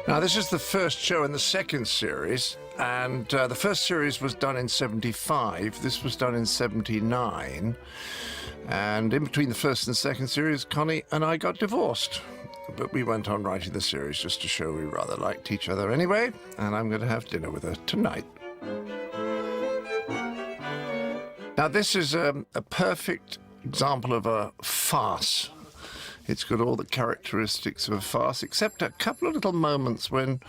Now, this is the first show in the second series, and the first series was done in 75. This was done in 79. And in between the first and second series, Connie and I got divorced. But we went on writing the series just to show we rather liked each other anyway, and I'm going to have dinner with her tonight. Now, this is a perfect example of a farce. It's got all the characteristics of a farce, except a couple of little moments when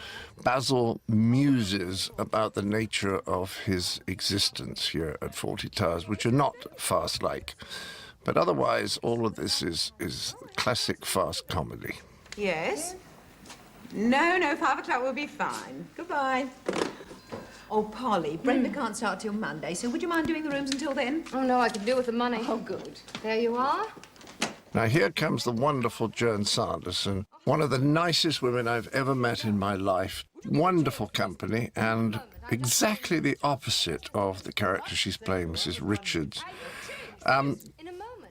Basil muses about the nature of his existence here at Fawlty Towers, which are not farce-like. But otherwise, all of this is classic farce comedy. Yes? No, 5 o'clock will be fine. Goodbye. Oh, Polly, Brenda can't start till Monday, so would you mind doing the rooms until then? Oh, no, I could do with the money. Oh, good. There you are. Now, here comes the wonderful Joan Sanderson, one of the nicest women I've ever met in my life. Wonderful company, and exactly the opposite of the character she's playing, Mrs. Richards.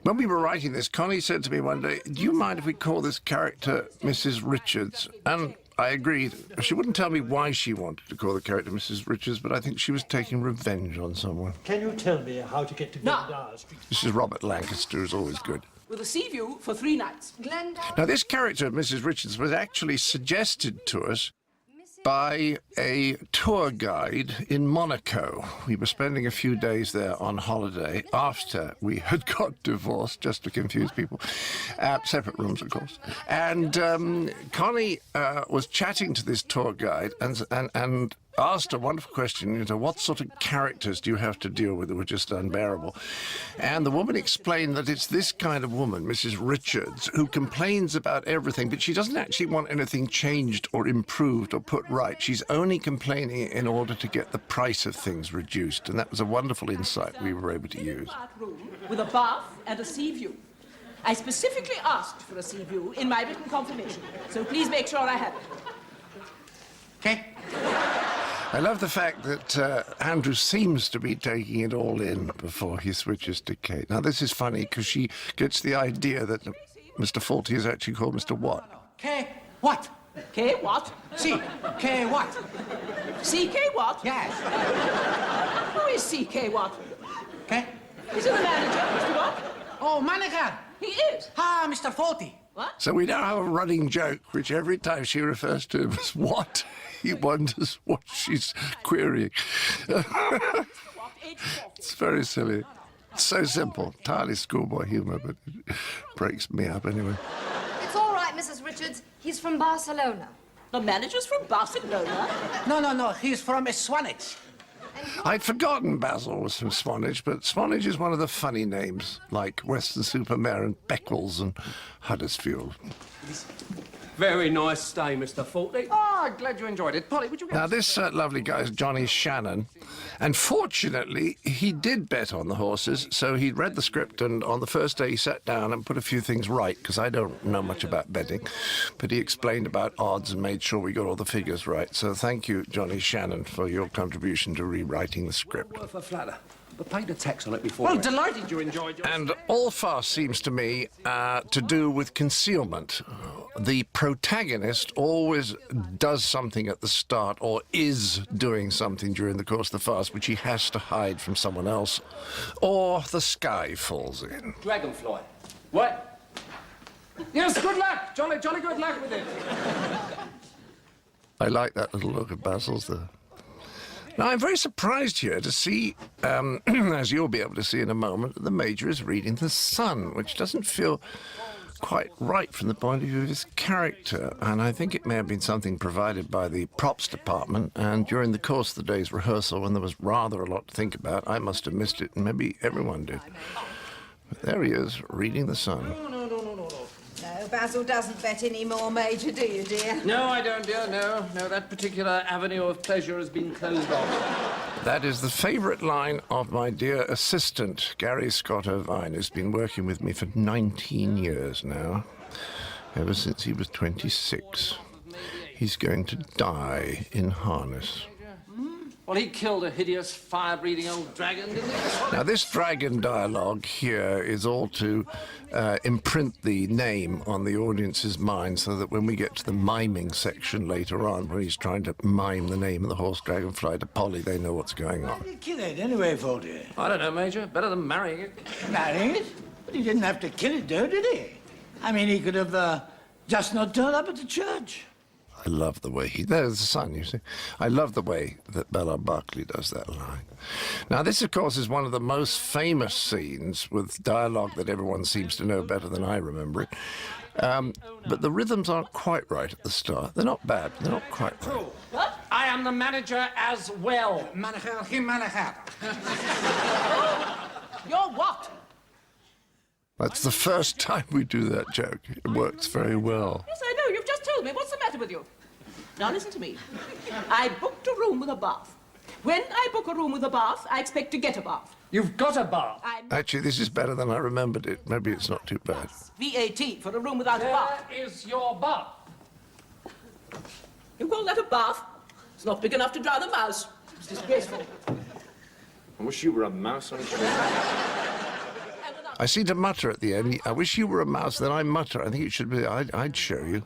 When we were writing this, Connie said to me one day, "Do you mind if we call this character Mrs. Richards?" And I agreed. She wouldn't tell me why she wanted to call the character Mrs. Richards, but I think she was taking revenge on someone. Can you tell me how to get to Glendower Street? This is Robert Lancaster, is always good. With a sea view for 3 nights. Now, this character, Mrs. Richards, was actually suggested to us by a tour guide in Monaco. We were spending a few days there on holiday after we had got divorced, just to confuse people. Separate rooms, of course. And Connie was chatting to this tour guide and asked a wonderful question, what sort of characters do you have to deal with that were just unbearable? And the woman explained that it's this kind of woman, Mrs. Richards, who complains about everything, but she doesn't actually want anything changed or improved or put right. She's only complaining in order to get the price of things reduced. And that was a wonderful insight we were able to use. With a bath and a sea view. I specifically asked for a sea view in my written confirmation, so please make sure I have it. Okay. I love the fact that Andrew seems to be taking it all in before he switches to Kate. Now, this is funny because she gets the idea that Mr. Fawlty is actually called Mr. What? K what? K what? C. K what? CK what? Yes. Who is CK what? K? Is it the manager, Mr. What? Oh, manager. He is. Ah, Mr. Fawlty. What? So we now have a running joke, which every time she refers to him as what, he wonders what she's querying. It's very silly. It's so simple. Entirely schoolboy humour, but it breaks me up anyway. It's all right, Mrs. Richards. He's from Barcelona. The manager's from Barcelona? No. He's from Swanage. I'd forgotten Basil was from Swanage, but Swanage is one of the funny names, like Weston-super-Mare and Beccles and Huddersfield. Very nice stay, Mr. Fawlty. Oh, glad you enjoyed it. Polly, would you... Now, this lovely guy is Johnny Shannon, and fortunately, he did bet on the horses, so he read the script, and on the first day he sat down and put a few things right, because I don't know much about betting, but he explained about odds and made sure we got all the figures right. So thank you, Johnny Shannon, for your contribution to rewriting the script. Worth a flatter. But pay the tax on it before... Well, delighted you enjoyed your... And all farce seems to me to do with concealment. The protagonist always does something at the start or is doing something during the course of the farce which he has to hide from someone else, or the sky falls in. Dragonfly. What? Yes, good luck. Jolly good luck with it. I like that little look of Basil's there. Now, I'm very surprised here to see, as you'll be able to see in a moment, that the Major is reading The Sun, which doesn't feel quite right from the point of view of his character. And I think it may have been something provided by the props department. And during the course of the day's rehearsal, when there was rather a lot to think about, I must have missed it, and maybe everyone did. But there he is, reading The Sun. No, Basil doesn't bet any more, Major, do you, dear? No, I don't, dear. No, that particular avenue of pleasure has been closed off. That is the favourite line of my dear assistant, Gary Scott Irvine, who's been working with me for 19 years now, ever since he was 26. He's going to die in harness. Well, he killed a hideous, fire-breathing old dragon, didn't he? Now, this dragon dialogue here is all to imprint the name on the audience's mind so that when we get to the miming section later on, where he's trying to mime the name of the horse dragonfly to Polly, they know what's going on. Why did you kill it anyway, Fawlty? I don't know, Major. Better than marrying it. Marrying it? But he didn't have to kill it, though, did he? I mean, he could have just not turned up at the church. I love the way there's the sun, you see. I love the way that Bella Berkeley does that line. Now, this, of course, is one of the most famous scenes with dialogue that everyone seems to know better than I remember it. But the rhythms aren't quite right at the start. They're not bad, but they're not quite right. What? I am the manager as well. Manager, geen manager. You're what? That's the first time we do that joke. It works very well. Yes, I know. You've just told me. What's the matter with you? Now, listen to me. I booked a room with a bath. When I book a room with a bath, I expect to get a bath. You've got a bath. Actually, this is better than I remembered it. Maybe it's not too bad. VAT for a room without a bath. There is your bath. You call that a bath? It's not big enough to drown a mouse. It's disgraceful. I wish you were a mouse. I seem to mutter at the end. I wish you were a mouse, then I mutter. I think it should be, I'd show you.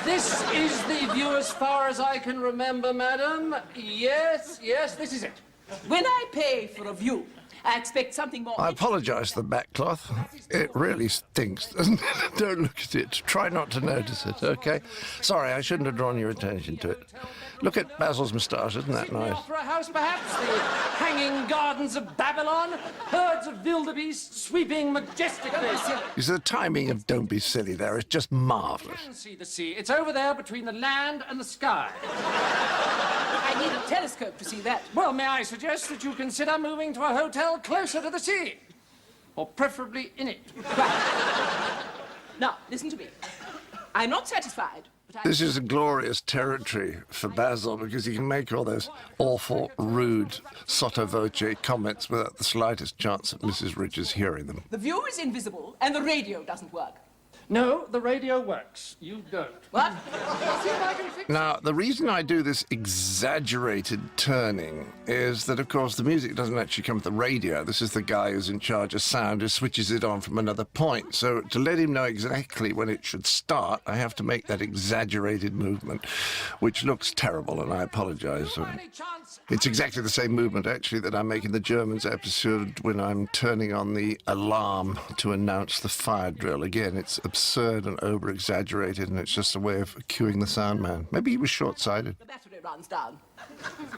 This is the view as far as I can remember, madam. Yes, this is it. When I pay for a view, I expect something more... I apologise for the backcloth. It really stinks, doesn't it? Don't look at it. Try not to notice it, OK? Sorry, I shouldn't have drawn your attention to it. Look at Basil's moustache, isn't that nice? The opera house, perhaps? The hanging gardens of Babylon? Herds of wildebeest sweeping majestically. You see, the timing of Don't Be Silly there is just marvellous. You can see the sea. It's over there between the land and the sky. I need a telescope to see that. Well, may I suggest that you consider moving to a hotel closer to the sea? Or preferably in it. Right. Now, listen to me. I'm not satisfied. This is a glorious territory for Basil because he can make all those awful, rude, sotto voce comments without the slightest chance of Mrs. Richards hearing them. The view is invisible and the radio doesn't work. No, the radio works. You don't. What? See if I can fix it. Now, the reason I do this exaggerated turning is that, of course, the music doesn't actually come from the radio. This is the guy who's in charge of sound who switches it on from another point. So to let him know exactly when it should start, I have to make that exaggerated movement, which looks terrible, and I apologise. It's exactly the same movement, actually, that I make in the Germans episode when I'm turning on the alarm to announce the fire drill. Again, it's absurd and over-exaggerated, and it's just a way of cueing the sound man. Maybe he was short-sighted. The battery runs down.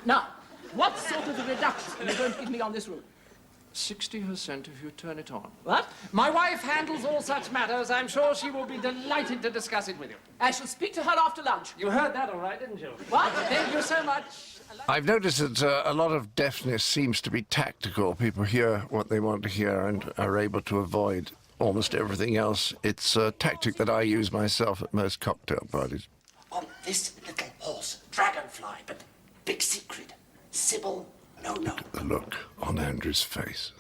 Now, what sort of a reduction are you going to give me on this room? 60% if you turn it on. What? My wife handles all such matters. I'm sure she will be delighted to discuss it with you. I shall speak to her after lunch. You heard that all right, didn't you? What? Thank you so much. I've noticed that a lot of deafness seems to be tactical. People hear what they want to hear and are able to avoid almost everything else. It's a tactic that I use myself at most cocktail parties. On this little horse, dragonfly, but big secret. Sybil, no. The look on Andrew's face.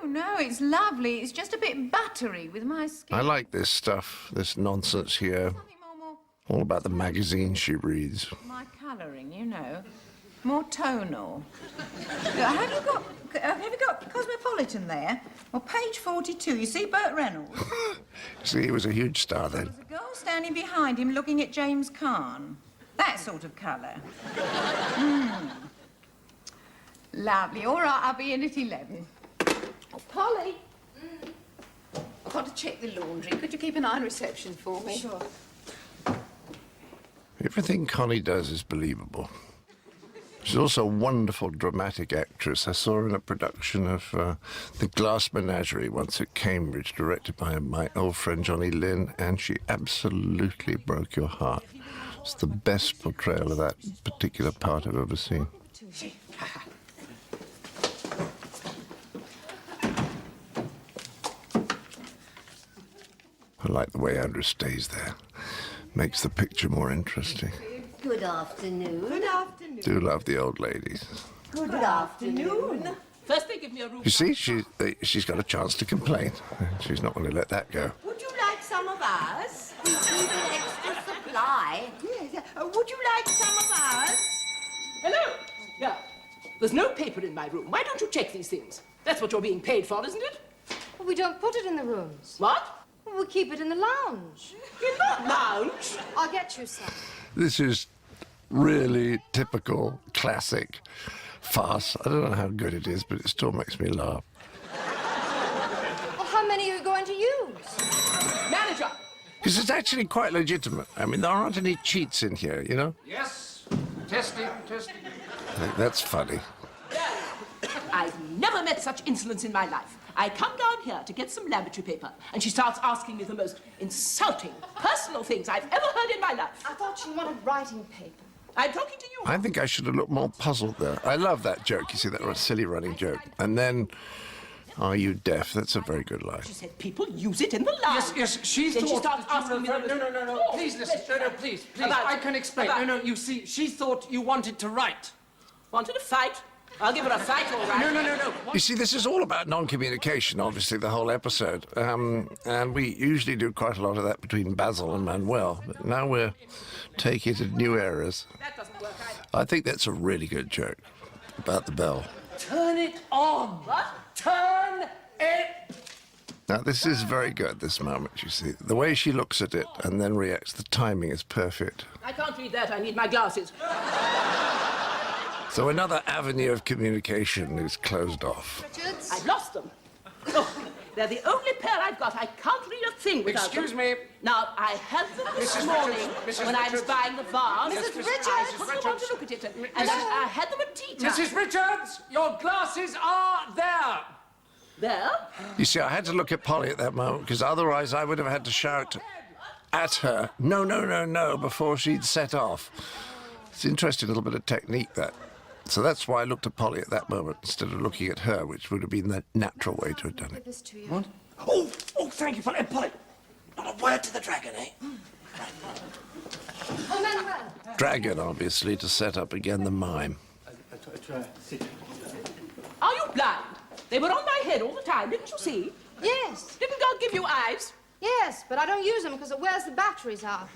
No, it's lovely. It's just a bit buttery with my skin. I like this stuff, this nonsense here. Something more All about the magazines she reads. my colouring, you know. More tonal. Have you got Cosmopolitan there? Well, page 42, you see Burt Reynolds? See, he was a huge star then. There's a girl standing behind him looking at James Caan. That sort of colour. Lovely. All right, I'll be in at 11. Oh, Polly. I've got to check the laundry. Could you keep an eye on reception for me? Sure. Everything Connie does is believable. She's also a wonderful dramatic actress. I saw her in a production of The Glass Menagerie once at Cambridge, directed by my old friend Johnny Lynn, and she absolutely broke your heart. It's the best portrayal of that particular part I've ever seen. I like the way Andrew stays there. Makes the picture more interesting. Good afternoon. Good afternoon. Do love the old ladies. Good afternoon. First they give me a room. You see, she's got a chance to complain. She's not going to let that go. Would you like some of ours? We keep an extra supply. Yes. Would you like some of ours? Hello. Yeah. There's no paper in my room. Why don't you check these things? That's what you're being paid for, isn't it? Well, we don't put it in the rooms. What? Well, we keep it in the lounge. In the lounge? I'll get you some. This is really typical, classic farce. I don't know how good it is, but it still makes me laugh. Well, how many are you going to use? Manager! Because it's actually quite legitimate. I mean, there aren't any cheats in here, you know? Yes. Testing, testing. I think that's funny. I've never met such insolence in my life. I come down here to get some lavatory paper, and she starts asking me the most insulting, personal things I've ever heard in my life. I thought you wanted writing paper. I'm talking to you. I think I should have looked more puzzled there. I love that joke. You see, that silly running joke. And then, are you deaf? That's a very good line. She said people use it in the lounge. Yes, she Then thought... she starts that you asking me the referred- most... No, Oh, please listen. No, please. About- I can explain. about- No, you see, she thought you wanted to write. Wanted to fight? I'll give her a fight, all right. No. You see, this is all about non-communication, obviously, the whole episode. And we usually do quite a lot of that between Basil and Manuel. But now we're taking it to new eras. That doesn't work either. I think that's a really good joke about the bell. Turn it on. What? Turn it... Now, this is very good, this moment, you see. The way she looks at it and then reacts, the timing is perfect. I can't read that. I need my glasses. So another avenue of communication is closed off. Richards? I've lost them. Oh, they're the only pair I've got. I can't read a thing without Excuse them. me. Now, I had them this Mrs. morning Richards, Mrs. when I was Richards. buying the vase. Mrs. Richards. I couldn't want to look at it. And then I had them at tea time. Mrs. Richards, your glasses are there. There? You see, I had to look at Polly at that moment, because otherwise I would have had to shout at her, no, before she'd set off. It's an interesting little bit of technique, that. So that's why I looked at Polly at that moment instead of looking at her, which would have been the natural way to have done it. This to you. What? Oh, thank you, Polly. Polly, not a word to the dragon, eh? Oh, Manuel. Dragon, obviously, to set up again the mime. Are you blind? They were on my head all the time, didn't you see? Yes. Didn't God give you eyes? Yes, but I don't use them because it wears the batteries out.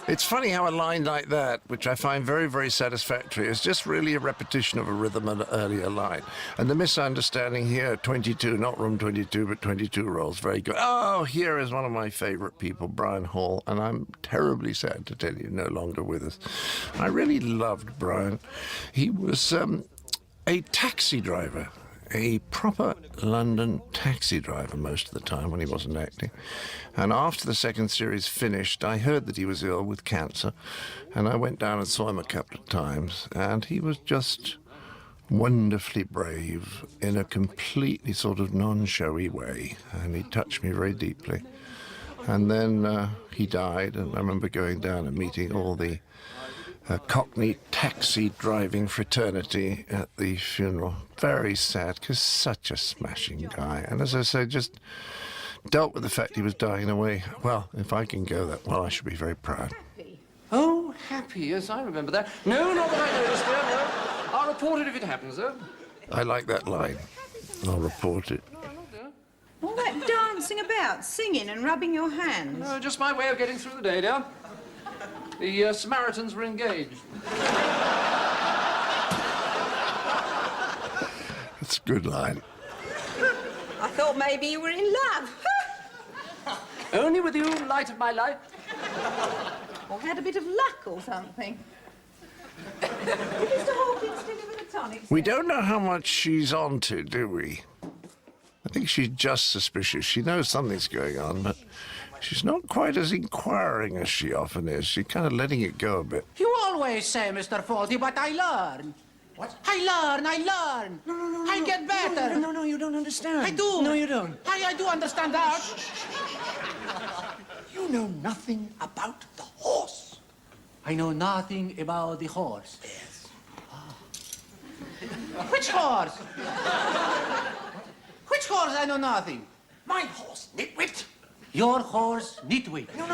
It's funny how a line like that, which I find very, very satisfactory, is just really a repetition of a rhythm in an earlier line. And the misunderstanding here, 22, not room 22, but 22 rolls, very good. Oh, here is one of my favourite people, Brian Hall, and I'm terribly sad to tell you, no longer with us. I really loved Brian. He was a taxi driver. A proper London taxi driver most of the time when he wasn't acting. And after the second series finished, I heard that he was ill with cancer, and I went down and saw him a couple of times, and he was just wonderfully brave in a completely sort of non-showy way, and he touched me very deeply. And then he died, and I remember going down and meeting all the Cockney taxi driving fraternity at the funeral. Very sad, because such a smashing guy. And as I say, just dealt with the fact he was dying in a way, well, if I can go that well, I should be very proud. Oh, happy, yes, I remember that. No, not that I noticed, dear, no. I'll report it if it happens, though. I like that line. I'll report it. All that dancing about, singing and rubbing your hands. No, just my way of getting through the day, dear. The Samaritans were engaged. That's a good line. I thought maybe you were in love. Only with you, light of my life. Or had a bit of luck or something. Did Mr. Hawkins deliver the tonics? We don't know how much she's on to, do we? I think she's just suspicious. She knows something's going on, but she's not quite as inquiring as she often is. She's kind of letting it go a bit. You always say, Mr. Fawlty, but I learn. What? I learn. No. I get better. No, you don't understand. I do. No, you don't. I do understand that. You know nothing about the horse. I know nothing about the horse. Yes. Which horse? Which horse I know nothing? My horse, nitwit. Your horse, nitwit. No.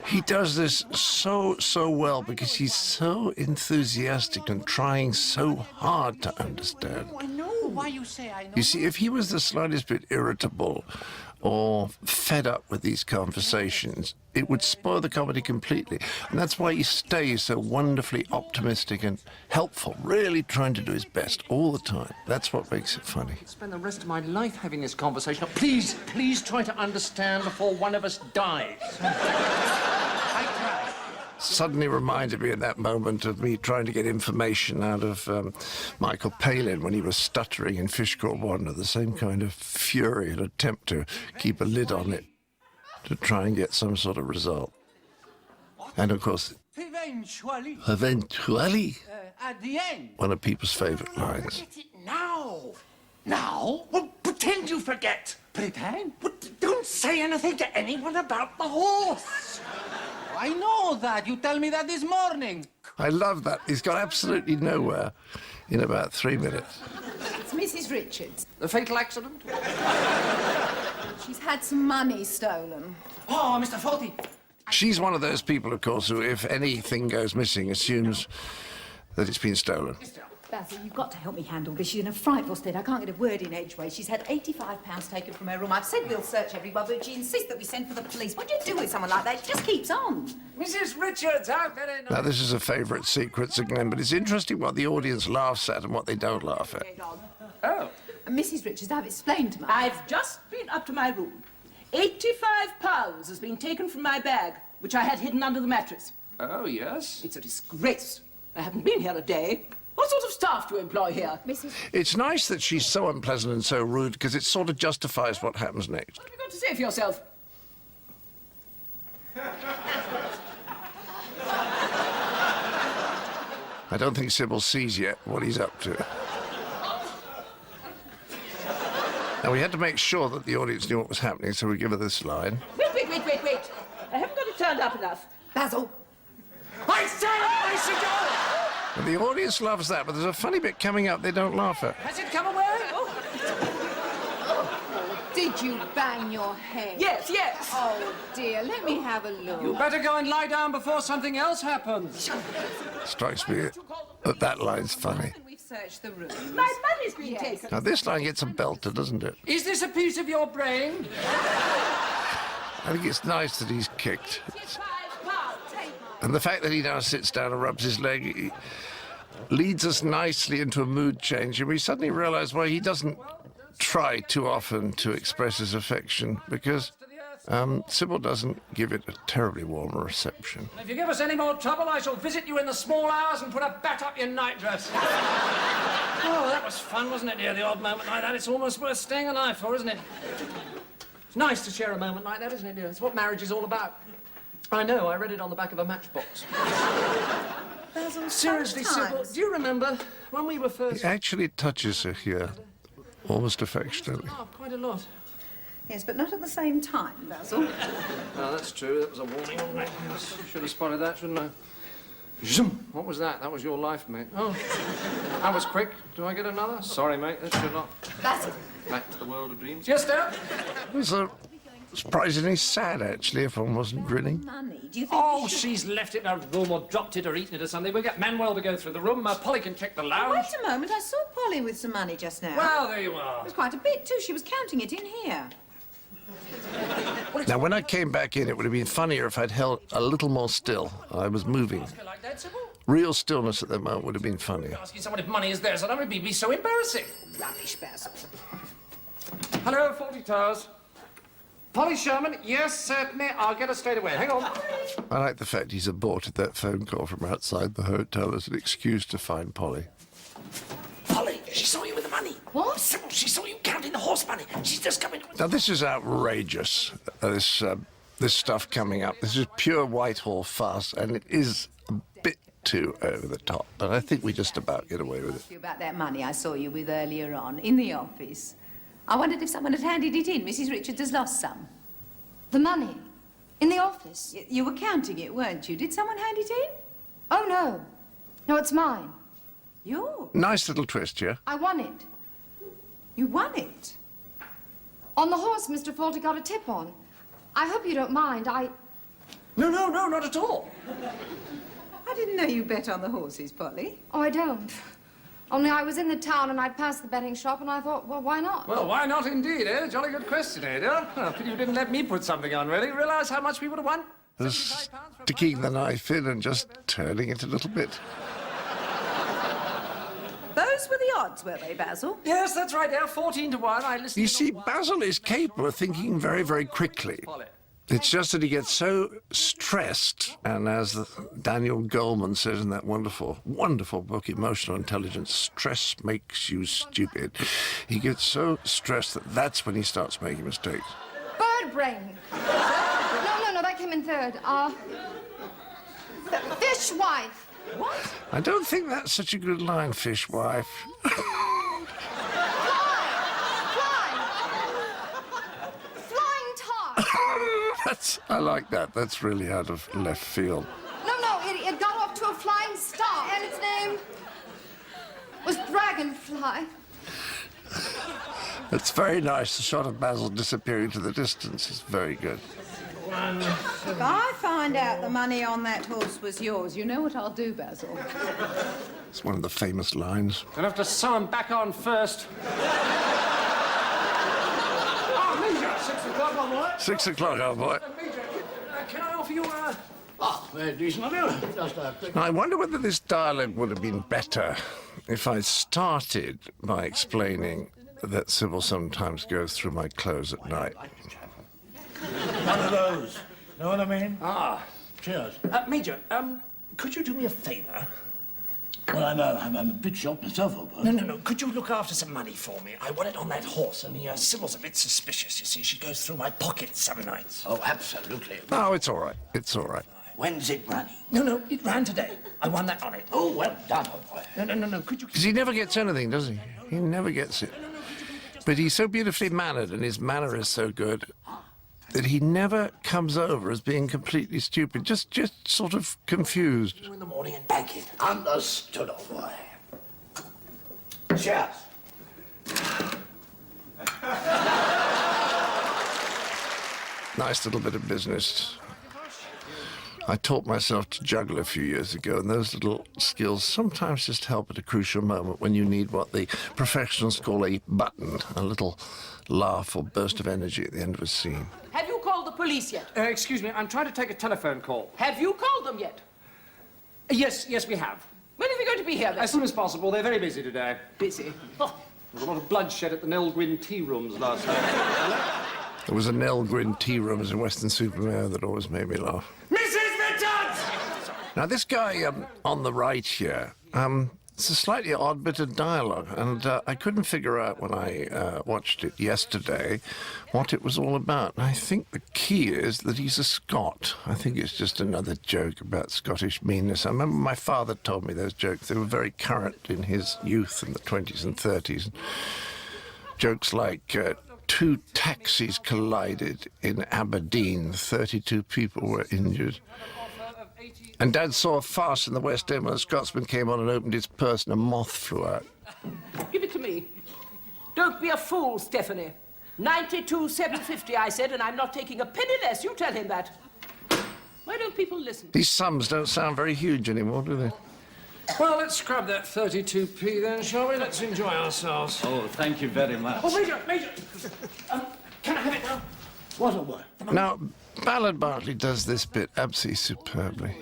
He does this so well because he's so enthusiastic and trying so hard to understand. I know. Why you say I know? You see, if he was the slightest bit irritable or fed up with these conversations, it would spoil the comedy completely. And that's why he stays so wonderfully optimistic and helpful, really trying to do his best all the time. That's what makes it funny. I'll spend the rest of my life having this conversation. Now, please try to understand before one of us dies. I try. Suddenly reminded me in that moment of me trying to get information out of Michael Palin when he was stuttering in Fish Caught Wanda, the same kind of fury and attempt to keep a lid on it to try and get some sort of result. And of course, Eventually. At the end. one of people's favourite lines. Get it now. Now? Well, pretend you forget. Pretend? But don't say anything to anyone about the horse. I know that. You tell me that this morning. I love that. He's got absolutely nowhere in about 3 minutes. It's Mrs. Richards. The fatal accident? She's had some money stolen. Oh, Mr. Fawlty. She's one of those people, of course, who, if anything goes missing, assumes that it's been stolen. Basil, you've got to help me handle this. She's in a frightful state. I can't get a word in edgeways. She's had £85 taken from her room. I've said we'll search everywhere, but she insists that we send for the police. What do you do with someone like that? She just keeps on. Mrs. Richards, how very nice. Now, this is a favourite sequence again, but it's interesting what the audience laughs at and what they don't laugh at. Oh. Mrs. Richards, I've explained to my... I've just been up to my room. £85 has been taken from my bag, which I had hidden under the mattress. Oh, yes? It's a disgrace. I haven't been here a day. What sort of staff do you employ here? It's nice that she's so unpleasant and so rude, because it sort of justifies what happens next. What have you got to say for yourself? I don't think Sybil sees yet what he's up to. Now, we had to make sure that the audience knew what was happening, so we give her this line. Wait. I haven't got it turned up enough. Basil! I said go! And the audience loves that, but there's a funny bit coming up they don't laugh at. Has it come away? Did you bang your head? Yes. Oh, dear. Let me have a look. You better go and lie down before something else happens. Strikes me that that line's funny. We've searched the room. My money's been taken. Now, this line gets a belter, doesn't it? Is this a piece of your brain? I think it's nice that he's kicked. £85. And the fact that he now sits down and rubs his leg leads us nicely into a mood change, and we suddenly realise why he doesn't try too often to express his affection, because Sybil doesn't give it a terribly warm reception. If you give us any more trouble, I shall visit you in the small hours and put a bat up your nightdress. Oh, that was fun, wasn't it, dear? The odd moment like that. It's almost worth staying alive for, isn't it? It's nice to share a moment like that, isn't it, dear? It's what marriage is all about. I know, I read it on the back of a matchbox. Basil, Seriously, Sybil, sometimes. do you remember when we were first... He actually touches her here, almost affectionately. Oh, quite a lot. Yes, but not at the same time, Basil. Oh, that's true. That was a warning, wasn't it? Yes. Should have spotted that, shouldn't I? Zoom. What was that? That was your life, mate. Oh, that was quick. Do I get another? Sorry, mate. That should not. Basil. Back to the world of dreams. Yes, Dad? It was surprisingly sad, actually, if one wasn't grinning. Money. Do you think Oh, she's left it in her room or dropped it or eaten it or something. We'll get Manuel to go through the room. Polly can check the lounge. Wait a moment. I saw Polly with some money just now. Well, there you are. It was quite a bit, too. She was counting it in here. Now, when I came back in, it would have been funnier if I'd held a little more still. I was moving. Like that, Sybil? Real stillness at that moment would have been funnier. Asking someone if money is theirs, so that would be so embarrassing. Rubbish, Basil. Hello, Fawlty Towers. Polly Sherman? Yes, certainly. I'll get her straight away. Hang on. I like the fact he's aborted that phone call from outside the hotel as an excuse to find Polly. Polly, she saw you with the money. What? Sybil, she saw you counting the horse money. She's just coming. Now, this is outrageous, this stuff coming up. This is pure Whitehall farce, and it is a bit too over the top, but I think we just about get away with it. You about that money I saw you with earlier on in the office. I wondered if someone had handed it in. Mrs. Richards has lost some. The money? In the office? You were counting it, weren't you? Did someone hand it in? Oh, no. No, it's mine. Yours? Nice little twist here. I won it. You won it? On the horse Mr. Fawlty got a tip on. I hope you don't mind. No, not at all. I didn't know you bet on the horses, Polly. Oh, I don't. Only I was in the town and I'd passed the betting shop and I thought, well, why not? Well, why not indeed, eh? Jolly good question, eh, dear? Well, pity you didn't let me put something on, really. Realise how much we would have won? Just sticking the knife in and just turning it a little bit. Those were the odds, were they, Basil? Yes, that's right, dear. 14 to 1. I listened You to see, Basil is capable of thinking very, very quickly. Polly. It's just that he gets so stressed, and as Daniel Goleman says in that wonderful, wonderful book, Emotional Intelligence, stress makes you stupid. He gets so stressed that that's when he starts making mistakes. Bird brain. No, that came in third. Fishwife. What? I don't think that's such a good line, fishwife. I like that. That's really out of left field. No, it got off to a flying start, and its name was Dragonfly. It's very nice. The shot of Basil disappearing to the distance is very good. If I find out the money on that horse was yours, you know what I'll do, Basil? It's one of the famous lines. I'll have to sew 'em back on first. Major, 6 o'clock, old boy. 6 o'clock, old boy. Major, can I offer you a... Oh, very decent of you. Just a quick... Now, I wonder whether this dialogue would have been better if I started by explaining that Sybil sometimes goes through my clothes at night. One of those. Know what I mean? Ah. Cheers. Major, could you do me a favour? Well, I'm a bit shocked myself, old boy. No. Could you look after some money for me? I want it on that horse, and Sybil's a bit suspicious, you see. She goes through my pockets some nights. Oh, absolutely. No, it's all right. It's all right. When's it running? No, it ran today. I won that on it. Oh, well done, old boy. No. Could you... Because he never gets anything, does he? He never gets it. But he's so beautifully mannered, and his manner is so good, that he never comes over as being completely stupid, just sort of confused. In the morning and bank it. Understood, old boy. Cheers. Nice little bit of business. I taught myself to juggle a few years ago, and those little skills sometimes just help at a crucial moment when you need what the professionals call a button, a little laugh or burst of energy at the end of a scene. Have you called the police yet? Excuse me, I'm trying to take a telephone call. Have you called them yet? Yes, we have. When are we going to be here then? As soon as possible. They're very busy today. Busy. Oh. There was a lot of bloodshed at the Nelgwyn tea rooms last night. There was a Nelgwyn tea rooms in Weston-super-Mare that always made me laugh. Now, this guy on the right here, it's a slightly odd bit of dialogue, and I couldn't figure out when I watched it yesterday what it was all about. And I think the key is that he's a Scot. I think it's just another joke about Scottish meanness. I remember my father told me those jokes. They were very current in his youth in the 20s and 30s. Jokes like... 2 taxis collided in Aberdeen. 32 people were injured. And Dad saw a farce in the West End when a Scotsman came on and opened his purse and a moth flew out. Give it to me. Don't be a fool, Stephanie. 92,750, I said, and I'm not taking a penny less. You tell him that. Why don't people listen? These sums don't sound very huge anymore, do they? Well, let's scrub that 32p then, shall we? Let's enjoy ourselves. Oh, thank you very much. Oh, Major! Can I have it now? What, old boy? Now, Ballard Bartley does this bit absolutely superbly.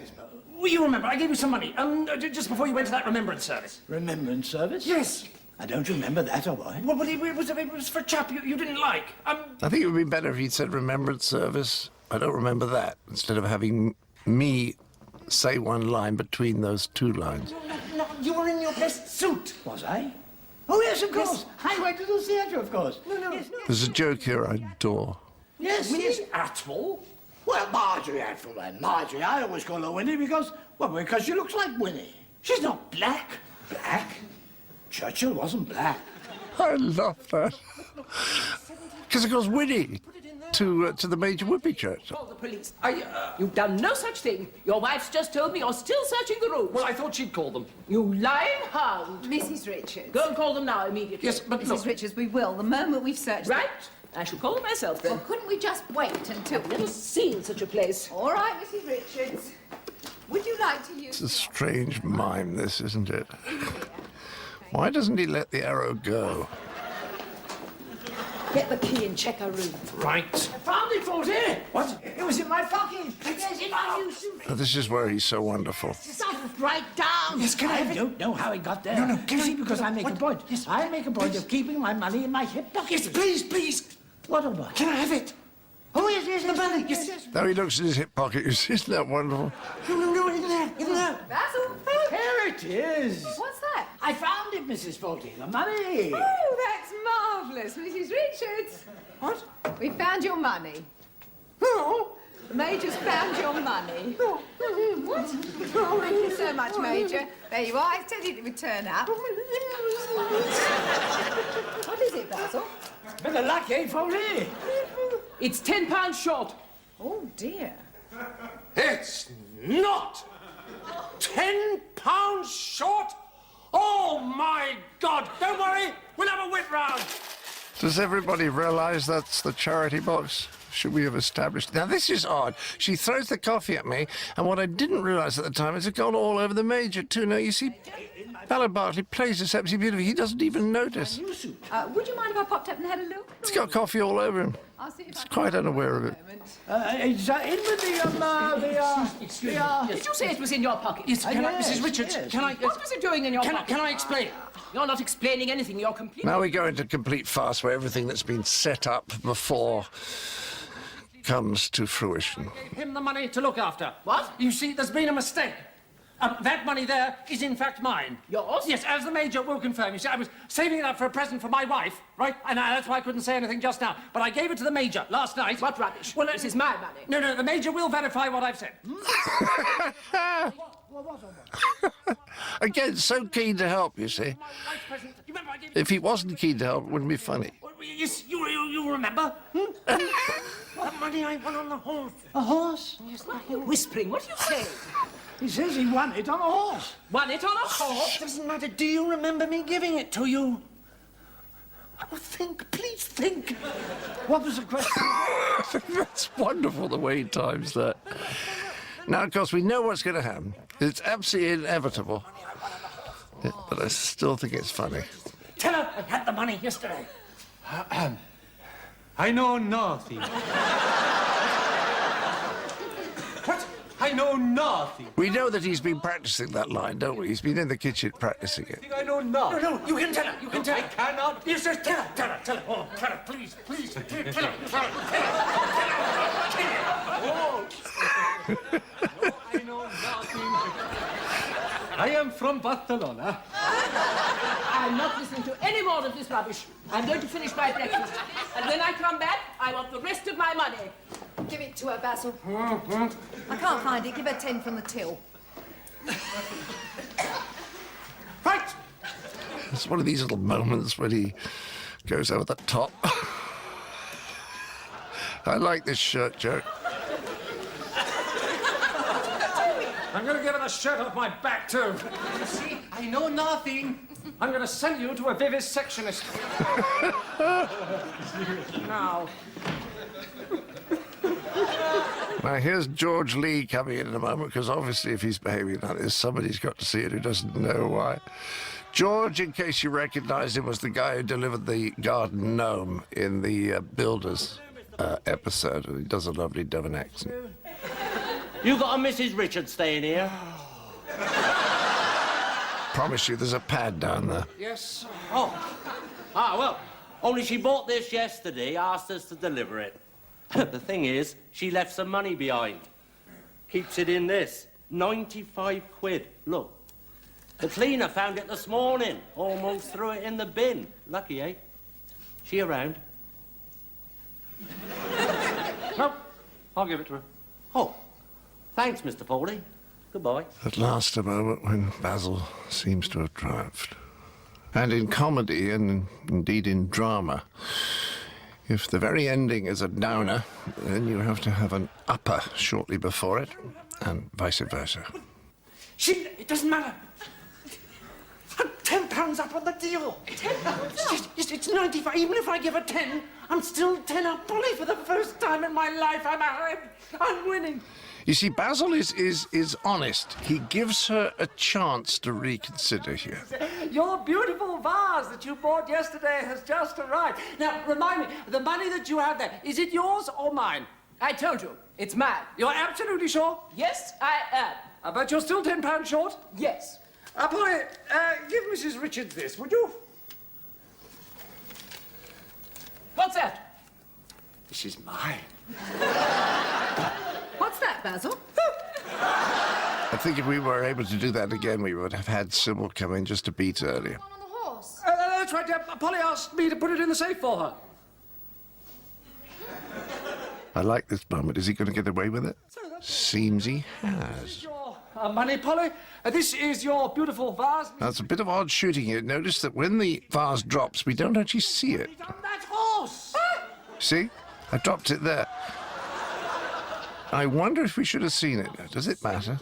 Well, you remember, I gave you some money, just before you went to that remembrance service. Remembrance service? Yes. I don't remember that, old boy. Well, but it was for a chap you didn't like. I think it would be better if he'd said remembrance service. I don't remember that, instead of having me say one line between those 2 lines. No, you were in your best suit. Was I? Oh, yes, of course. Yes. I went to the theatre, of course. No. Yes, There's a joke here I adore. Yes, Miss Atwell? Well, Marjorie Atwell, then. Marjorie, I always call her Winnie because she looks like Winnie. She's not black. Black? Churchill wasn't black. I love that. Because it goes Winnie to the Major Whippy Church. Call the police. You've done no such thing. Your wife's just told me you're still searching the room. Well, I thought she'd call them. You lying hound. Mrs. Richards. Go and call them now, immediately. Yes, but Mrs. look. Richards, we will, the moment we've searched... Right? I shall call them myself, then. Well, couldn't we just wait until... I've never seen such a place. All right, Mrs. Richards. Would you like to use... It's a strange mime, this, isn't it? Why doesn't he let the arrow go? Get the key and check her room. Right. I found it, Fawlty. What? It was in my pocket. It's in my new suit. This is where he's so wonderful. Right down. Yes, can I don't know how it got there. No, you see, because I make a point. Yes, I make a point of keeping my money in my hip pocket. Yes, please, please. What about? Can I have it? Oh, yes, the money. Yes. Now he looks in his hip pocket. Isn't that wonderful? No, in there. Basil? Here it is. What's that? I found it, Mrs. Fawlty. The money. Oh, that's marvellous, Mrs. Richards. What? We found your money. Oh. The Major's found your money. What? Oh, thank you so much, Major. There you are. I said it would turn up. What is it, Basil? Bit of luck, eh, Fawlty? It's £10 short. Oh, dear. It's not £10 short. Oh, my God. Don't worry. We'll have a whip round. Does everybody realise that's the charity box? Should we have established? Now, this is odd. She throws the coffee at me, and what I didn't realise at the time is it's gone all over the Major, too. Now, you see, Ballard Bartley plays this absolutely beautifully. He doesn't even notice. Would you mind if I popped up and had a look? He's got coffee all over him. I'll see if He's I can quite find unaware of a it. moment. It's in with Excuse me. Did you say it was in your pocket? Yes, can I, yes, Mrs. Richards, yes. can I... What was it doing in your pocket? Can I explain? You're not explaining anything. You're completely... Now we go into complete farce where everything that's been set up before comes to fruition. Gave him the money to look after. What? You see, there's been a mistake. That money there is in fact mine. Yours? Yes, as the Major will confirm. You see, I was saving it up for a present for my wife, right? And that's why I couldn't say anything just now. But I gave it to the Major last night. What rubbish? Well, This is my money. No, the Major will verify what I've said. Again, so keen to help, you see. My wife's present. You remember I gave If he wasn't keen to help, it wouldn't be funny. Yes, you remember? That money I won on the horse. A horse? What are you whispering? What are you saying? He says he won it on a horse. Won it on a horse? Doesn't matter. Do you remember me giving it to you? Oh, think, please think. What was the question? That's wonderful, the way he times that. Now, of course, we know what's going to happen. It's absolutely inevitable. Yeah, but I still think it's funny. Tell her I had the money yesterday. I know nothing. What? I know nothing. We know that he's been practicing that line, don't we? He's been in the kitchen practicing it. I know nothing. No, you can tell her. You can tell her. I cannot. Yes, just tell her. Oh, tell her, please. Tell her. I know nothing. I am from Barcelona. I'm not listening to any more of this rubbish. I'm going to finish my breakfast. And when I come back, I want the rest of my money. Give it to her, Basil. I can't find it. Give her 10 from the till. Right. It's one of these little moments when he goes over the top. I like this shirt joke. I'm going to give her the shirt off my back, too. You see, I know nothing. I'm going to send you to a vivisectionist. Now. Now, here's George Lee coming in a moment, because obviously if he's behaving like this, somebody's got to see it who doesn't know why. George, in case you recognize him, was the guy who delivered the garden gnome in the Builders episode. He does a lovely Devon accent. You got a Mrs. Richards staying here? Promise you, there's a pad down there. Yes. Well, only she bought this yesterday, asked us to deliver it. The thing is, she left some money behind. Keeps it in this. 95 quid. Look. The cleaner found it this morning. Almost threw it in the bin. Lucky, eh? She around? No, I'll give it to her. Oh, thanks, Mr. Fawlty. Goodbye. At last, a moment when Basil seems to have triumphed. And in comedy, and indeed in drama, if the very ending is a downer, then you have to have an upper shortly before it, and vice versa. It doesn't matter. I'm £10 up on the deal. £10 up? It's 95. Even if I give her 10, I'm still 10 up. Polly, for the first time in my life, I'm winning. You see, Basil is honest. He gives her a chance to reconsider here. Your beautiful vase that you bought yesterday has just arrived. Now, remind me, the money that you have there, is it yours or mine? I told you, it's mine. You're absolutely sure? Yes, I am. But you're still £10 short? Yes. Polly, give Mrs. Richards this, would you? What's that? This is mine. What's that, Basil? I think if we were able to do that again, we would have had Sybil come in just a beat earlier. On the horse. That's right. Polly asked me to put it in the safe for her. I like this moment. Is he going to get away with it? Seems he has. Your money, Polly. This is your beautiful vase. That's a bit of odd shooting here. Notice that when the vase drops, we don't actually see it. On that horse. See? I dropped it there. I wonder if we should have seen it. Does it matter?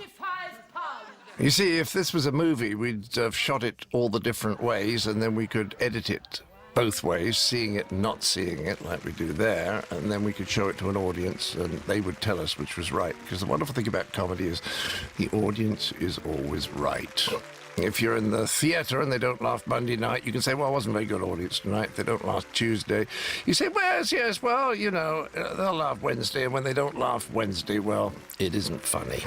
You see, if this was a movie, we'd have shot it all the different ways, and then we could edit it both ways, seeing it and not seeing it, like we do there, and then we could show it to an audience, and they would tell us which was right. Because the wonderful thing about comedy is the audience is always right. If you're in the theatre and they don't laugh Monday night, you can say, well, it wasn't a very good audience tonight. If they don't laugh Tuesday, you say, well, yes, well, you know, they'll laugh Wednesday, and when they don't laugh Wednesday, well, it isn't funny.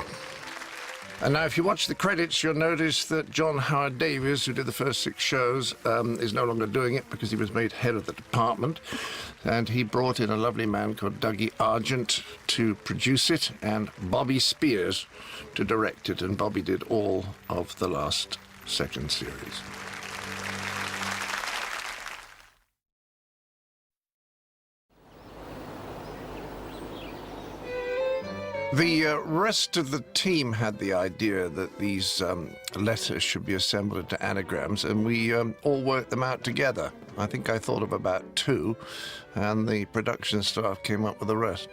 And now, if you watch the credits, you'll notice that John Howard Davies, who did the first 6 shows, is no longer doing it because he was made head of the department. And he brought in a lovely man called Dougie Argent to produce it, and Bobby Spears to direct it. And Bobby did all of the last 2nd series. The rest of the team had the idea that these letters should be assembled into anagrams, and we all worked them out together. I think I thought of about 2, and the production staff came up with the rest.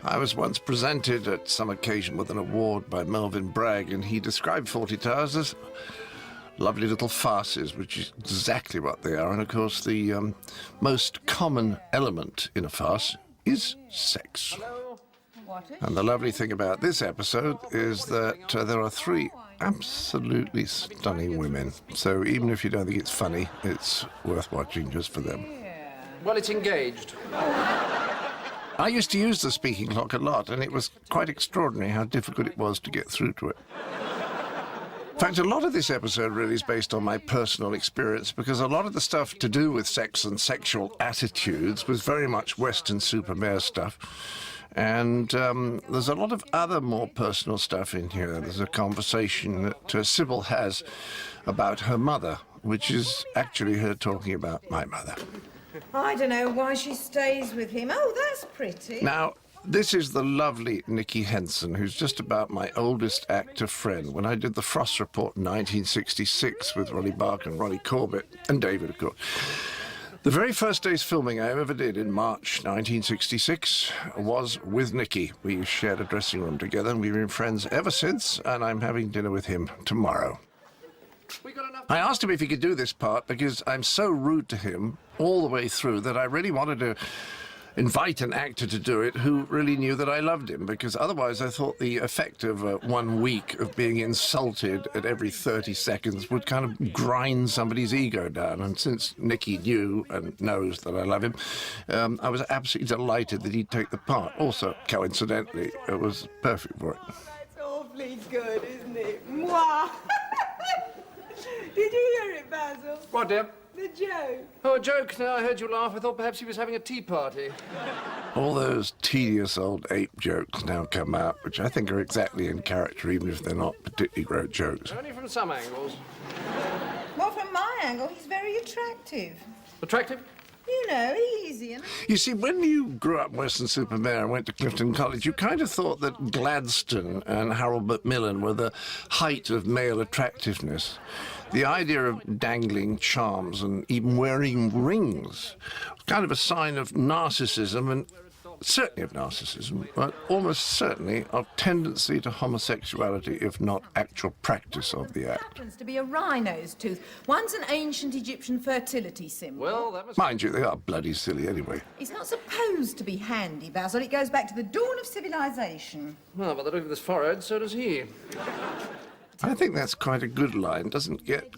I was once presented at some occasion with an award by Melvyn Bragg, and he described Fawlty Towers as lovely little farces, which is exactly what they are. And, of course, the most common element in a farce is sex. And the lovely thing about this episode is that there are 3 absolutely stunning women. So even if you don't think it's funny, it's worth watching just for them. Well, it's engaged. I used to use the speaking clock a lot, and it was quite extraordinary how difficult it was to get through to it. In fact, a lot of this episode really is based on my personal experience, because a lot of the stuff to do with sex and sexual attitudes was very much Western super-mare stuff. And there's a lot of other more personal stuff in here. There's a conversation that Sybil has about her mother, which is actually her talking about my mother. I don't know why she stays with him. Oh, that's pretty. Now, this is the lovely Nikki Henson, who's just about my oldest actor friend. When I did the Frost Report in 1966 with Ronnie Barker and Ronnie Corbett, and David, of course. The very first day's filming I ever did in March 1966 was with Nicky. We shared a dressing room together, and we've been friends ever since, and I'm having dinner with him tomorrow. I asked him if he could do this part because I'm so rude to him all the way through that I really wanted to invite an actor to do it who really knew that I loved him, because otherwise I thought the effect of 1 week of being insulted at every 30 seconds would kind of grind somebody's ego down. And since Nicky knew and knows that I love him, I was absolutely delighted that he'd take the part. Also, coincidentally, it was perfect for it. That's awfully good, isn't it? Mwah! Did you hear it, Basil? What, dear? The joke. Oh, a joke. Now I heard you laugh. I thought perhaps he was having a tea party. All those tedious old ape jokes now come out, which I think are exactly in character, even if they're not particularly great jokes. Only from some angles. Well, from my angle, he's very attractive. Attractive? You know, easy and... You see, when you grew up Western Supermare and went to Clifton College, you kind of thought that Gladstone and Harold Macmillan were the height of male attractiveness. The idea of dangling charms and even wearing rings was kind of a sign of narcissism, and certainly of narcissism, but almost certainly of tendency to homosexuality, if not actual practice of the act. Happens to be a rhino's tooth. One's an ancient Egyptian fertility symbol. Well, that must... Mind you, they are bloody silly anyway. It's not supposed to be handy, Basil. It goes back to the dawn of civilization. Well, by the look of this forehead, so does he. I think that's quite a good line. Doesn't get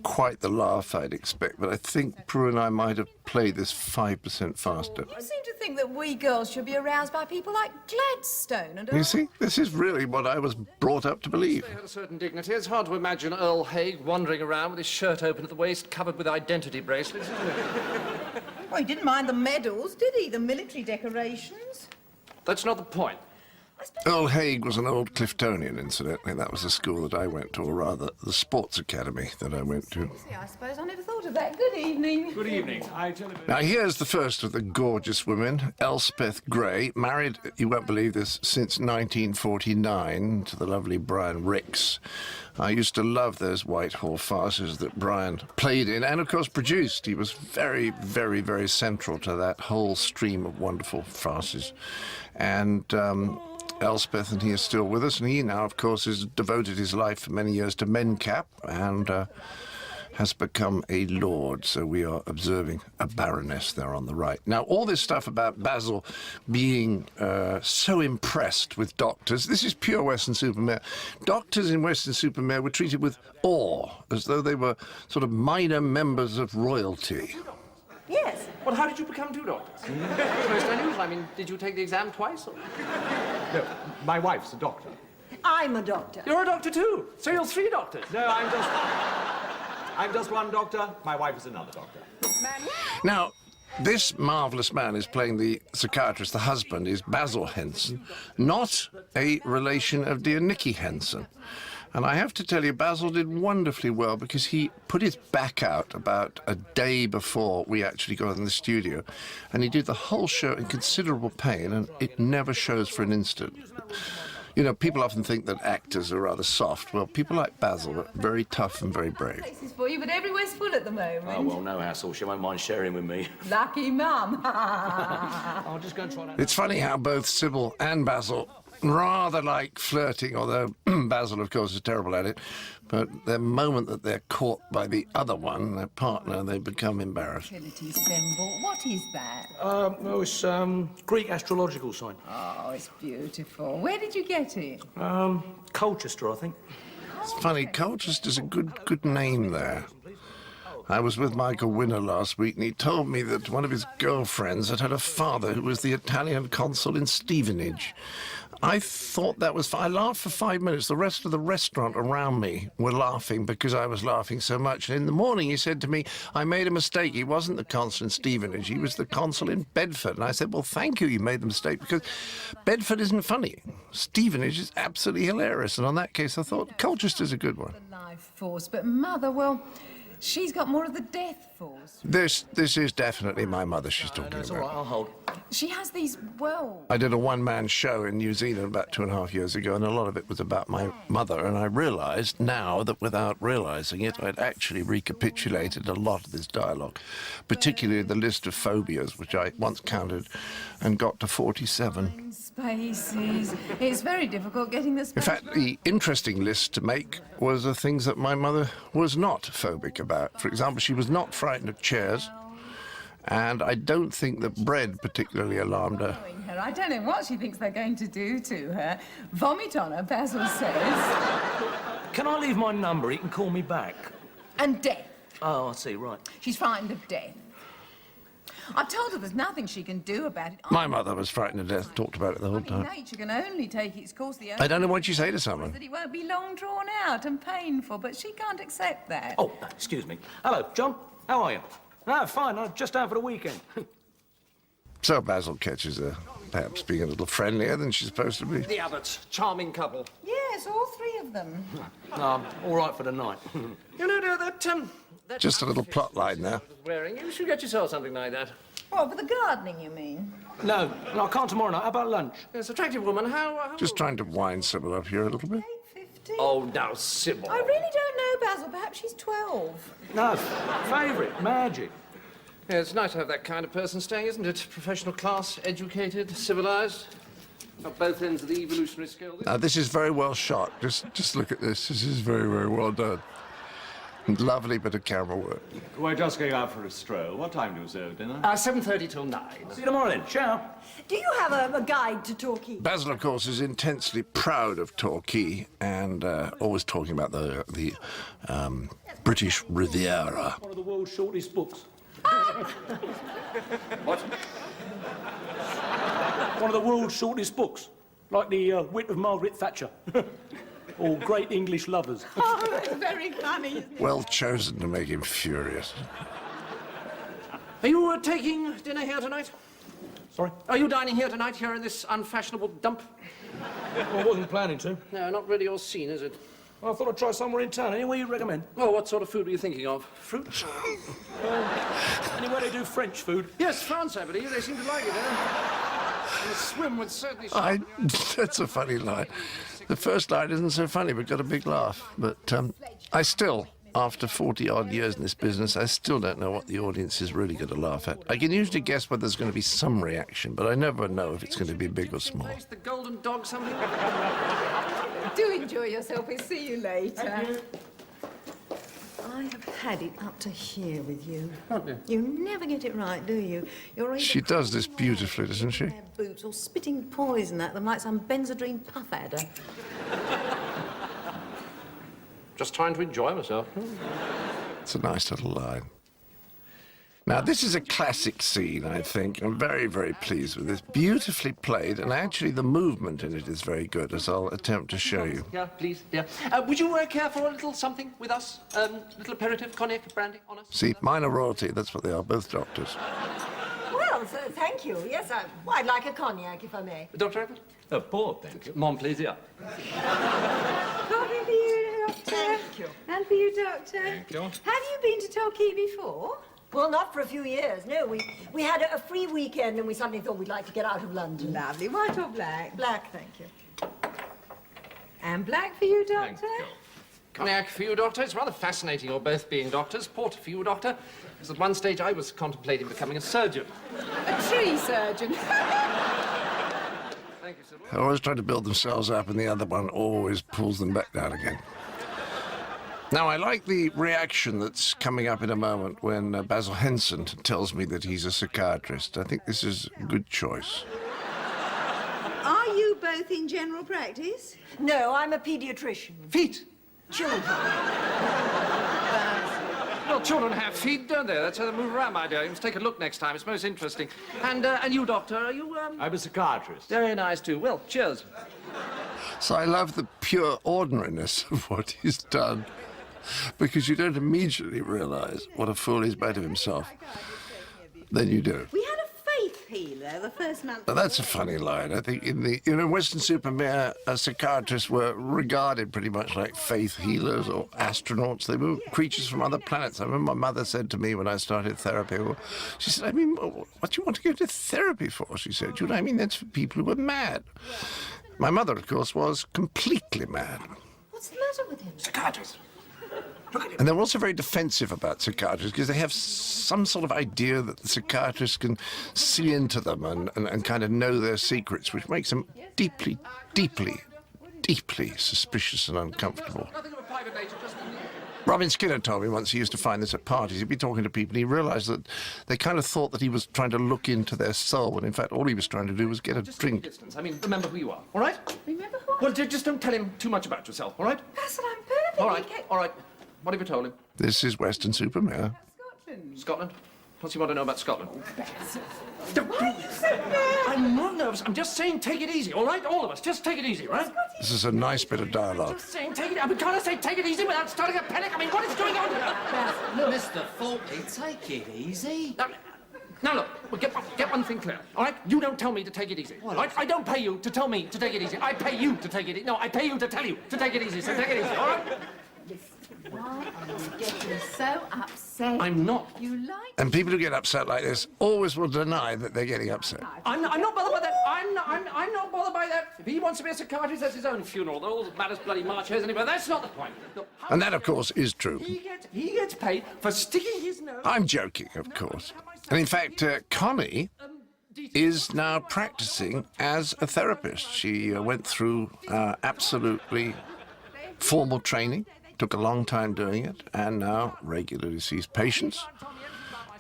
quite the laugh I'd expect, but I think Prue and I might have played this 5% faster. You seem to think that we girls should be aroused by people like Gladstone and... You see, this is really what I was brought up to believe. They had a certain dignity. It's hard to imagine Earl Haig wandering around with his shirt open at the waist, covered with identity bracelets, isn't it? Well, he didn't mind the medals, did he? The military decorations. That's not the point. Earl Haig was an old Cliftonian, incidentally. That was the school that I went to, or rather, the sports academy that I went to. See, I suppose I never thought of that. Good evening. Good evening. Now, here's the first of the gorgeous women, Elspeth Gray, married, you won't believe this, since 1949 to the lovely Brian Rix. I used to love those Whitehall farces that Brian played in and, of course, produced. He was very, very, very central to that whole stream of wonderful farces. And Elspeth and he are still with us, and he now, of course, has devoted his life for many years to Mencap and has become a lord, so we are observing a baroness there on the right. Now, all this stuff about Basil being so impressed with doctors, this is pure Weston-super-Mare. Doctors in Weston-super-Mare were treated with awe, as though they were sort of minor members of royalty. Yes. Well, how did you become two doctors? It's most unusual. I mean, did you take the exam twice? Or... No, my wife's a doctor. I'm a doctor. You're a doctor too, so you're three doctors. No, I'm just one doctor. My wife is another doctor. Now, this marvellous man is playing the psychiatrist. The husband is Basil Henson, not a relation of dear Nicky Henson. And I have to tell you, Basil did wonderfully well because he put his back out about a day before we actually got in the studio. And he did the whole show in considerable pain, and it never shows for an instant. You know, people often think that actors are rather soft. Well, people like Basil are very tough and very brave. Places for you, but everywhere's full at the moment. Oh, well, no hassle. She won't mind sharing with me. Lucky mum. I'll just go and try that. It's funny how both Sybil and Basil rather like flirting, although Basil, of course, is terrible at it. But the moment that they're caught by the other one, their partner, they become embarrassed. Fertility symbol. What is that? Oh, it's Greek astrological sign. Oh, it's beautiful. Where did you get it? Colchester, I think. It's funny, Colchester's a good name there. I was with Michael Winner last week, and he told me that one of his girlfriends had a father who was the Italian consul in Stevenage. I thought that was... I laughed for 5 minutes. The rest of the restaurant around me were laughing because I was laughing so much. And in the morning, he said to me, I made a mistake. He wasn't the consul in Stevenage. He was the consul in Bedford. And I said, well, thank you, you made the mistake, because Bedford isn't funny. Stevenage is absolutely hilarious. And on that case, I thought Colchester's a good one. The life force, but mother, well, she's got more of the death force. This is definitely my mother she's talking That's about. all right, I'll hold. She has these, well... I did a one-man show in New Zealand about 2.5 years ago, and a lot of it was about my mother, and I realised now that without realising it, I'd actually recapitulated a lot of this dialogue, particularly the list of phobias, which I once counted and got to 47. Spaces. It's very difficult getting the space. In fact, the interesting list to make was the things that my mother was not phobic about. For example, she was not frightened of chairs, and I don't think that bread particularly alarmed her. I don't know what she thinks they're going to do to her. Vomit on her, Basil says. Can I leave my number? You can call me back. And death. Oh, I see, right. She's frightened of death. I've told her there's nothing she can do about it. My mother was frightened to death, talked about it the whole time. Nature can only take its course. I don't know what you say to someone. That it won't be long drawn out and painful, but she can't accept that. Oh, excuse me. Hello, John. How are you? Oh, fine. I'm just down for the weekend. So Basil catches her, perhaps being a little friendlier than she's supposed to be. The Abbots, charming couple. Yes, all three of them. No, all right for the night. You know, dear, that Just a little plot line there. wearing, you should get yourself something like that. What, for the gardening, you mean? No, I can't tomorrow night. How about lunch? Yes, attractive woman, how... Just trying to wind Sybil up here a little bit. 8:50. Oh, now, Sybil. I really don't know, Basil. Perhaps she's 12. No, favourite, magic. Yeah, it's nice to have that kind of person staying, isn't it? Professional class, educated, civilized. At both ends of the evolutionary scale. Now, this is very well shot. Just look at this. This is very, very well done. And lovely bit of camera work. We're just going out for a stroll. What time do you serve dinner? 7:30 till 9. See you tomorrow then. Ciao. Do you have a guide to Torquay? Basil, of course, is intensely proud of Torquay and always talking about the British Riviera. One of the world's shortest books. What? One of the world's shortest books. Like the wit of Margaret Thatcher. All great English lovers. Oh, that's very funny. Well chosen to make him furious. Are you taking dinner here tonight? Sorry? Are you dining here tonight, here in this unfashionable dump? Well, I wasn't planning to. No, not really your scene, is it? I thought I'd try somewhere in town. Anywhere you recommend? Well, what sort of food were you thinking of? Fruit? Anywhere they do French food? Yes, France, I believe. They seem to like it, The swim would certainly... That's a funny line. The first line isn't so funny, but got a big laugh. But I still, after 40-odd years in this business, I still don't know what the audience is really going to laugh at. I can usually guess whether there's going to be some reaction, but I never know if it's going to be big or small. The golden dog something? Do enjoy yourself. We'll see you later. I have had it up to here with you. You never get it right, do you? You're either She does this beautifully, doesn't she? their boots or spitting poison at them like some benzodrine puff adder. Just trying to enjoy myself. It's a nice little line. Now, this is a classic scene, I think. I'm very, very pleased with this. Beautifully played, and actually the movement in it is very good, as I'll attempt to show you. Yeah, please, dear. Would you care for a little something with us? Little aperitif, cognac, brandy on us? See, minor royalty, that's what they are, both doctors. Well, thank you. Yes, I'd like a cognac, if I may. Dr. Everett? A port, thank you. Mon plaisir. Coffee for you, Doctor. Thank you. And for you, Doctor. Thank you. Have you been to Torquay before? Well, not for a few years, no. We had a free weekend and we suddenly thought we'd like to get out of London. Lovely. White or black? Black, thank you. And black for you, Doctor. Thank you. Cognac for you, Doctor. It's rather fascinating you're both being doctors. Port for you, Doctor. Because at one stage I was contemplating becoming a surgeon. A tree surgeon. Thank you, Sybil. They always try to build themselves up, and the other one always pulls them back down again. Now, I like the reaction that's coming up in a moment when Basil Henson tells me that he's a psychiatrist. I think this is a good choice. Are you both in general practice? No, I'm a pediatrician. Feet. Children. Well, children have feet, don't they? That's how they move around, my dear. You must take a look next time. It's most interesting. And you, Doctor, are you, I'm a psychiatrist. Very nice, too. Well, cheers. So I love the pure ordinariness of what he's done, because you don't immediately realize what a fool he's made of himself. Then you do. We had a faith healer the first month. Now, that's a funny line. I think in the Western-super-Mare, psychiatrists were regarded pretty much like faith healers or astronauts. They were creatures from other planets. I remember my mother said to me when I started therapy, well, she said, I mean, what do you want to go to therapy for? She said, you know, I mean, that's for people who are mad. My mother, of course, was completely mad. What's the matter with him? Psychiatrist. And they're also very defensive about psychiatrists because they have some sort of idea that the psychiatrists can see into them and kind of know their secrets, which makes them deeply, deeply, deeply suspicious and uncomfortable. Nothing of a private nature, just... Robin Skinner told me once he used to find this at parties. He'd be talking to people and he realized that they kind of thought that he was trying to look into their soul, when in fact all he was trying to do was get a drink. Distance. I mean, remember who you are, all right? Remember who? Well, just don't tell him too much about yourself, all right? Basil, I'm perfectly All right, all right. What have you told him? This is Scotland. Western-super-Mare. Scotland? What's he want to know about Scotland? Why are you so nervous? I'm not nervous. I'm just saying take it easy, all right? All of us, just take it easy, right? This is a nice bit of dialogue. Just saying take it... I mean, can't I say take it easy without starting a panic? I mean, what is going on here? Mr. Fawlty, take it easy. Now, look, we'll get one thing clear, all right? You don't tell me to take it easy, all right? I don't pay you to tell me to take it easy. I pay you to take it easy. No, I pay you to tell you to take it easy, so take it easy, all right? Listen, why are you getting so upset? I'm not. You like... And people who get upset like this always will deny that they're getting upset. I'm not bothered by that. I'm not bothered by that. If he wants to be a psychiatrist, that's his own funeral. All that matters bloody March hairs anyway. That's not the point. Look, And that, of course, is true. he gets paid for sticking his nose... I'm joking, of course. And in fact, Connie is now practicing as a therapist. She went through absolutely formal training, took a long time doing it, and now regularly sees patients.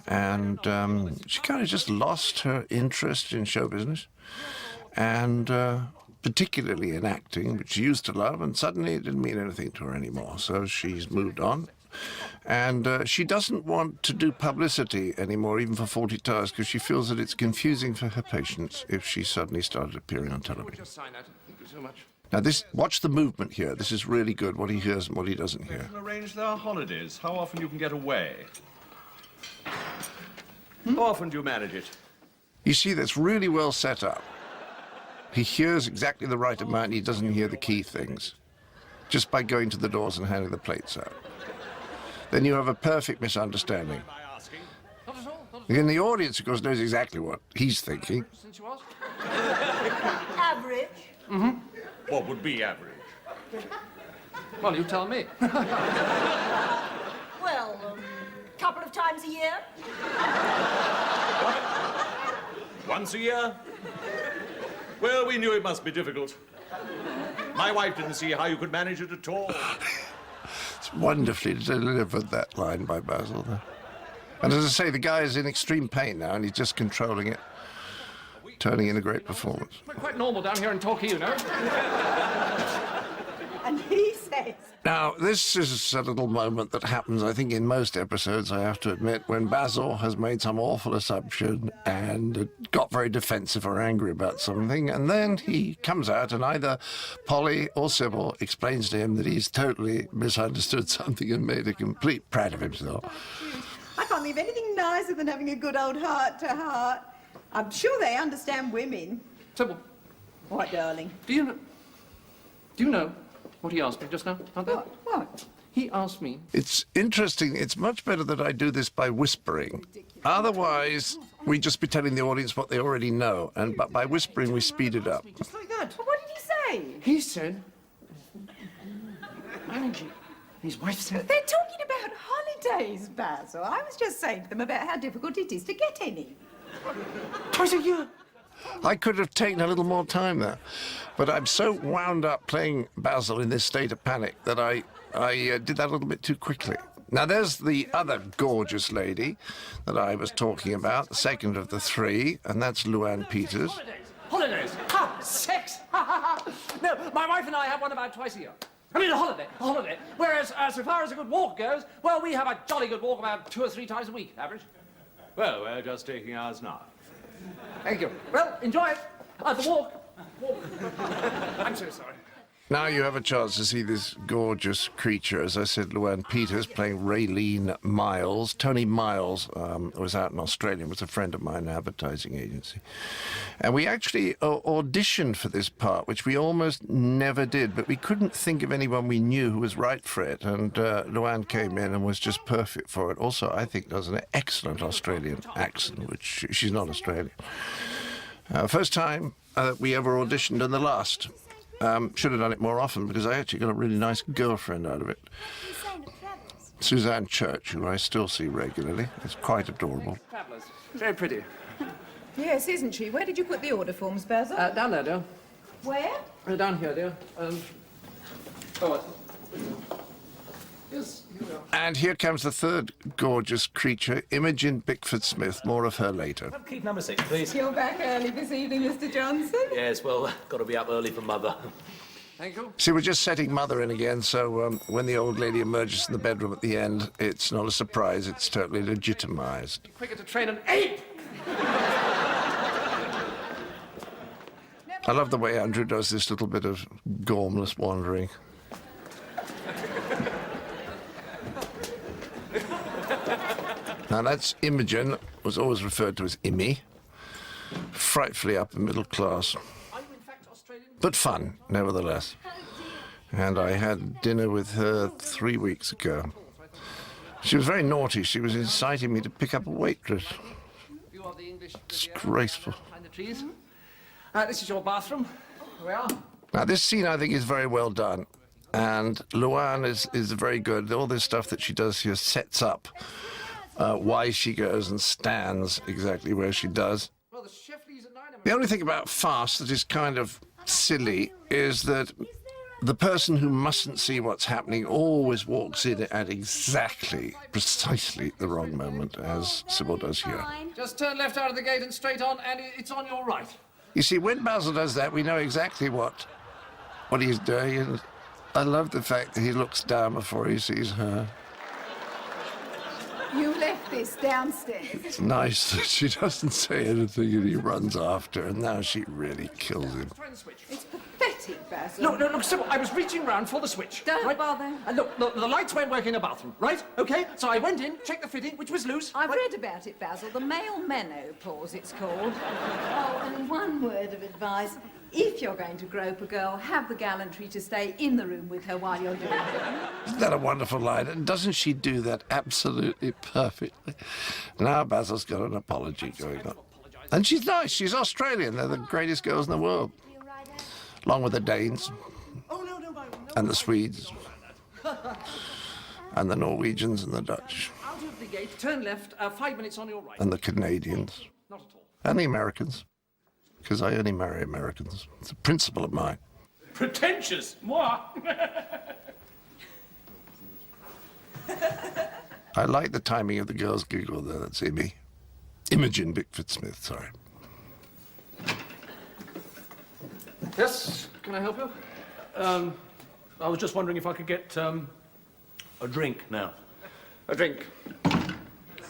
And she kind of just lost her interest in show business, and particularly in acting, which she used to love, and suddenly it didn't mean anything to her anymore. So she's moved on. And she doesn't want to do publicity anymore, even for Fawlty Towers, because she feels that it's confusing for her patients if she suddenly started appearing on television. Just sign that. Thank you so much. Now, watch the movement here. This is really good, what he hears and what he doesn't hear. Arrange their holidays. How often you can get away? How often do you manage it? You see, that's really well set up. He hears exactly the right amount, and he doesn't hear the key things, just by going to the doors and handing the plates out. Then you have a perfect misunderstanding. Again, the audience, of course, knows exactly what he's thinking. Since you asked. Average. Mm-hmm. What would be average? Well, you tell me. Well, couple of times a year. Once a year? Well, we knew it must be difficult. My wife didn't see how you could manage it at all. It's wonderfully delivered, that line by Basil. And as I say, the guy is in extreme pain now, and he's just controlling it, turning in a great performance. We're quite normal down here in Torquay, you know. And he says... Now, this is a little moment that happens, I think, in most episodes, I have to admit, when Basil has made some awful assumption and got very defensive or angry about something, and then he comes out and either Polly or Sybil explains to him that he's totally misunderstood something and made a complete prat of himself. I can't think of anything nicer than having a good old heart-to-heart. I'm sure they understand women. Sybil. What, darling? Do you know what he asked me just now, out there? What? He asked me... It's interesting. It's much better that I do this by whispering. Otherwise, we just be telling the audience what they already know, but by whispering, we speed it up. Just like that. Well, what did he say? He said... Managing. His wife said... They're talking about holidays, Basil. I was just saying to them about how difficult it is to get any. Twice a year. I could have taken a little more time there, but I'm so wound up playing Basil in this state of panic that I did that a little bit too quickly. Now, there's the other gorgeous lady that I was talking about, the second of the three, and that's Luann Peters. Holidays. Ha! Sex! Ha ha ha! No, my wife and I have one about twice a year. I mean, a holiday. Whereas, so far as a good walk goes, well, we have a jolly good walk about 2 or 3 times a week, average. Well, we're just taking ours now. Thank you. Well, enjoy it. The walk. I'm so sorry. Now you have a chance to see this gorgeous creature, as I said, Luann Peters playing Raylene Miles. Tony Miles was out in Australia, was a friend of mine, an advertising agency. And we actually auditioned for this part, which we almost never did, but we couldn't think of anyone we knew who was right for it. And Luann came in and was just perfect for it. Also, I think does an excellent Australian accent, which she's not Australian. First time we ever auditioned, and the last. Should have done it more often because I actually got a really nice girlfriend out of it. Suzanne Church, who I still see regularly. It's quite adorable. Fabulous. Very pretty. Yes, isn't she? Where did you put the order forms, Basil? Down there, dear. Where? Down here, dear. Yes, here we are. And here comes the third gorgeous creature, Imogen Bickford-Smith. More of her later. Keep number 6, please. You're back early this evening, Mr. Johnson. Yes, well, got to be up early for Mother. Thank you. See, we're just setting Mother in again, so when the old lady emerges in the bedroom at the end, it's not a surprise, it's totally legitimised. Quicker to train an ape! I love the way Andrew does this little bit of gormless wandering. Now that's Imogen, was always referred to as Immy. Frightfully upper middle class. Are you in fact Australian? But fun, nevertheless. and I had dinner with her 3 weeks ago. She was very naughty. She was inciting me to pick up a waitress. Disgraceful. Behind the trees. This is your bathroom. Here we are. Now, this scene, I think, is very well done. And Luann is very good. All this stuff that she does here sets up why she goes and stands exactly where she does. The only thing about farce that is kind of silly is that the person who mustn't see what's happening always walks in at precisely the wrong moment, as Sybil does here. Just turn left out of the gate and straight on, and it's on your right. You see, when Basil does that, we know exactly what he's doing, and I love the fact that he looks down before he sees her. You left this downstairs. It's nice that she doesn't say anything and he runs after, and now she really kills him. It's pathetic, Basil. Look, Sybil, I was reaching round for the switch. Don't bother. Look, the lights weren't working in the bathroom, right? Okay, so I went in, checked the fitting, which was loose. I've read about it, Basil. The male menopause, it's called. Oh, and one word of advice. If you're going to grope a girl, have the gallantry to stay in the room with her while you're doing it. Isn't that a wonderful line? And doesn't she do that absolutely perfectly? Now Basil's got an apology going on. And she's nice. She's Australian. They're the greatest girls in the world. Along with the Danes. And the Swedes. And the Norwegians and the Dutch. Out of the gate, turn left, 5 minutes on your right. And the Canadians. Not at all. And the Americans. Because I only marry Americans. It's a principle of mine. Pretentious! Moi! I like the timing of the girl's giggle there. That's Imogen Bickford-Smith, sorry. Yes, can I help you? I was just wondering if I could get a drink now. A drink.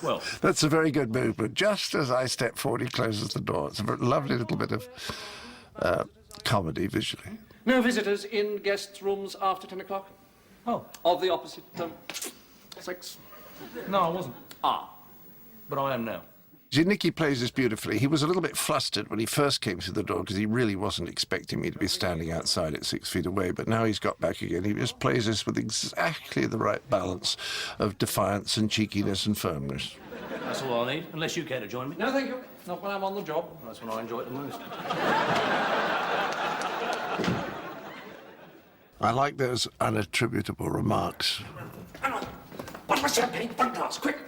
Well, that's a very good move, but just as I step forward, he closes the door. It's a lovely little bit of comedy visually. No visitors in guest rooms after 10 o'clock? Oh. Of the opposite sex? No, I wasn't. But I am now. See, Nicky plays this beautifully. He was a little bit flustered when he first came through the door because he really wasn't expecting me to be standing outside at 6 feet away, but now he's got back again. He just plays this with exactly the right balance of defiance and cheekiness and firmness. That's all I need, unless you care to join me. No, thank you. Not when I'm on the job. That's when I enjoy it the most. I like those unattributable remarks. Hang on. One more champagne, one glass, quick.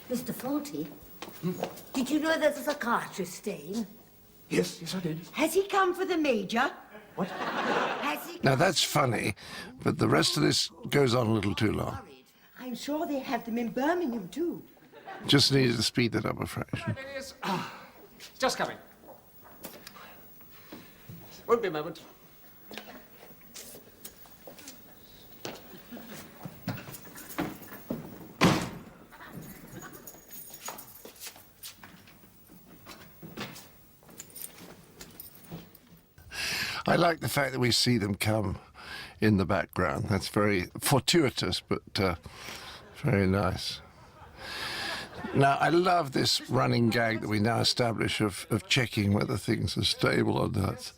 Mr. Fawlty, did you know there's a psychiatrist staying? Yes, I did. Has he come for the Major? What? Has he... Now, that's funny, but the rest of this goes on a little too long. I'm sure they have them in Birmingham, too. Just needed to speed that up a fraction. It's just coming. Won't be a moment. I like the fact that we see them come in the background. That's very fortuitous, but very nice. Now, I love this running gag that we now establish of checking whether things are stable or not.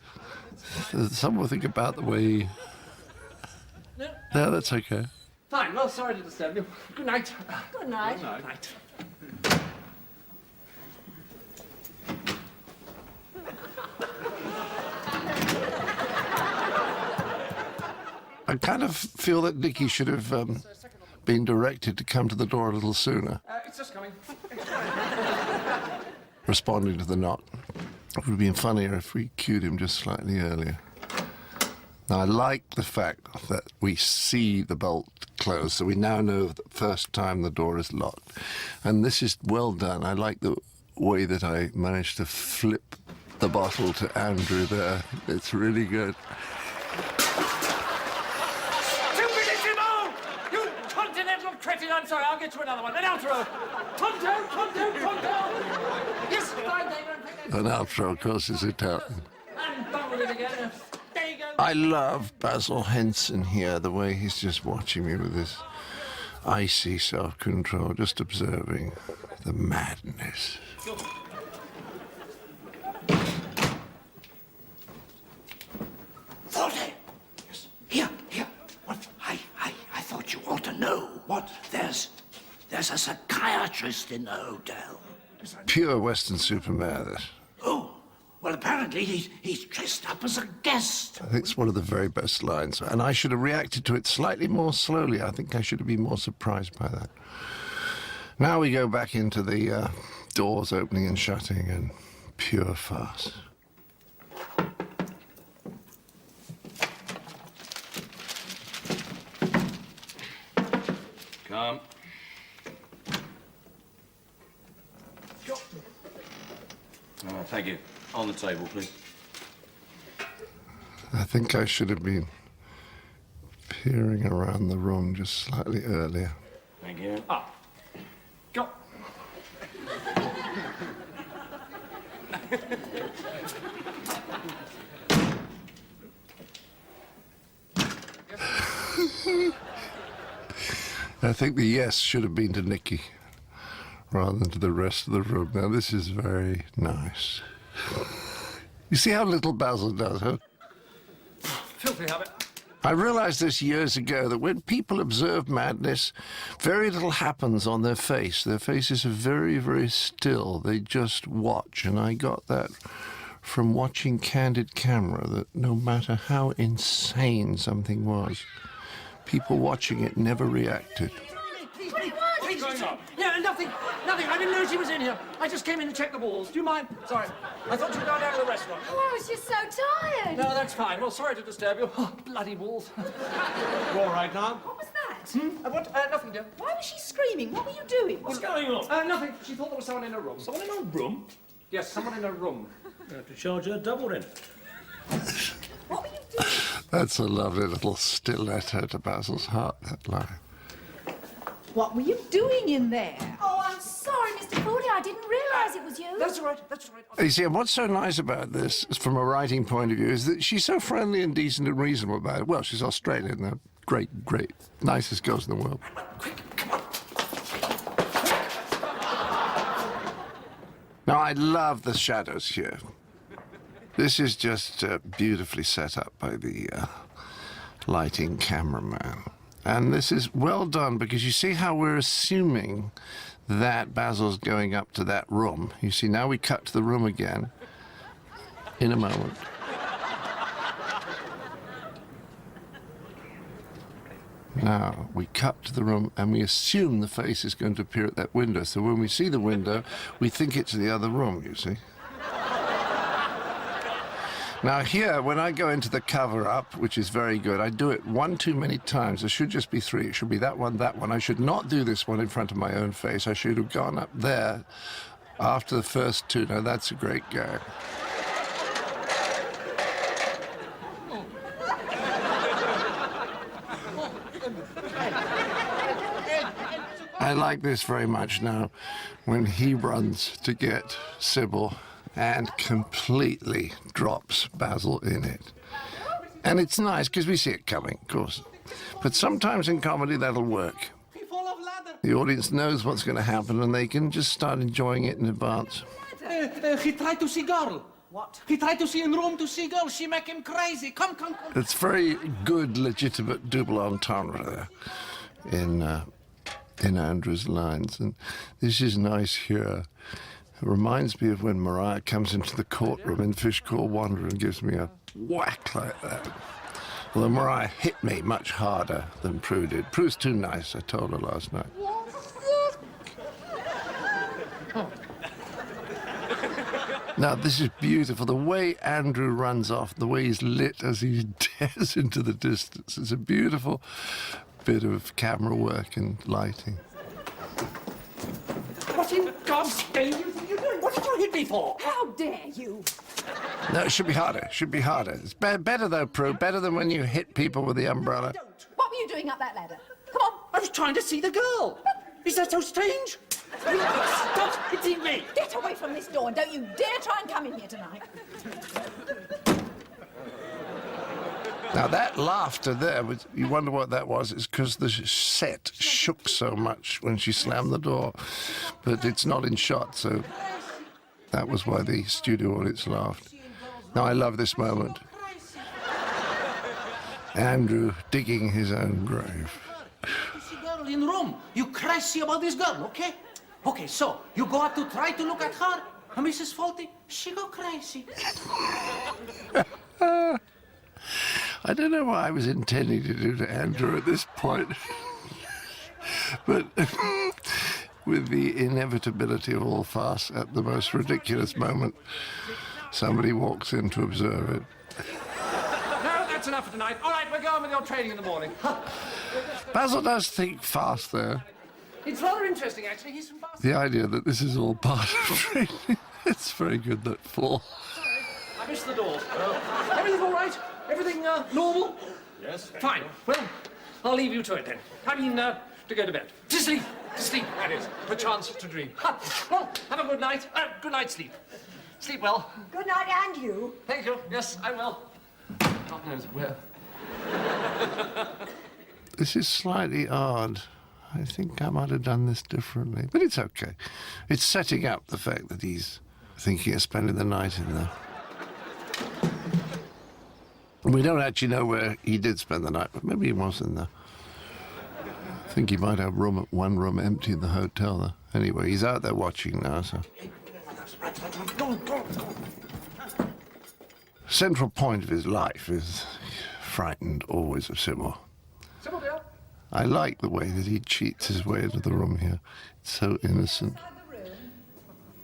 There's something about the way... No, that's okay. Fine, well, sorry to disturb you. Good night. Good night. Good night. I kind of feel that Nicky should have been directed to come to the door a little sooner. It's just coming. Responding to the knock. It would have been funnier if we cued him just slightly earlier. Now, I like the fact that we see the bolt close, so we now know the first time the door is locked. And this is well done. I like the way that I managed to flip the bottle to Andrew there. It's really good. I'm sorry, I'll get you another one. An outro. Tonto. Yes, fine, David. An outro, of course, is Italian. And done with it again. There you go. I love Basil Henson here, the way he's just watching me with this icy self-control, just observing the madness. there's a psychiatrist in the hotel. Pure Western superman, this. Oh, well, apparently he's dressed up as a guest. I think it's one of the very best lines, and I should have reacted to it slightly more slowly. I think I should have been more surprised by that. Now we go back into the doors opening and shutting, and pure farce. Come. Oh, thank you. On the table, please. I think I should have been peering around the room just slightly earlier. Thank you. Up. Go. I think the yes should have been to Nicky rather than to the rest of the room. Now, this is very nice. You see how little Basil does, huh? Filthy habit. I realized this years ago, that when people observe madness, very little happens on their face. Their faces are very, very still. They just watch. And I got that from watching Candid Camera, that no matter how insane something was, people watching it never reacted. What's going on? Yeah, nothing. I didn't know she was in here. I just came in to check the walls. Do you mind? Sorry. I thought you'd gone down to the restaurant. Oh, I was just so tired. No, that's fine. Well, sorry to disturb you. Oh, bloody walls. You all right now? What was that? What? Nothing, dear. Why was she screaming? What were you doing? What's going on? Nothing. She thought there was someone in her room. Someone in our room? Yes, someone in her room. You have to charge her double then. What were you doing? That's a lovely little stiletto to Basil's heart, that line. What were you doing in there? Oh, I'm sorry, Mr. Fawlty. I didn't realise it was you. That's all right. That's all right. You see, and what's so nice about this, from a writing point of view, is that she's so friendly and decent and reasonable about it. Well, she's Australian. They're great, nicest girls in the world. Now, I love the shadows here. This is just beautifully set up by the lighting cameraman. And this is well done, because you see how we're assuming that Basil's going up to that room. You see, now we cut to the room again in a moment. Now, we cut to the room and we assume the face is going to appear at that window. So when we see the window, we think it's the other room, you see. Now here, when I go into the cover-up, which is very good, I do it one too many times. There should just be three. It should be that one, that one. I should not do this one in front of my own face. I should have gone up there after the first two. Now that's a great gag. I like this very much now, when he runs to get Sybil and completely drops Basil in it. And it's nice, because we see it coming, of course. But sometimes in comedy, that'll work. The audience knows what's going to happen, and they can just start enjoying it in advance. He tried to see girl. What? He tried to see in room to see girl. She make him crazy. Come. It's very good, legitimate double entendre there in Andrew's lines. And this is nice here. It reminds me of when Mariah comes into the courtroom in Fish Called Wanderer and gives me a whack like that. Although Mariah hit me much harder than Prue did. Prue's too nice, I told her last night. Now, this is beautiful. The way Andrew runs off, the way he's lit as he dares into the distance. It's a beautiful bit of camera work and lighting. What in God's name are you doing? What did you hit me for? How dare you? No, it should be harder. It should be harder. It's better, though, Prue. Better than when you hit people with the umbrella. What were you doing up that ladder? Come on. I was trying to see the girl. Is that so strange? Stop hitting me! Get away from this door and don't you dare try and come in here tonight. Now, that laughter there, you wonder what that was. It's because the set shook so much when she slammed the door. But it's not in shot, so that was why the studio audience laughed. Now, I love this moment. Andrew digging his own grave. in room. You crazy about this girl, okay? Okay, so you go up to try to look at her, and Mrs. Fawlty, she go crazy. I don't know what I was intending to do to Andrew at this point. But with the inevitability of all farce, at the most ridiculous moment, somebody walks in to observe it. No, that's enough for tonight. All right, we're going with your training in the morning. Basil does think fast there. It's rather interesting, actually. He's from Barcelona. The idea that this is all part of training, it's very good, that fall. I missed the doors. Everything all right? Everything normal? Yes. Fine. Well, I'll leave you to it then. I mean, to go to bed. To sleep. To sleep, that is. Perchance to dream. Well, have a good night. Good night's sleep. Sleep well. Good night, and you. Thank you. Yes, I will. God knows where. This is slightly odd. I think I might have done this differently, but it's okay. It's setting up the fact that he's thinking of spending the night in there. We don't actually know where he did spend the night, but maybe he was in there. I think he might have one room empty in the hotel, though. Anyway, he's out there watching now, so... Central point of his life is frightened always of Sybil. Sybil, dear. I like the way that he cheats his way into the room here. It's so innocent.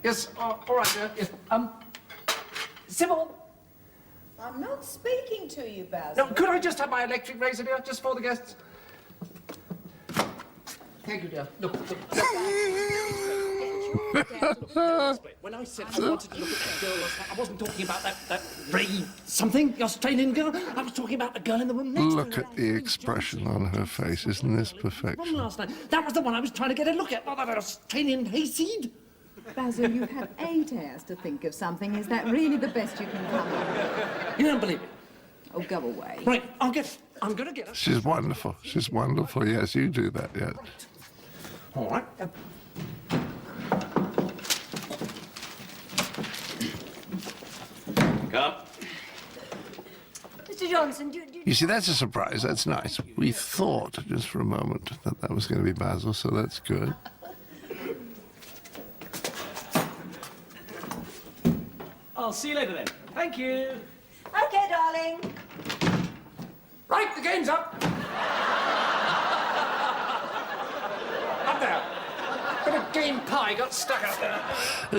Yes, all right, dear. Yes, Sybil. I'm not speaking to you, Basil. No, could I just have my electric razor, dear, just for the guests? Thank you, dear. Look. When I said I wanted to look at that girl last night, I wasn't talking about that Ray something, the Australian girl. I was talking about the girl in the room next to her. Look at the expression on her face. Isn't this perfection? Last night. That was the one I was trying to get a look at, not that Australian hayseed. Basil, you've had 8 hours to think of something. Is that really the best you can come up with? You don't believe it? Oh, go away. Right, I'm gonna get her. She's wonderful. She's wonderful. Yes, you do that, yes. All right. Come. Mr. Johnson, You see, that's a surprise. That's nice. We thought, just for a moment, that that was going to be Basil, so that's good. I'll see you later then. Thank you. Okay, darling. Right, the game's up. Up there. Bit of game pie got stuck up there.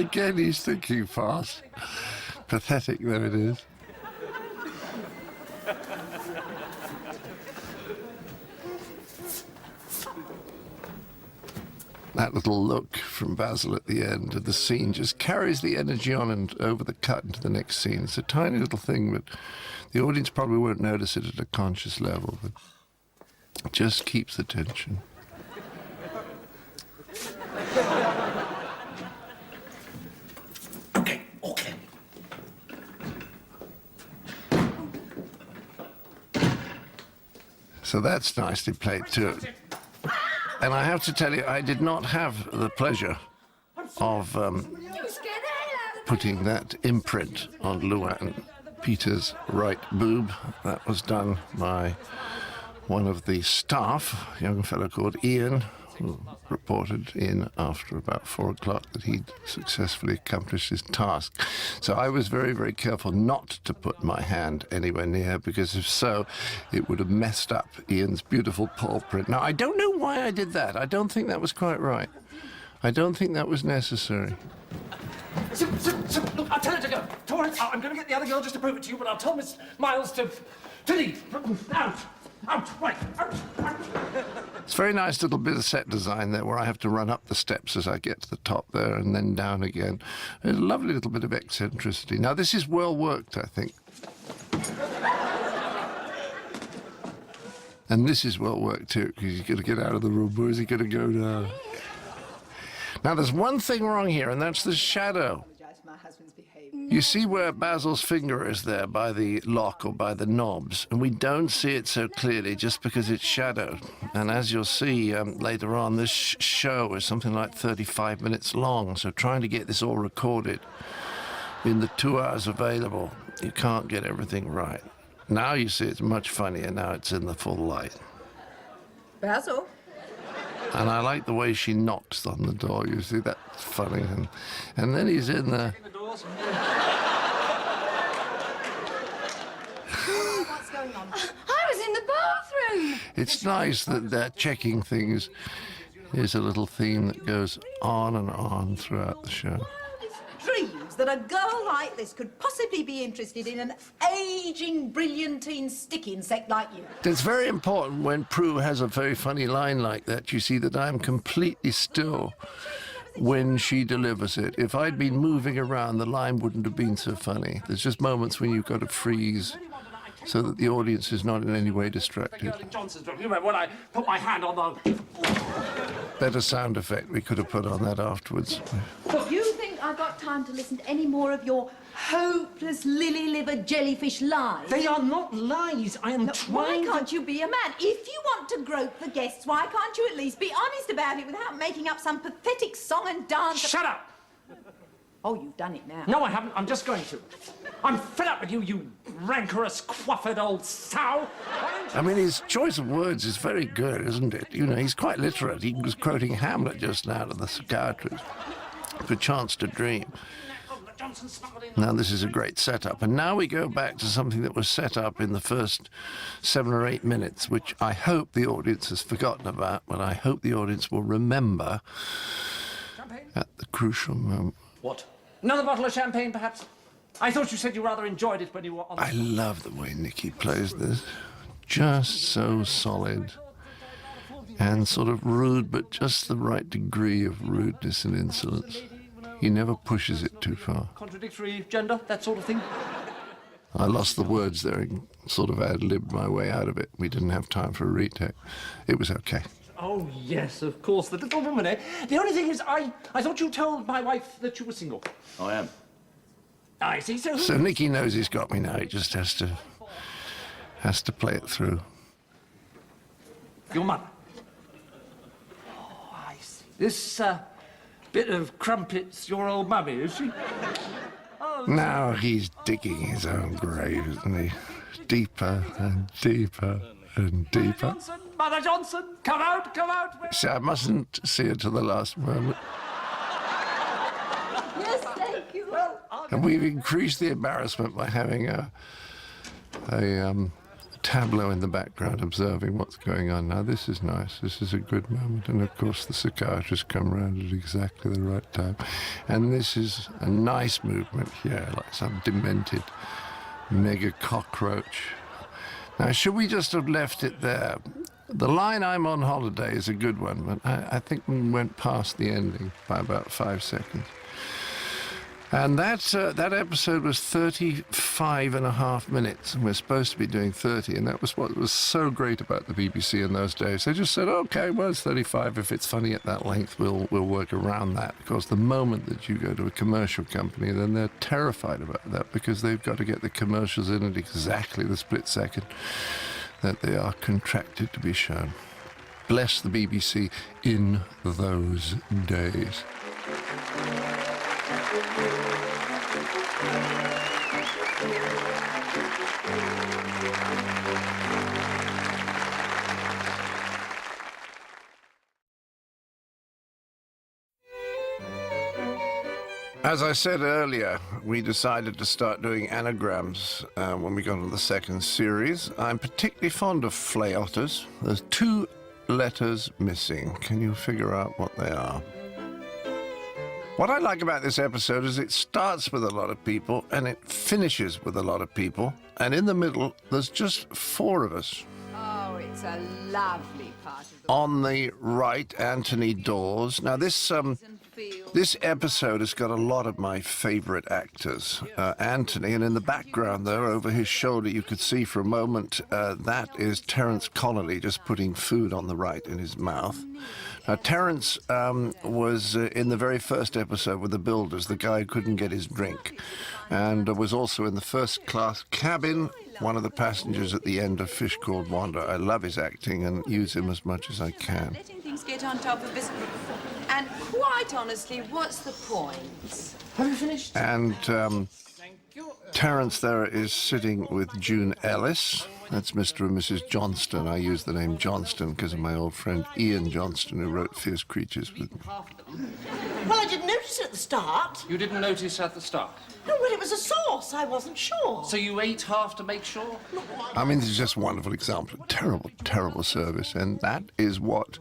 Again, he's thinking fast. Pathetic though it is. That little look from Basil at the end of the scene just carries the energy on and over the cut into the next scene. It's a tiny little thing, but the audience probably won't notice it at a conscious level, but it just keeps the tension. Okay. So that's nicely played too. And I have to tell you, I did not have the pleasure of putting that imprint on Luan Peter's right boob. That was done by one of the staff, a young fellow called Ian, who reported in after about 4 o'clock that he'd successfully accomplished his task. So I was very, very careful not to put my hand anywhere near, because if so, it would have messed up Ian's beautiful paw print. Now, I don't know why I did that. I don't think that was quite right. I don't think that was necessary. Look, I'll tell her to go. Torrance, I'm going to get the other girl just to prove it to you, but I'll tell Miss Miles to leave. Out. Right. Out. It's a very nice little bit of set design there, where I have to run up the steps as I get to the top there and then down again. There's a lovely little bit of eccentricity. Now, this is well worked, I think. And this is well worked too, because he's going to get out of the room. Where is he going to go now? Now, there's one thing wrong here, and that's the shadow. You see where Basil's finger is there by the lock or by the knobs, and we don't see it so clearly just because it's shadowed. And as you'll see later on, this show is something like 35 minutes long, so trying to get this all recorded in the 2 hours available, you can't get everything right. Now you see it's much funnier, now it's in the full light. Basil? And I like the way she knocks on the door. You see, that's funny. And then he's in there. What's going on? I was in the bathroom. It's nice that that checking things is a little theme that goes on and on throughout the show. Dreams that a girl like this could possibly be interested in an ageing, brilliantine stick insect like you. It's very important when Prue has a very funny line like that. You see that I'm completely still when she delivers it. If I'd been moving around, the line wouldn't have been so funny. There's just moments when you've got to freeze so that the audience is not in any way distracted. Johnson's room. You remember when I put my hand on the... Better sound effect we could have put on that afterwards. You think I've got time to listen to any more of your hopeless lily-livered jellyfish lies? They are not lies. I am Why can't you be a man? If you want to grope the guests, why can't you at least be honest about it without making up some pathetic song and dance? Shut up! Oh, you've done it now. No, I haven't. I'm just going to. I'm fed up with you, you rancorous, quaffered old sow. I mean, his choice of words is very good, isn't it? You know, he's quite literate. He was quoting Hamlet just now to the psychiatrist. For chance to dream. Now, this is a great setup. And now we go back to something that was set up in the first 7 or 8 minutes, which I hope the audience has forgotten about, but I hope the audience will remember at the crucial moment. What? Another bottle of champagne, perhaps? I thought you said you rather enjoyed it when you were on... I love the way Nicky plays this. Just so solid. And sort of rude, but just the right degree of rudeness and insolence. He never pushes it too far. Contradictory gender, that sort of thing? I lost the words there and sort of ad-libbed my way out of it. We didn't have time for a retake. It was okay. Oh, yes, of course, the little woman, eh? The only thing is, I thought you told my wife that you were single. I am. I see, so... So Nicky knows he's got me now. He just has to play it through. Your mother. Oh, I see. This, bit of crumpet's your old mummy, is she? Oh, now he's digging his own grave, isn't he? Deeper and deeper and deeper. Mother Johnson, come out, come out. See, I mustn't see it to the last moment. Yes, thank you. And we've increased the embarrassment by having a tableau in the background observing what's going on. Now, this is nice. This is a good moment. And, of course, the psychiatrist come round at exactly the right time. And this is a nice movement here, like some demented mega cockroach. Now, should we just have left it there? The line "I'm on holiday" is a good one, but I think we went past the ending by about 5 seconds. And that episode was 35.5 minutes, and we're supposed to be doing 30, and that was what was so great about the BBC in those days. They just said, okay, well, it's 35. If it's funny at that length, we'll work around that, because the moment that you go to a commercial company, then they're terrified about that, because they've got to get the commercials in at exactly the split second that they are contracted to be shown. Bless the BBC in those days. As I said earlier, we decided to start doing anagrams when we got into the second series. I'm particularly fond of flay otters. There's 2 letters missing. Can you figure out what they are? What I like about this episode is it starts with a lot of people and it finishes with a lot of people. And in the middle, there's just 4 of us. Oh, it's a lovely part of the... On the right, Anthony Dawes. Now, this episode has got a lot of my favourite actors. Anthony, and in the background there, over his shoulder, you could see for a moment, that is Terence Connolly just putting food on the right in his mouth. Now, Terence was in the very first episode with the Builders, the guy who couldn't get his drink, and was also in the first-class cabin, one of the passengers at the end of Fish Called Wanda. I love his acting and use him as much as I can. Letting things get on top of us. And quite honestly, what's the point? Have you finished? And Terence there is sitting with June Ellis. That's Mr. and Mrs. Johnston. I use the name Johnston because of my old friend Ian Johnston, who wrote Fierce Creatures with me. Well, I didn't notice at the start. You didn't notice at the start? No, well, it was a sauce. I wasn't sure. So you ate half to make sure? I mean, this is just a wonderful example of terrible, terrible service, and that is what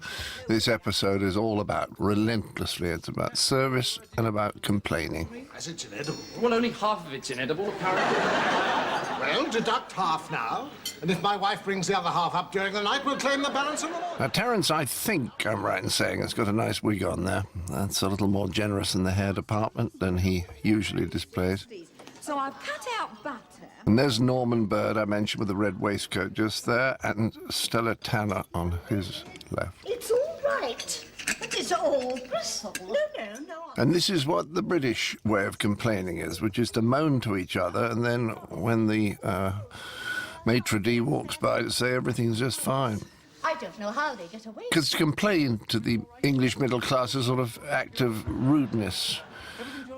this episode is all about, relentlessly. It's about service and about complaining. As it's inedible. Well, only half of it's inedible, apparently. Well, deduct half now, and if my wife brings the other half up during the night, we'll claim the balance of the morning. Now, Terence, I think I'm right in saying, has got a nice wig on there. That's a little more generous in the hair department than he usually displays. So I've cut out butter. And there's Norman Bird, I mentioned, with the red waistcoat just there, and Stella Tanner on his left. It's all right. But it's all bristle. No. And this is what the British way of complaining is, which is to moan to each other, and then when the maitre d' walks by to say everything's just fine. I don't know how they get away. Because to complain to the English middle class is a sort of act of rudeness,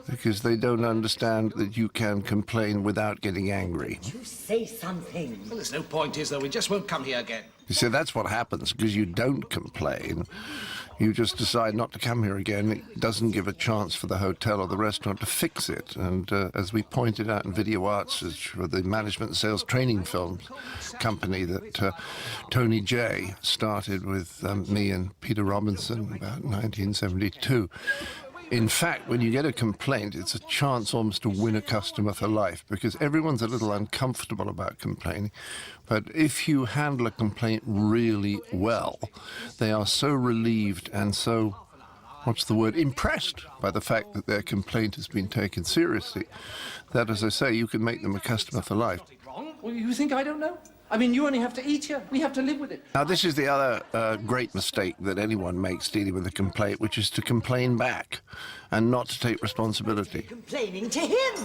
because they don't understand that you can complain without getting angry. You say something. Well, there's no point, is there? We just won't come here again. You see, that's what happens, because you don't complain. You just decide not to come here again. It doesn't give a chance for the hotel or the restaurant to fix it. And as we pointed out in Video Arts, for the management and sales training films company that Tony J started with me and Peter Robinson about 1972. In fact, when you get a complaint, it's a chance almost to win a customer for life, because everyone's a little uncomfortable about complaining. But if you handle a complaint really well, they are so relieved and so, impressed by the fact that their complaint has been taken seriously, that, as I say, you can make them a customer for life. Wrong? Well, you think I don't know? I mean, you only have to eat here. We have to live with it. Now, this is the other great mistake that anyone makes dealing with a complaint, which is to complain back and not to take responsibility. Complaining to him.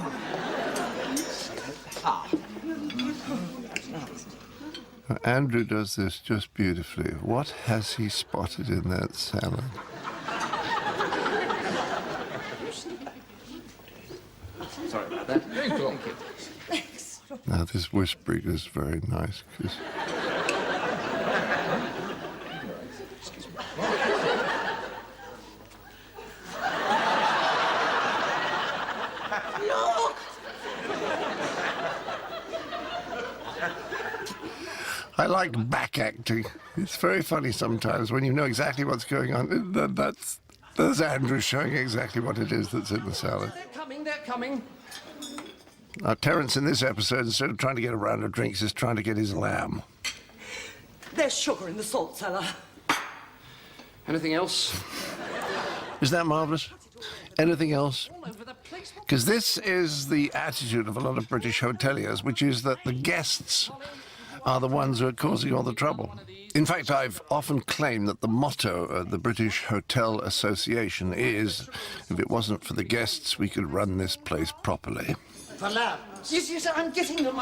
Andrew does this just beautifully. What has he spotted in that salad? Sorry about that. Very cool. Thank you. Now, this whispering is very nice, because... I like back acting. It's very funny sometimes when you know exactly what's going on. There's Andrew showing exactly what it is that's in the salad. They're coming. Now, Terence, in this episode, instead of trying to get a round of drinks, is trying to get his lamb. There's sugar in the salt cellar. Anything else? Is that marvellous? Anything else? Because this is the attitude of a lot of British hoteliers, which is that the guests are the ones who are causing all the trouble. In fact, I've often claimed that the motto of the British Hotel Association is, if it wasn't for the guests, we could run this place properly. For lambs. Yes, I'm getting them.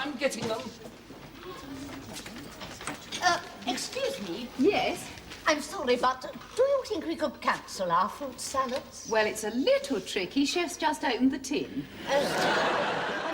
Excuse me. Yes? I'm sorry, but do you think we could cancel our fruit salads? Well, it's a little tricky. Chef's just opened the tin.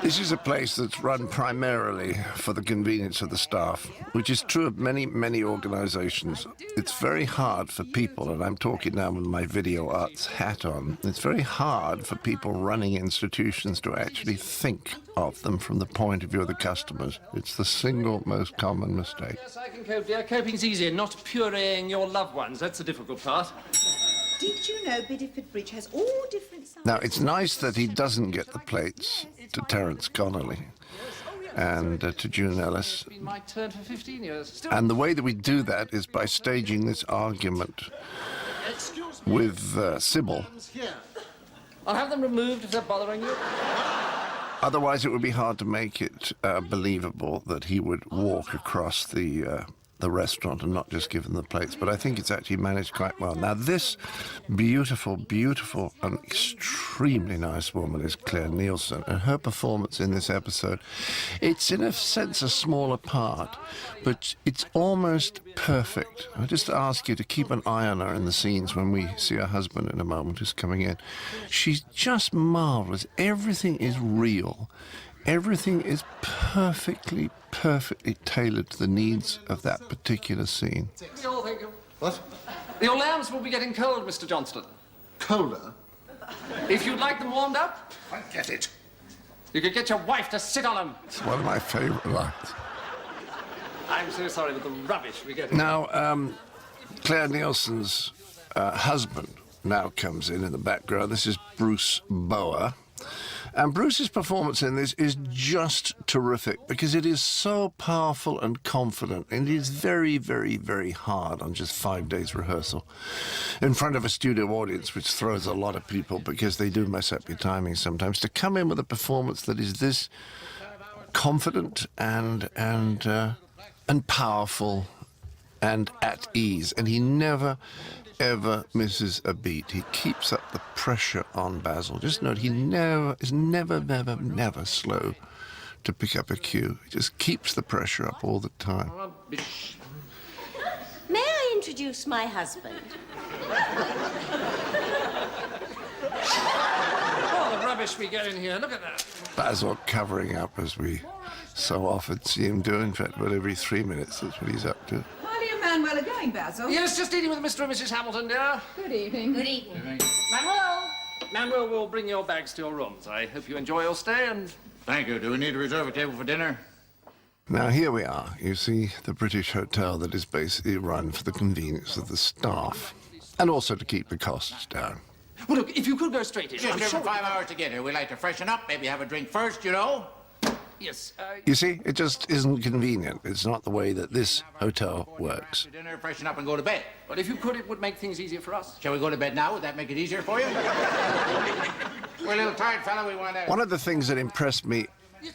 This is a place that's run primarily for the convenience of the staff, which is true of many, many organizations. It's very hard for people, and I'm talking now with my Video Arts hat on, it's very hard for people running institutions to actually think of them from the point of view of the customers. It's the single most common mistake. Yes, I can cope, dear. Coping's easy, not pureeing your loved ones. That's the difficult part. Did you know Bideford Bridge has all different sizes? Now, it's nice that he doesn't get the plates to Terence Connolly and to June Ellis. It's been my turn for 15 years. And the way that we do that is by staging this argument with Sybil. I'll have them removed if they're bothering you. Otherwise, it would be hard to make it believable that he would walk across the restaurant and not just give them the plates. But I think it's actually managed quite well. Now, this beautiful, beautiful and extremely nice woman is Claire Nielsen, and her performance in this episode, it's in a sense a smaller part, but it's almost perfect. I just ask you to keep an eye on her in the scenes when we see her husband in a moment who's coming in. She's just marvelous. Everything is real. Everything is perfectly tailored to the needs of that particular scene. You'll think of... What? Your lambs will be getting cold, Mr. Johnston. Colder? If you'd like them warmed up, I get it. you could get your wife to sit on them. It's one of my favourite lines. I'm so sorry with the rubbish we get. Now, Claire Nielsen's husband now comes in the background. This is Bruce Bower. And Bruce's performance in this is just terrific because it is so powerful and confident, and it is very, very, very hard on just 5 days rehearsal in front of a studio audience, which throws a lot of people because they do mess up your timing sometimes. To come in with a performance that is this confident and powerful and at ease, and he never ever misses a beat. He keeps up the pressure on Basil. Just note, he is never slow to pick up a cue. He just keeps the pressure up all the time. May I introduce my husband? Oh, the rubbish we get in here. Look at that. Basil covering up, as we so often see him do. In fact, about every 3 minutes, that's what he's up to. Harley and Manuel are going, Basil. Yes, just eating with Mr. and Mrs. Hamilton, dear. Good evening. Good evening. Manuel will bring your bags to your rooms. I hope you enjoy your stay and... Thank you. Do we need to reserve a table for dinner? Now, here we are. You see the British hotel that is basically run for the convenience of the staff and also to keep the costs down. Well, look, if you could go straight in... Just over 5 hours to get here. We like to freshen up, maybe have a drink first, you know? Yes, You see, it just isn't convenient. It's not the way that this hotel works. Dinner, freshen up, and go to bed. But if you could, it would make things easier for us. Shall we go to bed now? Would that make it easier for you? We're a little tired, fella. We want to... One of the things that impressed me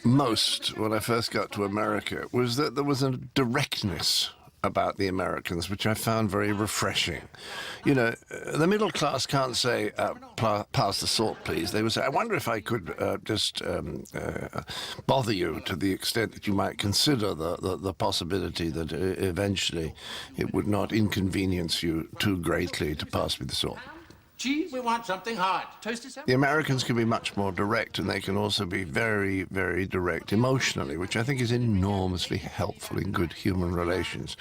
most when I first got to America was that there was a directness about the Americans, which I found very refreshing. You know, the middle class can't say, pass the salt, please. They would say, I wonder if I could just bother you to the extent that you might consider the possibility that eventually it would not inconvenience you too greatly to pass me the salt. Cheese? We want something hot. Toasted salmon? The Americans can be much more direct, and they can also be very, very direct emotionally, which I think is enormously helpful in good human relations.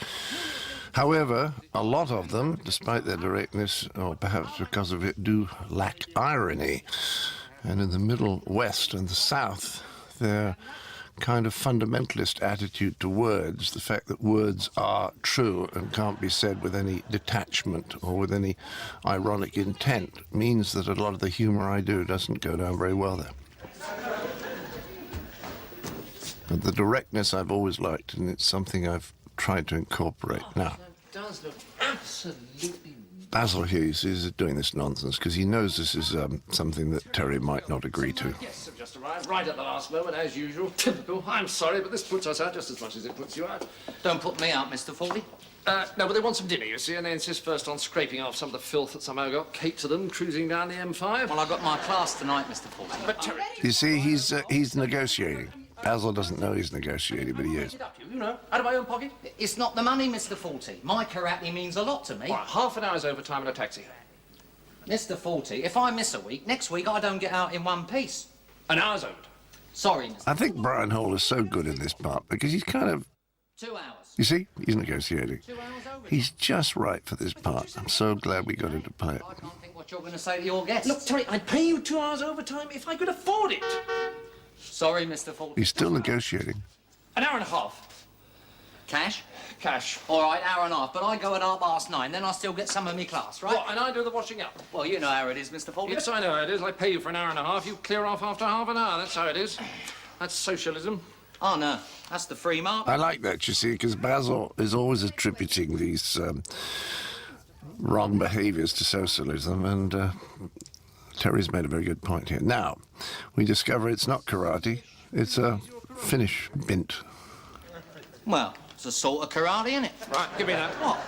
However, a lot of them, despite their directness, or perhaps because of it, do lack irony. And in the Middle West and the South, their kind of fundamentalist attitude to words, the fact that words are true and can't be said with any detachment or with any ironic intent, means that a lot of the humor I do doesn't go down very well there. But the directness I've always liked, and it's something I've tried to incorporate now. It does look absolutely... Basil here is doing this nonsense because he knows this is something that Terry might not agree to. Yes, I've just arrived right at the last moment, as usual. Typical. I'm sorry, but this puts us out just as much as it puts you out. Don't put me out, Mr. Fawlty. No, but they want some dinner, you see, and they insist first on scraping off some of the filth that somehow got caked to them cruising down the M5. Well, I've got my class tonight, Mr. Fawlty. But Terry... You see, he's negotiating. Basil doesn't know he's negotiating, but he is. You know, out of my own pocket. It's not the money, Mr. Fawlty. My karate means a lot to me. Well, half an hour's overtime in a taxi. Mr. Fawlty, if I miss a week, next week I don't get out in one piece. An hour's overtime. Sorry, Mr. I think Brian Hall is so good in this part because he's kind of... 2 hours. You see, he's negotiating. 2 hours over. He's just right for this part. I'm so glad we got him to play it. I can't think what you're going to say to your guests. Look, Terry, I'd pay you 2 hours overtime if I could afford it. Sorry, Mr. Fawlty. He's still negotiating. An hour and a half. Cash? Cash. All right, hour and a half, but I go at 9:30, then I still get some of me class, right? What, and I do the washing up? Well, you know how it is, Mr. Fawlty. Yes, I know how it is. I pay you for an hour and a half. You clear off after half an hour. That's how it is. That's socialism. Oh, no. That's the free market. I like that, you see, because Basil is always attributing these wrong behaviours to socialism, and Terry's made a very good point here. Now, we discover it's not karate, it's a Finnish bint. Well, it's a sort of karate, isn't it? Right, give me that. What?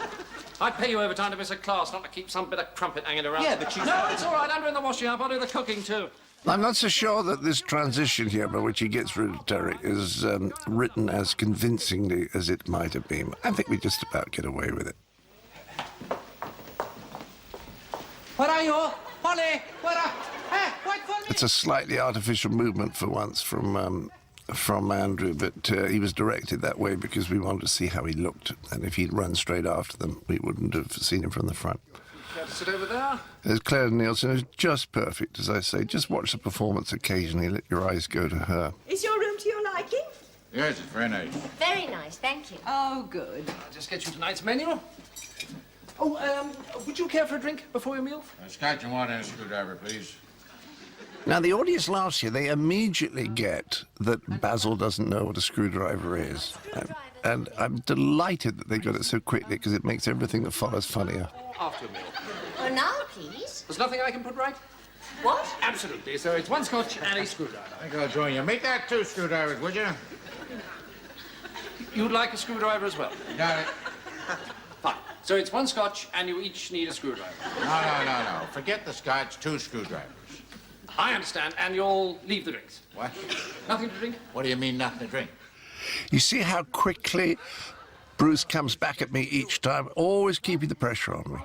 I'd pay you overtime to miss a class, not to keep some bit of crumpet hanging around. Yeah, but you... No, it's all right. I'm doing the washing up. I'll do the cooking, too. I'm not so sure that this transition here by which he gets rid of Terry is written as convincingly as it might have been. I think we just about get away with it. Where are you? Polly, where are... Hey, wait for me! It's a slightly artificial movement for once from from Andrew, but he was directed that way because we wanted to see how he looked, and if he'd run straight after them, we wouldn't have seen him from the front. Care to sit over there? There's Claire Nielsen, who's just perfect, as I say. Just watch the performance occasionally, let your eyes go to her. Is your room to your liking? Yes, it's very nice. Very nice, thank you. Oh, good. I'll just get you tonight's menu. Oh, would you care for a drink before your meal? Scotch and water and a screwdriver, please. Now, the audience last year, they immediately get that Basil doesn't know what a screwdriver is. And I'm delighted that they got it so quickly, because it makes everything that follows funnier. After a meal. Well, now, please. There's nothing I can put right? What? Absolutely. So it's one scotch and a screwdriver. I think I'll join you. Make that 2 screwdrivers, would you? You'd like a screwdriver as well? Got it. Fine. So it's one scotch and you each need a screwdriver. No. Forget the scotch, 2 screwdrivers. I understand, and you'll leave the drinks. What? Nothing to drink? What do you mean, nothing to drink? You see how quickly Bruce comes back at me each time, always keeping the pressure on me.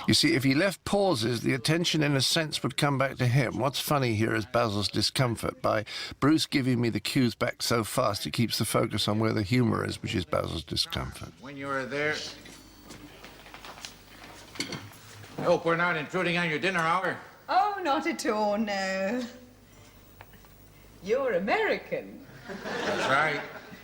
You see, if he left pauses, the attention, in a sense, would come back to him. What's funny here is Basil's discomfort. By Bruce giving me the cues back so fast, it keeps the focus on where the humor is, which is Basil's discomfort. When you were there... I hope we're not intruding on your dinner hour. Oh, not at all, no. You're American. That's right.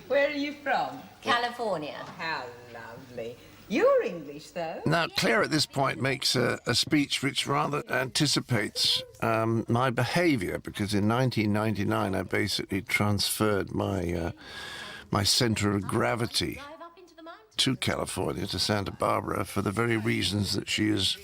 Where are you from? California. How lovely. You're English, though. Now, Claire at this point makes a speech which rather anticipates my behavior, because in 1999 I basically transferred my center of gravity to California, to Santa Barbara, for the very reasons that she is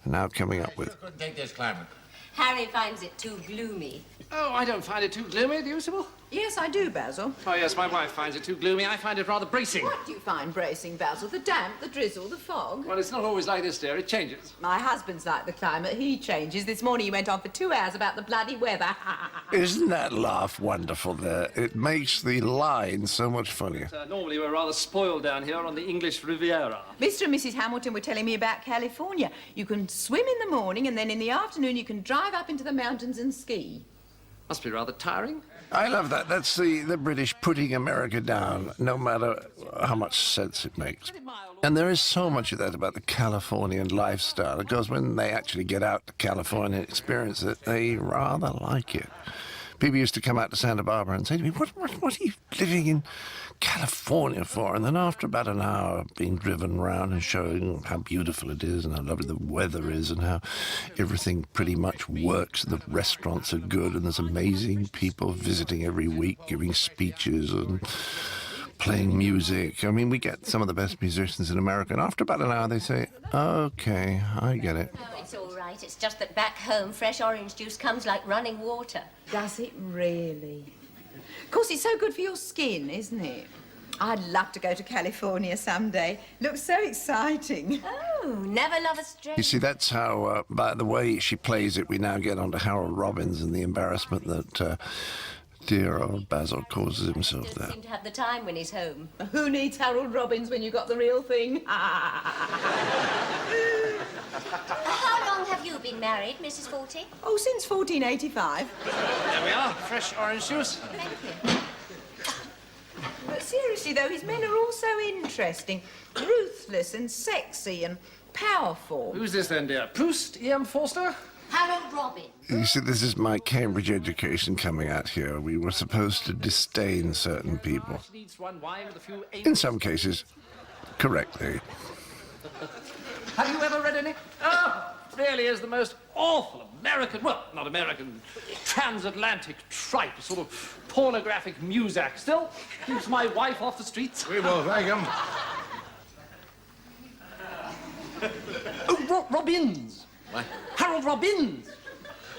now coming up with. Couldn't take this climate. Harry finds it too gloomy. Oh, I don't find it too gloomy, do you, Sybil? Yes, I do, Basil. Oh, yes, my wife finds it too gloomy. I find it rather bracing. What do you find bracing, Basil? The damp, the drizzle, the fog? Well, it's not always like this, dear. It changes. My husband's like the climate. He changes. This morning he went on for 2 hours about the bloody weather. Isn't that laugh wonderful there? It makes the line so much funnier. Normally we're rather spoiled down here on the English Riviera. Mr. and Mrs. Hamilton were telling me about California. You can swim in the morning, and then in the afternoon you can drive up into the mountains and ski. Must be rather tiring. I love that. That's the British putting America down, no matter how much sense it makes. And there is so much of that about the Californian lifestyle, because when they actually get out to California and experience it, they rather like it. People used to come out to Santa Barbara and say to me, what are you living in California for? And then after about an hour of being driven around and showing how beautiful it is and how lovely the weather is and how everything pretty much works, the restaurants are good and there's amazing people visiting every week, giving speeches and playing music. I mean, we get some of the best musicians in America, and after about an hour they say, okay, I get it. Oh, it's all right. It's just that back home, fresh orange juice comes like running water. Does it really? Of course, it's so good for your skin, isn't it? I'd love to go to California someday. Looks so exciting. Oh, never love a stranger. You see, that's how, by the way she plays it, we now get onto Harold Robbins and the embarrassment that dear old Basil causes himself there. Doesn't seem to have the time when he's home. Who needs Harold Robbins when you got the real thing? How long have you been married, Mrs. Fawlty? Oh, since 1485. There we are, fresh orange juice. Thank you. But seriously, though, his men are all so interesting. Ruthless and sexy and powerful. Who's this then, dear? Proust, E.M. Forster? Harold Robbins. You see, this is my Cambridge education coming out here. We were supposed to disdain certain people. In some cases, correctly. Have you ever read any? Oh, really is the most awful American, well, not American, transatlantic tripe, a sort of pornographic muzak. Still keeps my wife off the streets. We both like him. Oh, Robbins. What? Harold Robbins.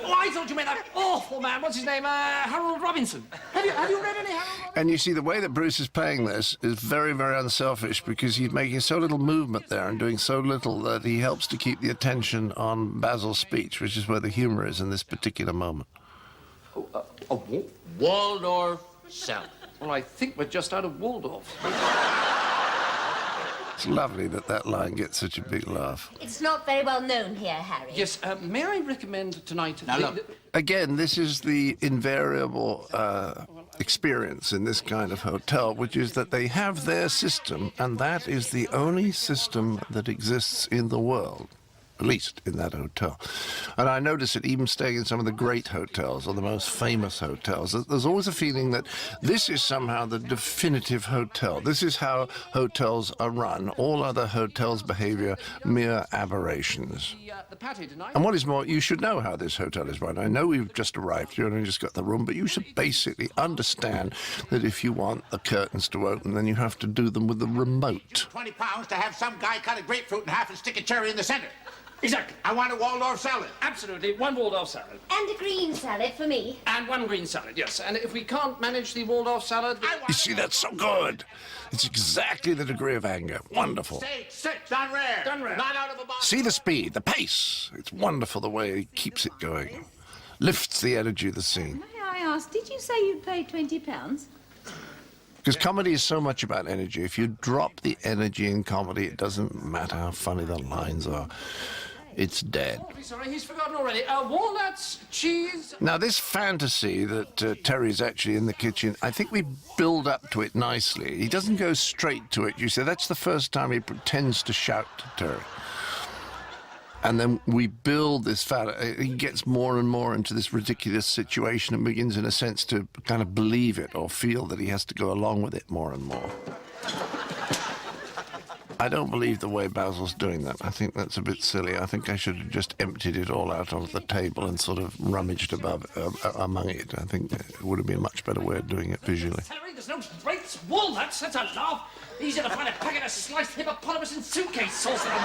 Oh, I thought you meant that awful man. What's his name? Harold Robinson. Have you read any Harold Robinson? And you see, the way that Bruce is playing this is very, very unselfish, because he's making so little movement there and doing so little that he helps to keep the attention on Basil's speech, which is where the humor is in this particular moment. Waldorf South. Well, I think we're just out of Waldorf. It's lovely that that line gets such a big laugh. It's not very well known here, Harry. Yes, may I recommend tonight... Now, look. Again, this is the invariable experience in this kind of hotel, which is that they have their system, and that is the only system that exists in the world, at least in that hotel. And I notice it even staying in some of the great hotels, or the most famous hotels. There's always a feeling that this is somehow the definitive hotel. This is how hotels are run. All other hotels' behavior, mere aberrations. And what is more, you should know how this hotel is run. I know we've just arrived here and only just got the room, but you should basically understand that if you want the curtains to open, then you have to do them with the remote. £20 to have some guy cut a grapefruit in half and stick a cherry in the center. Exactly. I want a Waldorf salad. Absolutely. One Waldorf salad. And a green salad for me. And one green salad, yes. And if we can't manage the Waldorf salad... You see, that's so good. It's exactly the degree of anger. Wonderful. Steak, done rare. Done rare. Not out of a box. See the speed, the pace. It's wonderful the way he keeps it going. Lifts the energy of the scene. May I ask, did you say you'd paid £20? Because comedy is so much about energy. If you drop the energy in comedy, it doesn't matter how funny the lines are. It's dead. Oh, sorry, he's forgotten already. Walnuts, cheese... Now, this fantasy that Terry's actually in the kitchen, I think we build up to it nicely. He doesn't go straight to it. You say that's the first time he pretends to shout to Terry. And then we build this he gets more and more into this ridiculous situation and begins, in a sense, to kind of believe it or feel that he has to go along with it more and more. I don't believe the way Basil's doing that. I think that's a bit silly. I think I should have just emptied it all out onto the table and sort of rummaged among it. I think it would have been a much better way of doing it visually. Terry, there's no grapes, walnuts, that's a laugh. Easier to find a packet of sliced hippopotamus and suitcase sauce in a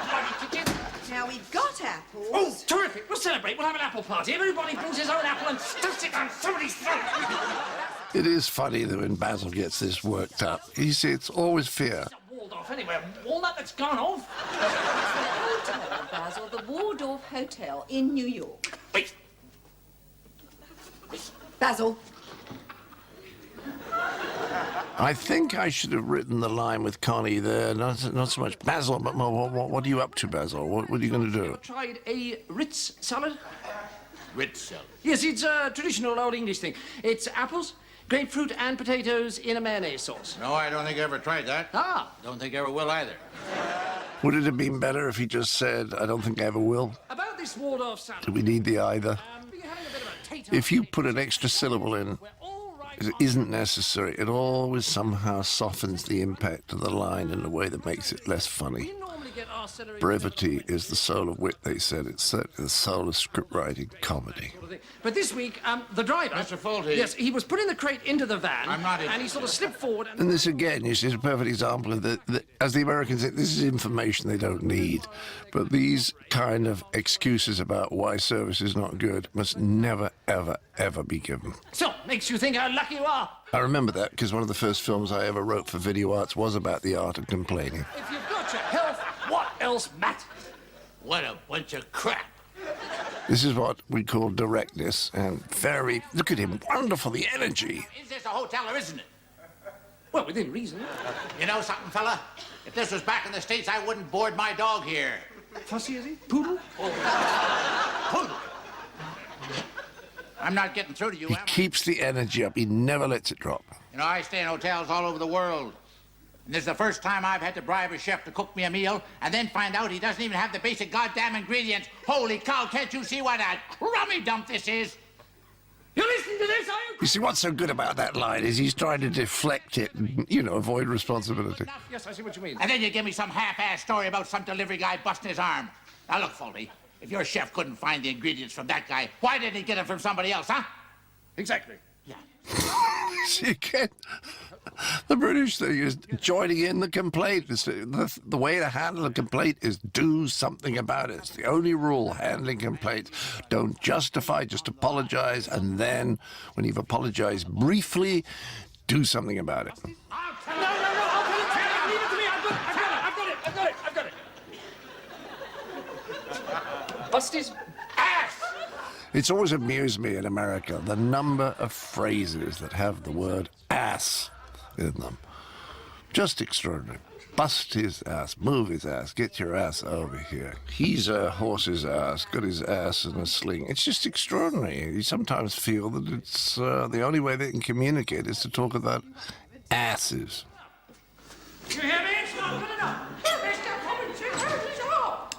bloody kitchen. Now, we've got apples. Oh, terrific. We'll celebrate. We'll have an apple party. Everybody brings his own apple and stuffs it down somebody's throat. It is funny that when Basil gets this worked up, you see, it's always fear. Waldorf anywhere. Walnut that's gone off. The hotel, Basil, the Waldorf Hotel in New York. Wait. Basil. I think I should have written the line with Connie there. Not so much Basil, but more, what are you up to, Basil? What are you going to do? Tried a Ritz salad? Ritz salad? Yes, it's a traditional old English thing. It's apples, grapefruit, and potatoes in a mayonnaise sauce. No, I don't think I ever tried that. Ah. Don't think I ever will either. Would it have been better if he just said, I don't think I ever will? About this Waldorf salad... Do we need the either? If you put an extra syllable in, it isn't necessary. It always somehow softens the impact of the line in a way that makes it less funny. Brevity is the soul of wit, they said. It's certainly the soul of script-writing comedy. But this week, the driver... Mr. Fawlty. Yes, he was putting the crate into the van... I'm not in. And he sort of slipped forward and... And this, again, you see, is a perfect example of as the Americans say, this is information they don't need. But these kind of excuses about why service is not good must never, ever, ever be given. So, makes you think how lucky you are. I remember that because one of the first films I ever wrote for Video Arts was about the art of complaining. If you've got your health, what else matters? What a bunch of crap. This is what we call directness, and very... Look at him, wonderful, the energy. Is this a hotel or isn't it? Well, within reason. You know something, fella? If this was back in the States, I wouldn't board my dog here. Fussy, is he? Poodle? Poodle. I'm not getting through to you, He am I? keeps the energy up. He never lets it drop. You know, I stay in hotels all over the world. And this is the first time I've had to bribe a chef to cook me a meal and then find out he doesn't even have the basic goddamn ingredients. Holy cow, can't you see what a crummy dump this is? You listening to this, are you? You see, what's so good about that line is he's trying to deflect it and, avoid responsibility. Yes, I see what you mean. And then you give me some half-ass story about some delivery guy busting his arm. Now, look, Fawlty, if your chef couldn't find the ingredients from that guy, why didn't he get them from somebody else, huh? Exactly. Yeah. See, again, the British thing is joining in the complaint. The way to handle a complaint is do something about it. It's the only rule handling complaints. Don't justify, just apologize, and then, when you've apologized briefly, do something about it. No, I'll put it to you. Leave it to me. I've got it. Bust his ass! It's always amused me in America, the number of phrases that have the word ass in them. Just extraordinary. bust his ass, move his ass, get your ass over here. He's a horse's ass, got his ass in a sling. It's just extraordinary. You sometimes feel that it's the only way they can communicate is to talk about asses. You hear me? It's not good enough. Mr. Commentary,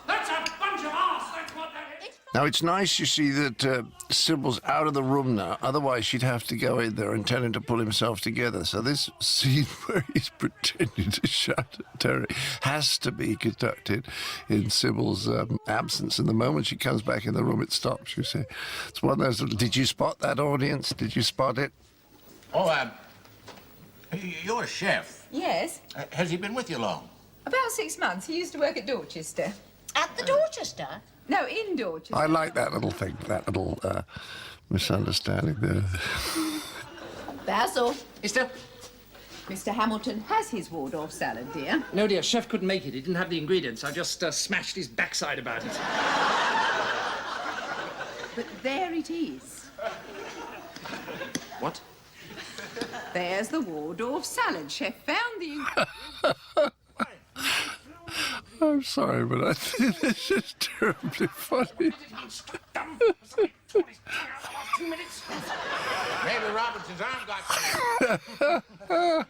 that's a bunch of arse, that's what that is. Now, it's nice, you see, that Sybil's out of the room now. Otherwise, she'd have to go in there and tell him to pull himself together. So this scene where he's pretending to shout at Terry has to be conducted in Sybil's absence. And the moment she comes back in the room, it stops, you see. It's one of those little... Did you spot that, audience? Did you spot it? Oh, you're a chef. Yes. Has he been with you long? About 6 months. He used to work at Dorchester. At the Dorchester? No, in Dorchester. I like that little thing, that little misunderstanding there. Basil. Esther? Mr. Hamilton has his Waldorf salad, dear. No, dear, chef couldn't make it. He didn't have the ingredients. I just smashed his backside about it. But there it is. What? There's the Waldorf salad. Chef found the I'm sorry, but I think this is terribly funny. Maybe Robinson's arm got...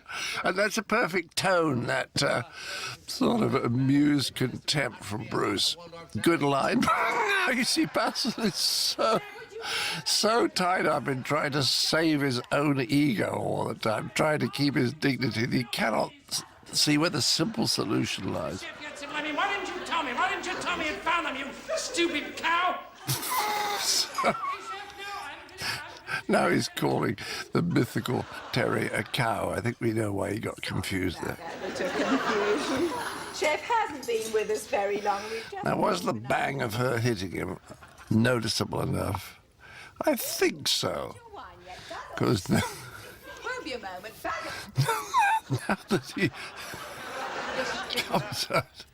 And that's a perfect tone, that sort of amused contempt from Bruce. Good line. You see, Basil is so tied up in trying to save his own ego all the time, trying to keep his dignity, that he cannot see where the simple solution lies. I mean, why didn't you tell me? Why didn't you tell me you'd found them, you stupid cow? Now he's calling the mythical Terry a cow. I think we know why he got confused there. Chef hasn't been with us very long. Now, was the bang of her hitting him noticeable enough? I think so. Because now, Won't be a moment. now that he comes out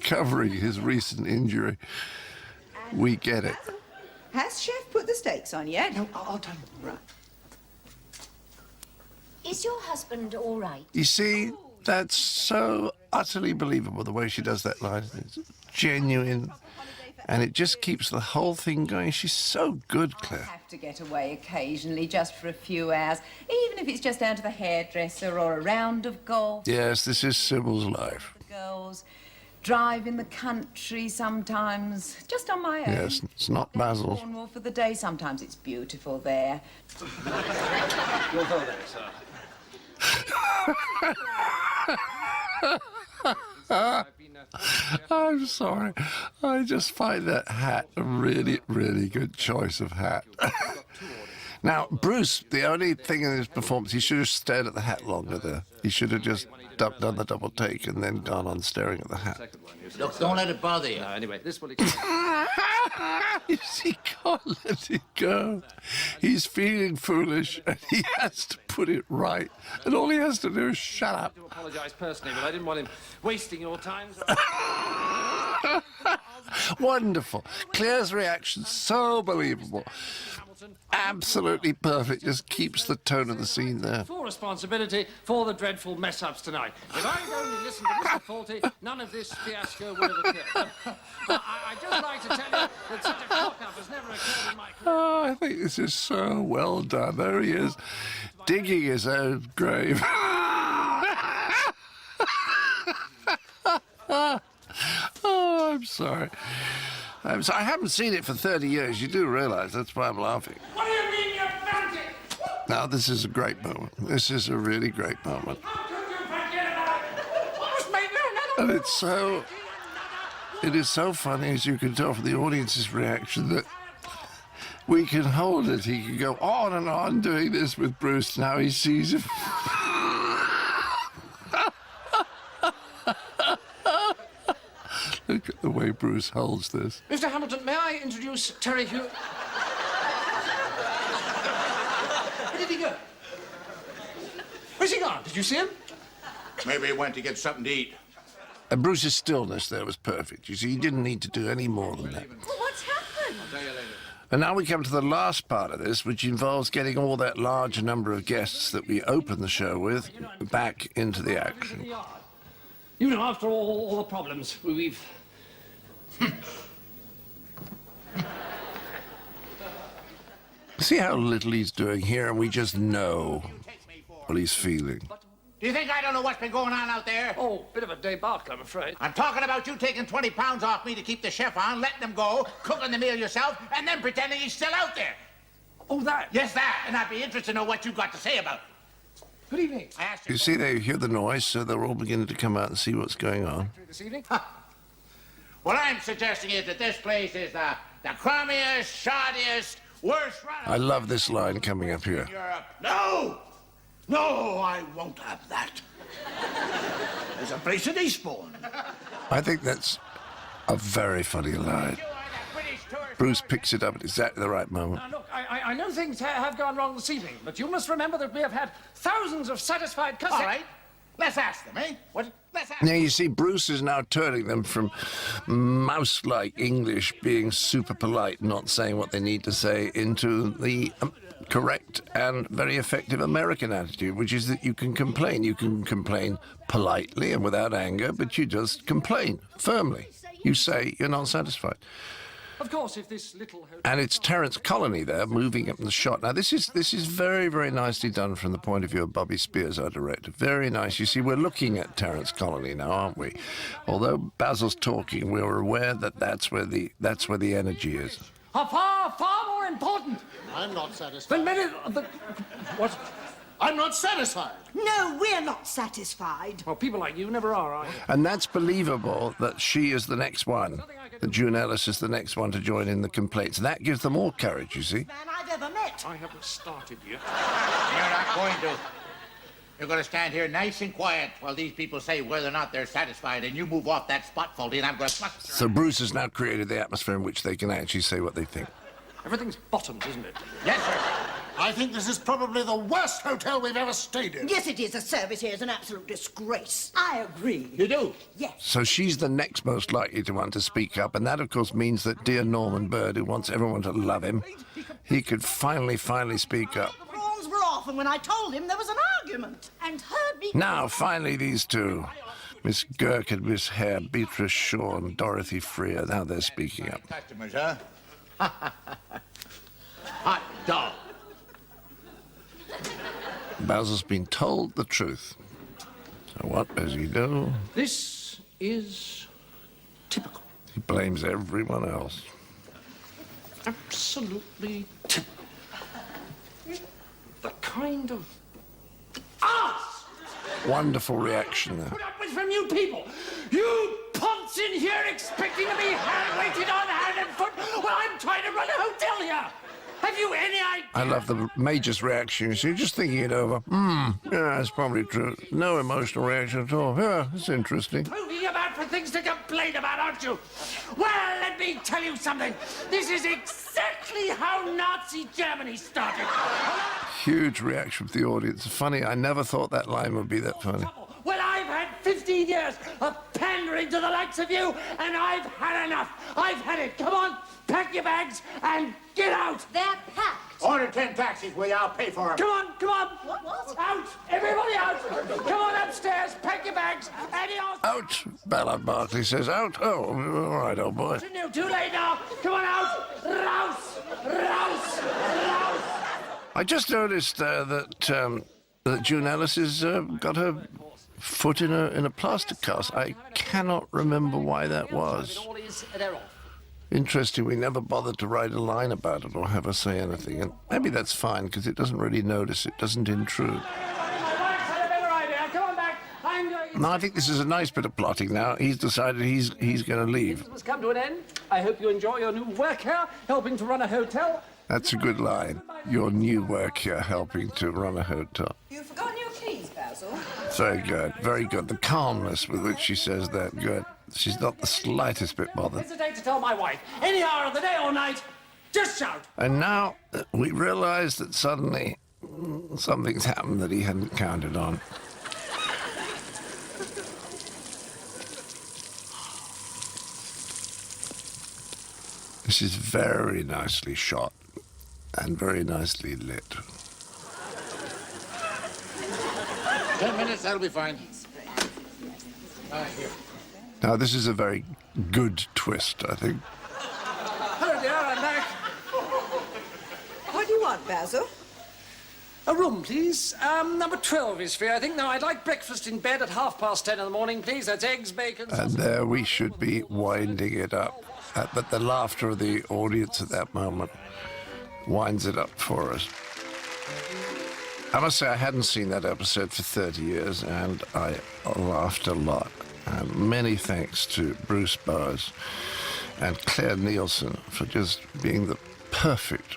covering his recent injury, we get it. Has Chef put the steaks on yet? No, I'll tell him. Right. Is your husband all right? You see, that's so utterly believable, the way she does that line. It's genuine, and it just keeps the whole thing going. She's so good, I Claire. have to get away occasionally, just for a few hours, even if it's just down to the hairdresser or a round of golf. Yes, this is Sybil's life. The girls drive in the country sometimes, just on my own. Yes, it's not Basil's. Cornwall for the day. Sometimes it's beautiful there. You'll go there, sir. I'm sorry. I just find that hat a really, really good choice of hat. Now, Bruce, the only thing in his performance, he should have stared at the hat longer there. He should have just done the double take and then gone on staring at the hat. Look, don't let it bother you. No, anyway, this will... You see, can't let it go. He's feeling foolish and he has to put it right. And all he has to do is shut up. I do apologise personally, but I didn't want him wasting your time. Wonderful. Claire's reaction, so believable. Absolutely perfect. Just keeps the tone of the scene there. Full responsibility for the dreadful mess-ups tonight. If I'd only listened to Mr. Fawlty, none of this fiasco would have occurred. I'd just like to tell you that such a cock-up has never occurred in my career. Oh, I think this is so well done. There he is, digging his own grave. Oh, I'm sorry. I haven't seen it for 30 years. You do realise that's why I'm laughing. What do you mean you found it? Now, this is a great moment. This is a really great moment. How could you forget about it? What was made And it is so funny, as you can tell from the audience's reaction, that we can hold it. He can go on and on doing this with Bruce. Now he sees him. Look at the way Bruce holds this. Mr. Hamilton, may I introduce Terry Hugh? Where did he go? Where's he gone? Did you see him? Maybe he went to get something to eat. And Bruce's stillness there was perfect. You see, he didn't need to do any more than that. Well, what's happened? I'll tell you later. And now we come to the last part of this, which involves getting all that large number of guests that we open the show with back into the action. You know, after all the problems we've... See how little he's doing here, and we just know what he's feeling. Do you think I don't know what's been going on out there? Oh, bit of a debacle, I'm afraid. I'm talking about you taking 20 pounds off me to keep the chef on, letting him go, cooking the meal yourself, and then pretending he's still out there. Oh, that? Yes, that. And I'd be interested to know what you've got to say about it. Good evening. I asked You see, they hear the noise, so they're all beginning to come out and see what's going on. This evening? What I'm suggesting is that this place is the crummiest, shoddiest, worst run I love this line coming up here. in Europe. No! No, I won't have that. There's a place in Eastbourne. I think that's a very funny line. Bruce picks it up at exactly the right moment. Now, look, I know things have gone wrong this evening, but you must remember that we have had thousands of satisfied customers. All right. Let's ask them, eh? What? Let's ask Now, you see, Bruce is now turning them from mouse-like English, being super polite, not saying what they need to say, into the correct and very effective American attitude, which is that you can complain. You can complain politely and without anger, but you just complain firmly. You say you're not satisfied. Of course, if this little hotel... And it's Terence Colony there, moving up in the shot. Now, this is very, very nicely done from the point of view of Bobby Spears, our director. Very nice. You see, we're looking at Terence Colony now, aren't we? Although Basil's talking, we're aware that that's where the energy is. Far more important. I'm not satisfied. Than many of the... What? I'm not satisfied. No, we're not satisfied. Well, people like you never are you? And that's believable that she is the next one, that June Ellis is the next one to join in the complaints. That gives them all courage, you see. Man I've ever met. I haven't started yet. You're not going to. You're going to stand here nice and quiet while these people say whether or not they're satisfied, and you move off that spot, Fawlty, and I'm going to... So Bruce has now created the atmosphere in which they can actually say what they think. Everything's bottomed, isn't it? Yes, sir. I think this is probably the worst hotel we've ever stayed in. Yes, it is. The service here is an absolute disgrace. I agree. You do? Yes. So she's the next most likely to want to speak up, and that, of course, means that dear Norman Bird, who wants everyone to love him, he could finally speak up. The prawns were off, and when I told him, there was an argument. And heard me... Now, finally, these two, Miss Girk and Miss Hare, Beatrice Shaw and Dorothy Freer, now they're speaking up. Customers, huh? Hot dog. Basil's been told the truth. So what does he do? This is typical. He blames everyone else. Absolutely typical. The kind of arse Wonderful reaction there. put up with from you people. You punts in here expecting to be waited on hand and foot while I'm trying to run a hotel here. Have you any idea? I love the Major's reaction. You see, just thinking it over. Yeah, it's probably true. No emotional reaction at all. Yeah, it's interesting. Poking about for things to complain about, aren't you? Well, let me tell you something. This is exactly how Nazi Germany started. Huge reaction from the audience. Funny, I never thought that line would be that funny. Well, I've had 15 years of pandering to the likes of you, and I've had enough. I've had it. Come on, pack your bags and get out. They're packed. Order 10 taxis, will you? I'll pay for them. Come on. What? Out. Everybody out. Come on upstairs, pack your bags. Adios. Out! Ballard Barkley says out. Oh, all right, old boy. Too late now. Come on out. Rouse. I just noticed that June Ellis has got her foot in a plaster cast. I cannot remember why that was. Interesting, we never bothered to write a line about it or have her say anything. And maybe that's fine, because it doesn't really notice, it doesn't intrude. No, I think this is a nice bit of plotting now. He's decided he's going to leave. This has come to an end. I hope you enjoy your new work here, helping to run a hotel. That's a good line. Your new work here, helping to run a hotel. You've forgotten your keys, Basil. Very good, very good. The calmness with which she says that, good. She's not the slightest bit bothered. Hesitate to tell my wife. Any hour of the day or night, just shout. And now we realize that suddenly something's happened that he hadn't counted on. This is very nicely shot and very nicely lit. 10 minutes, that'll be fine. Now, this is a very good twist, I think. Hello, dear, I'm back. What do you want, Basil? A room, please. Number 12 is free, I think. Now, I'd like breakfast in bed at 10:30 in the morning, please. That's eggs, bacon... And there we should be winding it up. But the laughter of the audience at that moment winds it up for us. I must say I hadn't seen that episode for 30 years, and I laughed a lot. And many thanks to Bruce Bowers and Claire Nielsen for just being the perfect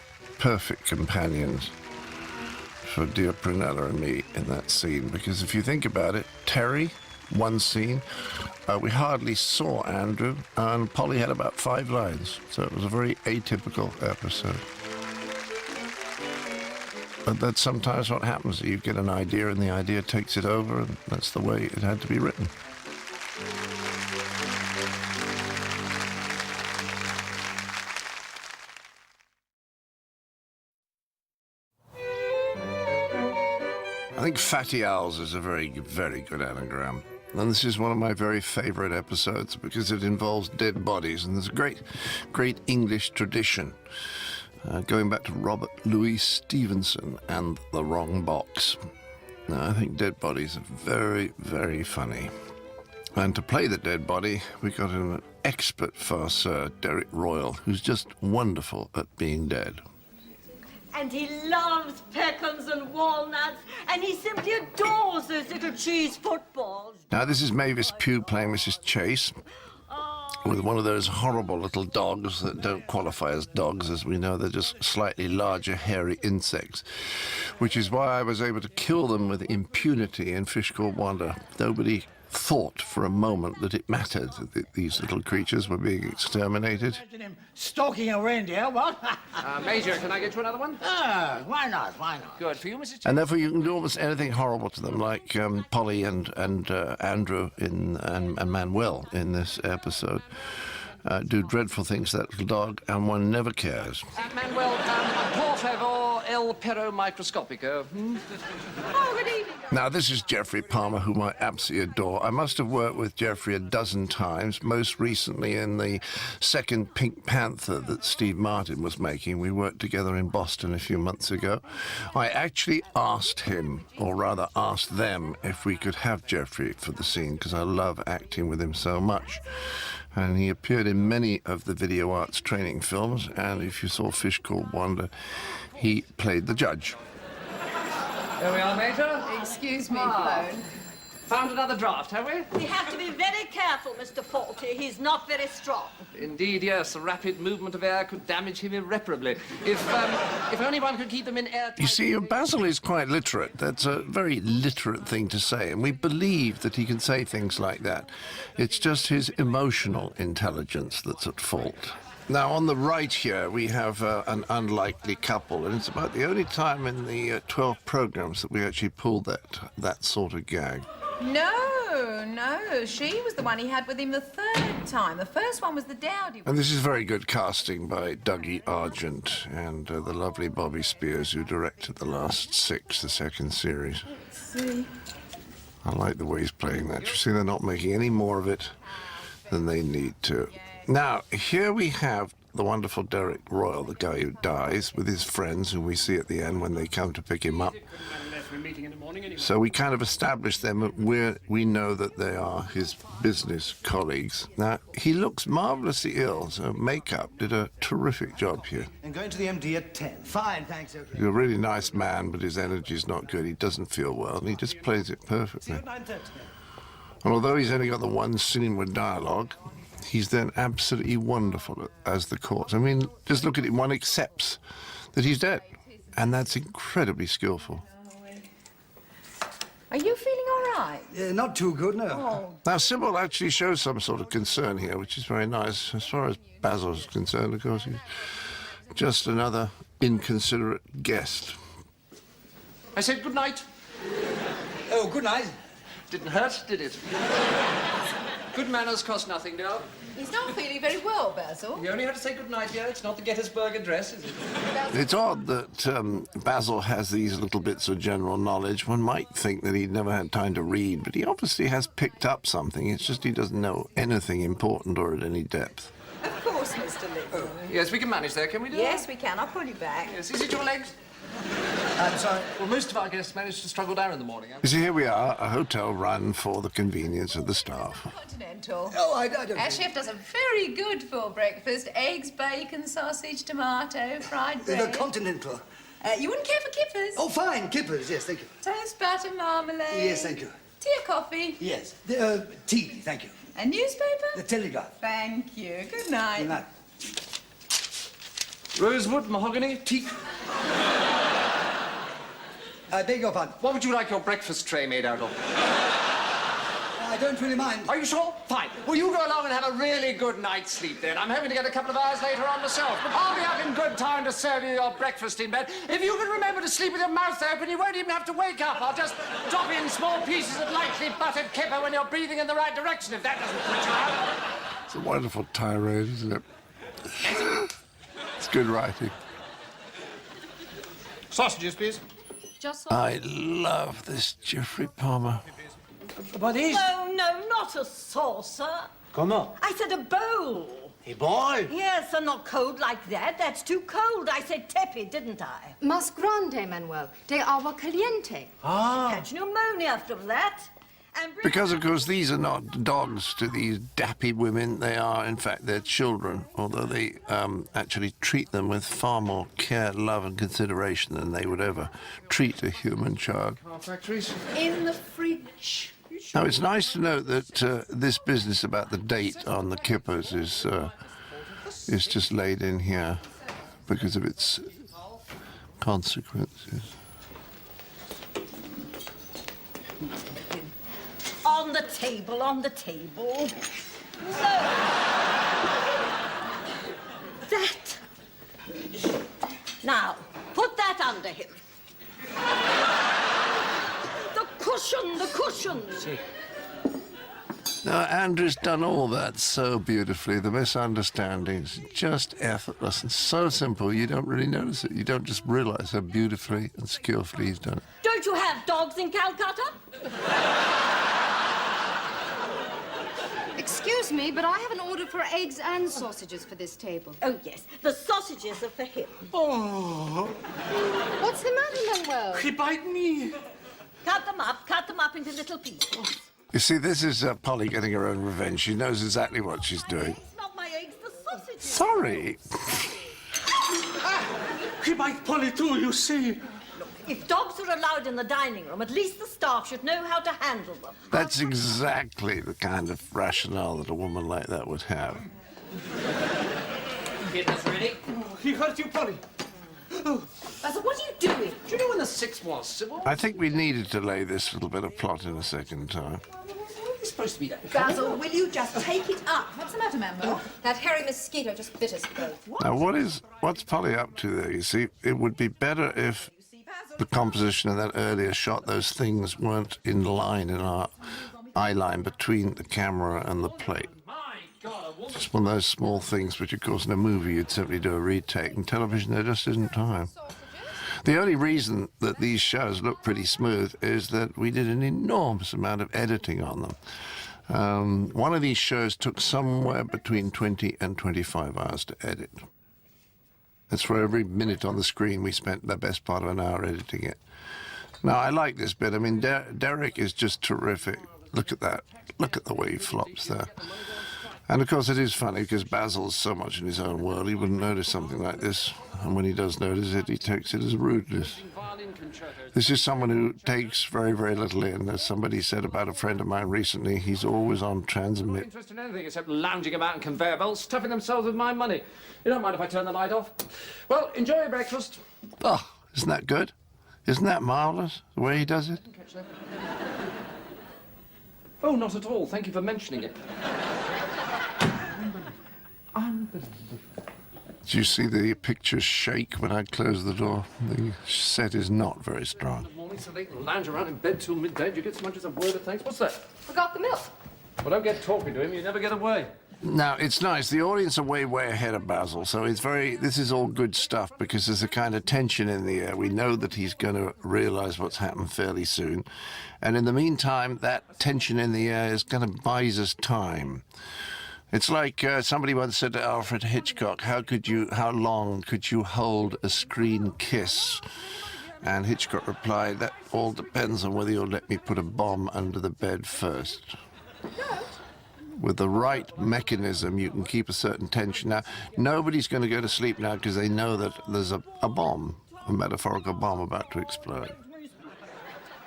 companions for dear Prunella and me in that scene. Because if you think about it, Terry, one scene, we hardly saw Andrew, and Polly had about 5 lines. So it was a very atypical episode. But that's sometimes what happens. You get an idea and the idea takes it over, and that's the way it had to be written. I think Fatty Owls is a very good anagram. And this is one of my very favorite episodes because it involves dead bodies, and there's a great English tradition going back to Robert Louis Stevenson and The Wrong Box. Now, I think dead bodies are very funny. And to play the dead body, we got an expert farceur, Derek Royal, who's just wonderful at being dead. And he loves pecans and walnuts, and he simply adores those little cheese footballs. Now, this is Mavis Pugh playing Mrs. Chase, with one of those horrible little dogs that don't qualify as dogs, as we know. They're just slightly larger, hairy insects, which is why I was able to kill them with impunity in Fish Called Wanda. Nobody thought for a moment that it mattered that these little creatures were being exterminated. Imagine him stalking a reindeer, what? Major, can I get you another one? Why not? Good. For you, Mrs. And therefore you can do almost anything horrible to them, like Polly and Andrew and Manuel in this episode. Do dreadful things to that little dog, and one never cares. Manuel, por favor, el perro microscopico. Oh, good evening. Now, this is Jeffrey Palmer, whom I absolutely adore. I must have worked with Jeffrey a dozen times, most recently in the second Pink Panther that Steve Martin was making. We worked together in Boston a few months ago. I actually asked him, or rather asked them, if we could have Jeffrey for the scene, because I love acting with him so much. And he appeared in many of the video arts training films, and if you saw Fish Called Wanda, he played the judge. There we are, Major. Excuse me, phone. Found another draft, have we? We have to be very careful, Mr. Fawlty. He's not very strong. Indeed, yes. A rapid movement of air could damage him irreparably. If only one could keep them in air. You see, Basil is quite literate. That's a very literate thing to say, and we believe that he can say things like that. It's just his emotional intelligence that's at fault. Now, on the right here, we have an unlikely couple, and it's about the only time in the 12 programs that we actually pulled that sort of gag. No. She was the one he had with him the 3rd time. The first one was the dowdy one. And this is very good casting by Dougie Argent and the lovely Bobby Spears, who directed the last 6, the second series. Let's see. I like the way he's playing that. You see, they're not making any more of it than they need to. Now, here we have the wonderful Derek Royal, the guy who dies, with his friends, who we see at the end when they come to pick him up. So we kind of establish them where we know that they are his business colleagues. Now, he looks marvelously ill, so makeup did a terrific job here. And going to the MD at 10. Fine, thanks, okay. He's a really nice man, but his energy's not good. He doesn't feel well, and he just plays it perfectly. And although he's only got the one scene with dialogue, he's then absolutely wonderful as the corpse. I mean, just look at it. One accepts that he's dead, and that's incredibly skillful. Are you feeling all right? Not too good, no. Oh. Now, Sybil actually shows some sort of concern here, which is very nice. As far as Basil's concerned, of course, he's just another inconsiderate guest. I said good night. Oh, good night. Didn't hurt, did it? Good manners cost nothing, Dale. He's not feeling very well, Basil. You only have to say good night, dear. It's not the Gettysburg Address, is it? It's odd that Basil has these little bits of general knowledge. One might think that he'd never had time to read, but he obviously has picked up something. It's just he doesn't know anything important or at any depth. Of course, Mr. Little. Yes, we can manage there, can we do Yes, we can. I'll pull you back. Yes, is it your legs? I'm sorry. Well, most of our guests manage to struggle down in the morning. You see, here we are, a hotel run for the convenience of the staff. Continental. Oh, I don't... Our chef does a very good full breakfast. Eggs, bacon, sausage, tomato, fried bread. The Continental. You wouldn't care for kippers? Oh, fine. Kippers, yes, thank you. Toast, butter, marmalade. Yes, thank you. Tea or coffee? Yes. Tea, thank you. A newspaper? The Telegraph. Thank you. Good night. Good night. Rosewood, mahogany, teak. I beg your pardon. What would you like your breakfast tray made out of? I don't really mind. Are you sure? Fine. Well, you go along and have a really good night's sleep then. I'm hoping to get a couple of hours later on myself. I'll be up in good time to serve you your breakfast in bed. If you can remember to sleep with your mouth open, you won't even have to wake up. I'll just drop in small pieces of lightly buttered kipper when you're breathing in the right direction, if that doesn't put you out. It's a wonderful tirade, isn't it? It's good writing. Sausages, please. Just I love this Geoffrey Palmer. What is? No, not a saucer. Comment? I said a bowl. A bowl? Yes, and not cold like that. That's too cold. I said tepid, didn't I? Mas grande, Manuel. De agua caliente. Catch pneumonia from that. And Because, of course, these are not dogs to these dappy women. They are, in fact, their children, although they actually treat them with far more care, love and consideration than they would ever treat a human child. Car factories. in the fridge. Now, it's nice to note that this business about the date on the kippers is just laid in here because of its consequences. on the table, on the table. No. That. Now, put that under him. The cushion, the cushion. Now, Andrew's done all that so beautifully. The misunderstandings, just effortless and so simple, you don't really notice it. You don't just realize how beautifully and skillfully he's done it. Don't you have dogs in Calcutta? Excuse me, but I have an order for eggs and sausages for this table. Oh, yes. The sausages are for him. Oh. What's the matter, Manuel? He bite me. Cut them up into little pieces. You see, this is Polly getting her own revenge. She knows exactly what she's doing. Not my eggs, the sausages. Sorry. He bite Polly too, you see. If dogs are allowed in the dining room, at least the staff should know how to handle them. That's exactly the kind of rationale that a woman like that would have. Dinner's ready. He hurt you, Polly. Basil, what are you doing? Do you know when the 6th was, Sybil? I think we needed to lay this little bit of plot in a second time. It's supposed to be that. Basil, will you just take it up? What's the matter, Manuel? That hairy mosquito just bit us both. Now, what's Polly up to there? You see, it would be better if the composition of that earlier shot, those things weren't in line in our eye line between the camera and the plate. Just one of those small things which, of course, in a movie you'd simply do a retake. In television, there just isn't time. The only reason that these shows look pretty smooth is that we did an enormous amount of editing on them. One of these shows took somewhere between 20 and 25 hours to edit. That's for every minute on the screen we spent the best part of an hour editing it. Now, I like this bit. I mean, Derek is just terrific. Look at that. Look at the way he flops there. And, of course, it is funny because Basil's so much in his own world, he wouldn't notice something like this. And when he does notice it, he takes it as rudeness. This is someone who takes very, very little in. As somebody said about a friend of mine recently, he's always on transmit. Not interested in anything except lounging about in conveyor belts, stuffing themselves with my money. You don't mind if I turn the light off? Well, enjoy your breakfast. Oh, isn't that good? Isn't that marvellous, the way he does it? Oh, not at all. Thank you for mentioning it. Did you see the pictures shake when I closed the door? The set is not very strong. Good morning, so late and lounge around in bed till midday. Do you get so much as a word of thanks? What's that? Forgot the milk. Well, don't get talking to him, you never get away. Now, it's nice. The audience are way ahead of Basil, so this is all good stuff because there's a kind of tension in the air. We know that he's going to realize what's happened fairly soon. And in the meantime, that tension in the air is going to buy us time. It's like somebody once said to Alfred Hitchcock, how long could you hold a screen kiss? And Hitchcock replied, that all depends on whether you'll let me put a bomb under the bed first. With the right mechanism, you can keep a certain tension. Now, nobody's going to go to sleep now because they know that there's a bomb, a metaphorical bomb about to explode.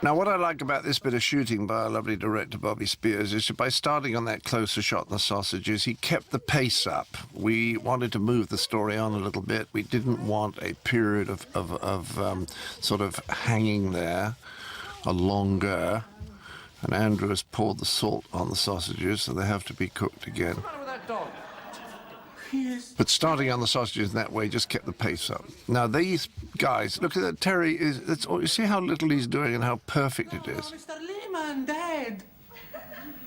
Now, what I like about this bit of shooting by our lovely director, Bobby Spears, is that by starting on that closer shot in the sausages, he kept the pace up. We wanted to move the story on a little bit. We didn't want a period of sort of hanging there, a longer. And Andrew has poured the salt on the sausages, so they have to be cooked again. What's the matter with that dog? But starting on the sausages in that way just kept the pace up. Now, these guys, look at that. Terry you see how little he's doing and how perfect it is. Mr. Lehman, Dad.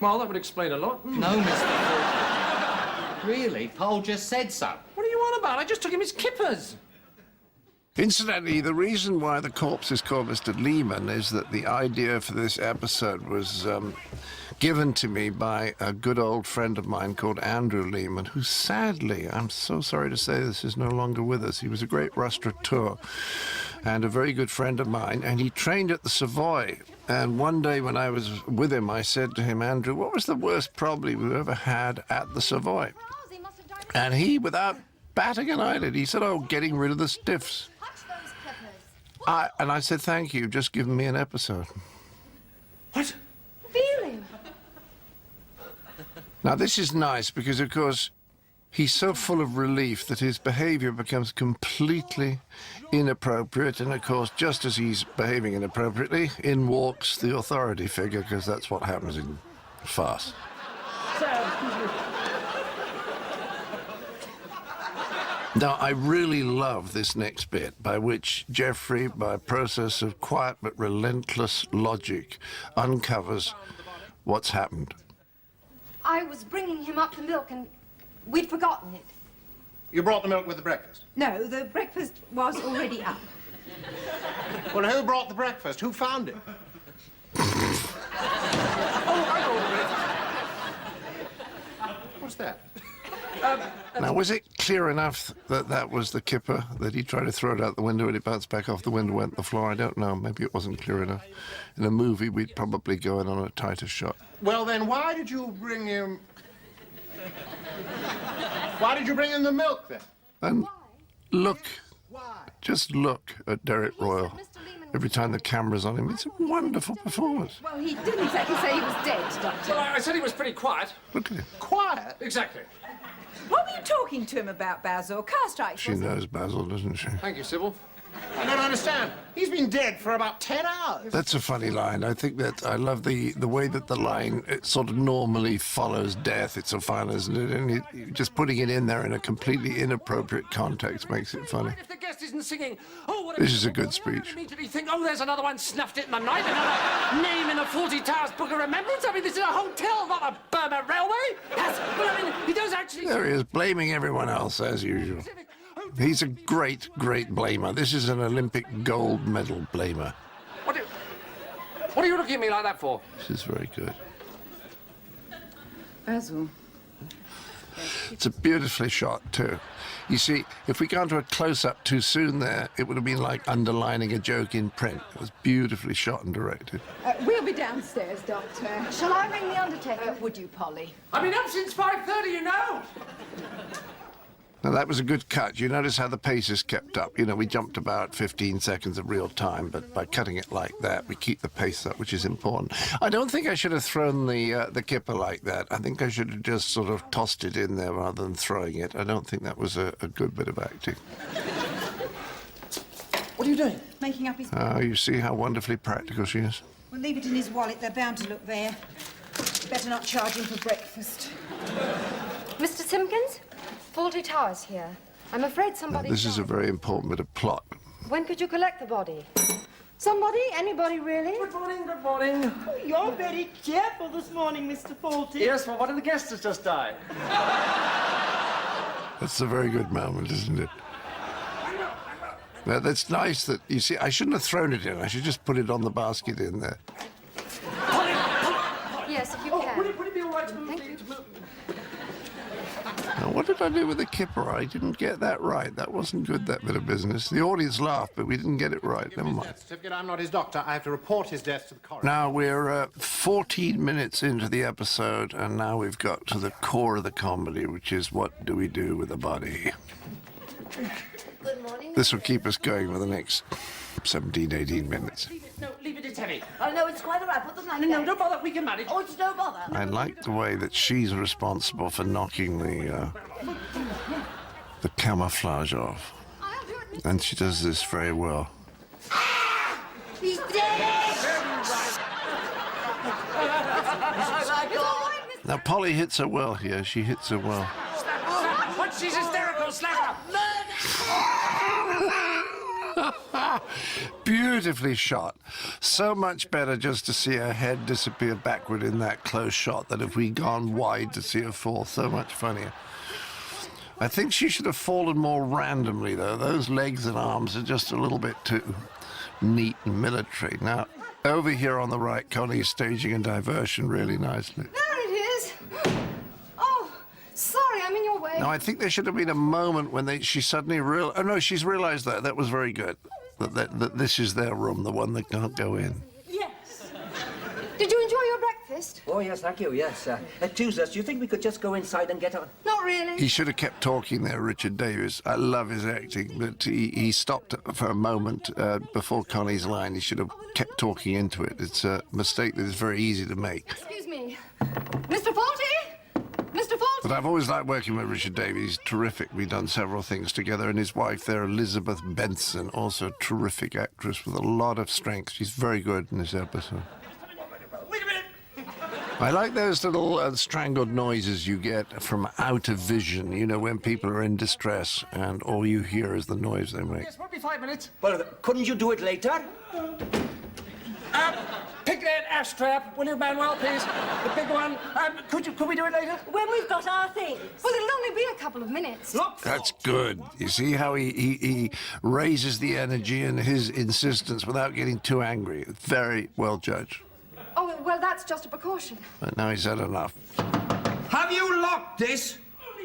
Well, that would explain a lot. No, Mr. Really, Paul just said so. What are you on about? I just took him his kippers. Incidentally, the reason why the corpse is called Mr. Lehman is that the idea for this episode was given to me by a good old friend of mine called Andrew Lehman, who sadly, I'm so sorry to say this, is no longer with us. He was a great restaurateur and a very good friend of mine, and he trained at the Savoy. And one day when I was with him, I said to him, Andrew, what was the worst problem we've ever had at the Savoy? And he, without batting an eyelid, he said, oh, getting rid of the stiffs. And I said, thank you, just given me an episode. What? Feeling. Now, this is nice because, of course, he's so full of relief that his behavior becomes completely inappropriate. And, of course, just as he's behaving inappropriately, in walks the authority figure, because that's what happens in farce. Now, I really love this next bit, by which Geoffrey, by a process of quiet but relentless logic, uncovers what's happened. I was bringing him up the milk and we'd forgotten it. You brought the milk with the breakfast? No, the breakfast was already up. Well, who brought the breakfast? Who found it? What's that? Now, was it clear enough that that was the kipper, that he tried to throw it out the window and it bounced back off the window, went to the floor? I don't know. Maybe it wasn't clear enough. In a movie, we'd probably go in on a tighter shot. Well, then, why did you bring him... Why did you bring in the milk, then? And look, just look at Derek Royal. Every time the camera's on him, it's a wonderful performance. Well, he didn't exactly say he was dead, Doctor. Well, I said he was pretty quiet. Look at him. Quiet? Exactly. What were you talking to him about, Basil? Car strikes, She knows Basil, doesn't she? Thank you, Sybil. I don't understand. He's been dead for about 10 hours. That's a funny line. I think that I love the way that the line, it sort of normally follows death. It's so fun, isn't it? And just putting it in there in a completely inappropriate context makes it funny. If the guest isn't singing, oh, what This is a good speech. immediately think, oh, there's another one snuffed it in the night, another name in the Fawlty Towers Book of Remembrance. I mean, this is a hotel, not a Burma railway. Yes, but I mean, he does actually... There he is, blaming everyone else, as usual. He's a great, great blamer. This is an Olympic gold medal blamer. What are you looking at me like that for? This is very good. Basil. It's a beautifully shot, too. You see, if we got to a close-up too soon there, it would have been like underlining a joke in print. It was beautifully shot and directed. We'll be downstairs, Doctor. Shall I ring the undertaker? Would you, Polly? I've been up since 5:30, you know. Now, that was a good cut. You notice how the pace is kept up. You know, we jumped about 15 seconds of real time, but by cutting it like that, we keep the pace up, which is important. I don't think I should have thrown the kipper like that. I think I should have just sort of tossed it in there rather than throwing it. I don't think that was a good bit of acting. What are you doing? Making up his... Oh, you see how wonderfully practical she is? We'll leave it in his wallet. They're bound to look there. Better not charge him for breakfast. Mr. Simpkins? Fawlty Towers here. I'm afraid somebody... This is a very important bit of plot. When could you collect the body? Somebody? Anybody, really? Good morning, good morning. Oh, you're very cheerful this morning, Mr. Fawlty. Yes, well, one of the guests has just died. That's a very good moment, isn't it? Now, that's nice that, you see, I shouldn't have thrown it in. I should just put it on the basket in there. Yes, if you can. Would it be all right to move? Now, what did I do with the kipper? I didn't get that right. That wasn't good, that bit of business. The audience laughed, but we didn't get it right. Never mind. Certificate, I'm not his doctor. I have to report his death to the coroner. Now, we're 14 minutes into the episode, and now we've got to the core of the comedy, which is what do we do with a body? Good morning. This will keep us going for the next 17, 18 minutes. No, leave it, it's heavy. Oh, no, it's quite all right. Put the knife No, don't bother, we can manage. Oh, it's no bother. I like the way that she's responsible for knocking the camouflage off. And she does this very well. He's dead! Now, Polly hits her well here. She hits her well. What? She's hysterical, slap her. Beautifully shot. So much better just to see her head disappear backward in that close shot than if we'd gone wide to see her fall. So much funnier. I think she should have fallen more randomly, though. Those legs and arms are just a little bit too neat and military. Now, over here on the right, Connie is staging a diversion really nicely. There it is. Oh, sorry, I'm in your way. Now, I think there should have been a moment when she suddenly realized... Oh, no, she's realized that. That was very good. That this is their room, the one that can't go in. Yes. Did you enjoy your breakfast? Oh, yes, thank you, yes. Tuesdays, do you think we could just go inside and get on? Not really. He should have kept talking there, Richard Davies. I love his acting, but he stopped for a moment before Connie's line. He should have kept talking into it. It's a mistake that is very easy to make. Excuse me. Mr. Fawlty? Mr. Fawlty? But I've always liked working with Richard Davies. He's terrific. We've done several things together. And his wife there, Elizabeth Benson, also a terrific actress with a lot of strength. She's very good in this episode. Wait a minute. I like those little strangled noises you get from out of vision, you know, when people are in distress and all you hear is the noise they make. Yes, won't be 5 minutes. Well, couldn't you do it later? Pick that ashtray up, will you, Manuel, please? The big one. Could we do it later? When we've got our things. Well, it'll only be a couple of minutes. Look. That's good. You see how he raises the energy and his insistence without getting too angry. Very well judged. Oh, well, that's just a precaution. But now he's had enough. Have you locked this?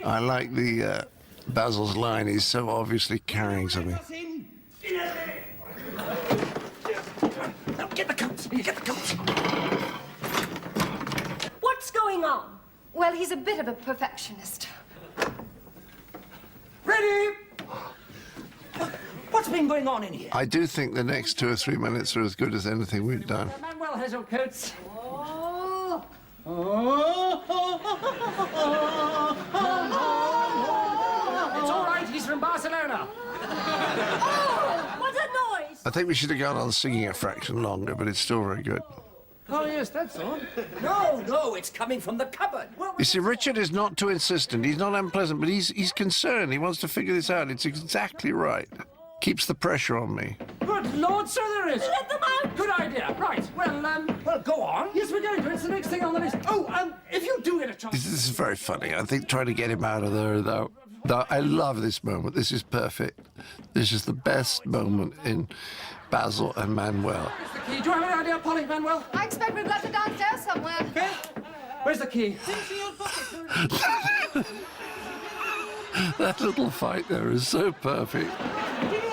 I like the Basil's line. He's so obviously carrying something. Now, get the coats. Get the coats. What's going on? Well, he's a bit of a perfectionist. Ready? What's been going on in here? I do think the next 2 or 3 minutes are as good as anything we've done. Manuel has your coats. Oh. It's all right. He's from Barcelona. Oh, what a noise! I think we should have gone on singing a fraction longer, but it's still very good. Oh, yes, that's all. No, it's coming from the cupboard. You see, Richard is not too insistent. He's not unpleasant, but he's concerned. He wants to figure this out. It's exactly right. Keeps the pressure on me. Good Lord, so there is. Let them out. Good idea. Right. Well, go on. Yes, we're going to. It's the next thing on the list. Oh, if you do get a chance. This is very funny. I think trying to get him out of there, though. I love this moment. This is perfect. This is the best moment in Basil and Manuel. Where's the key? Do you have any idea, Polly, Manuel? I expect we've left it downstairs somewhere. Okay. Where's the key? That little fight there is so perfect.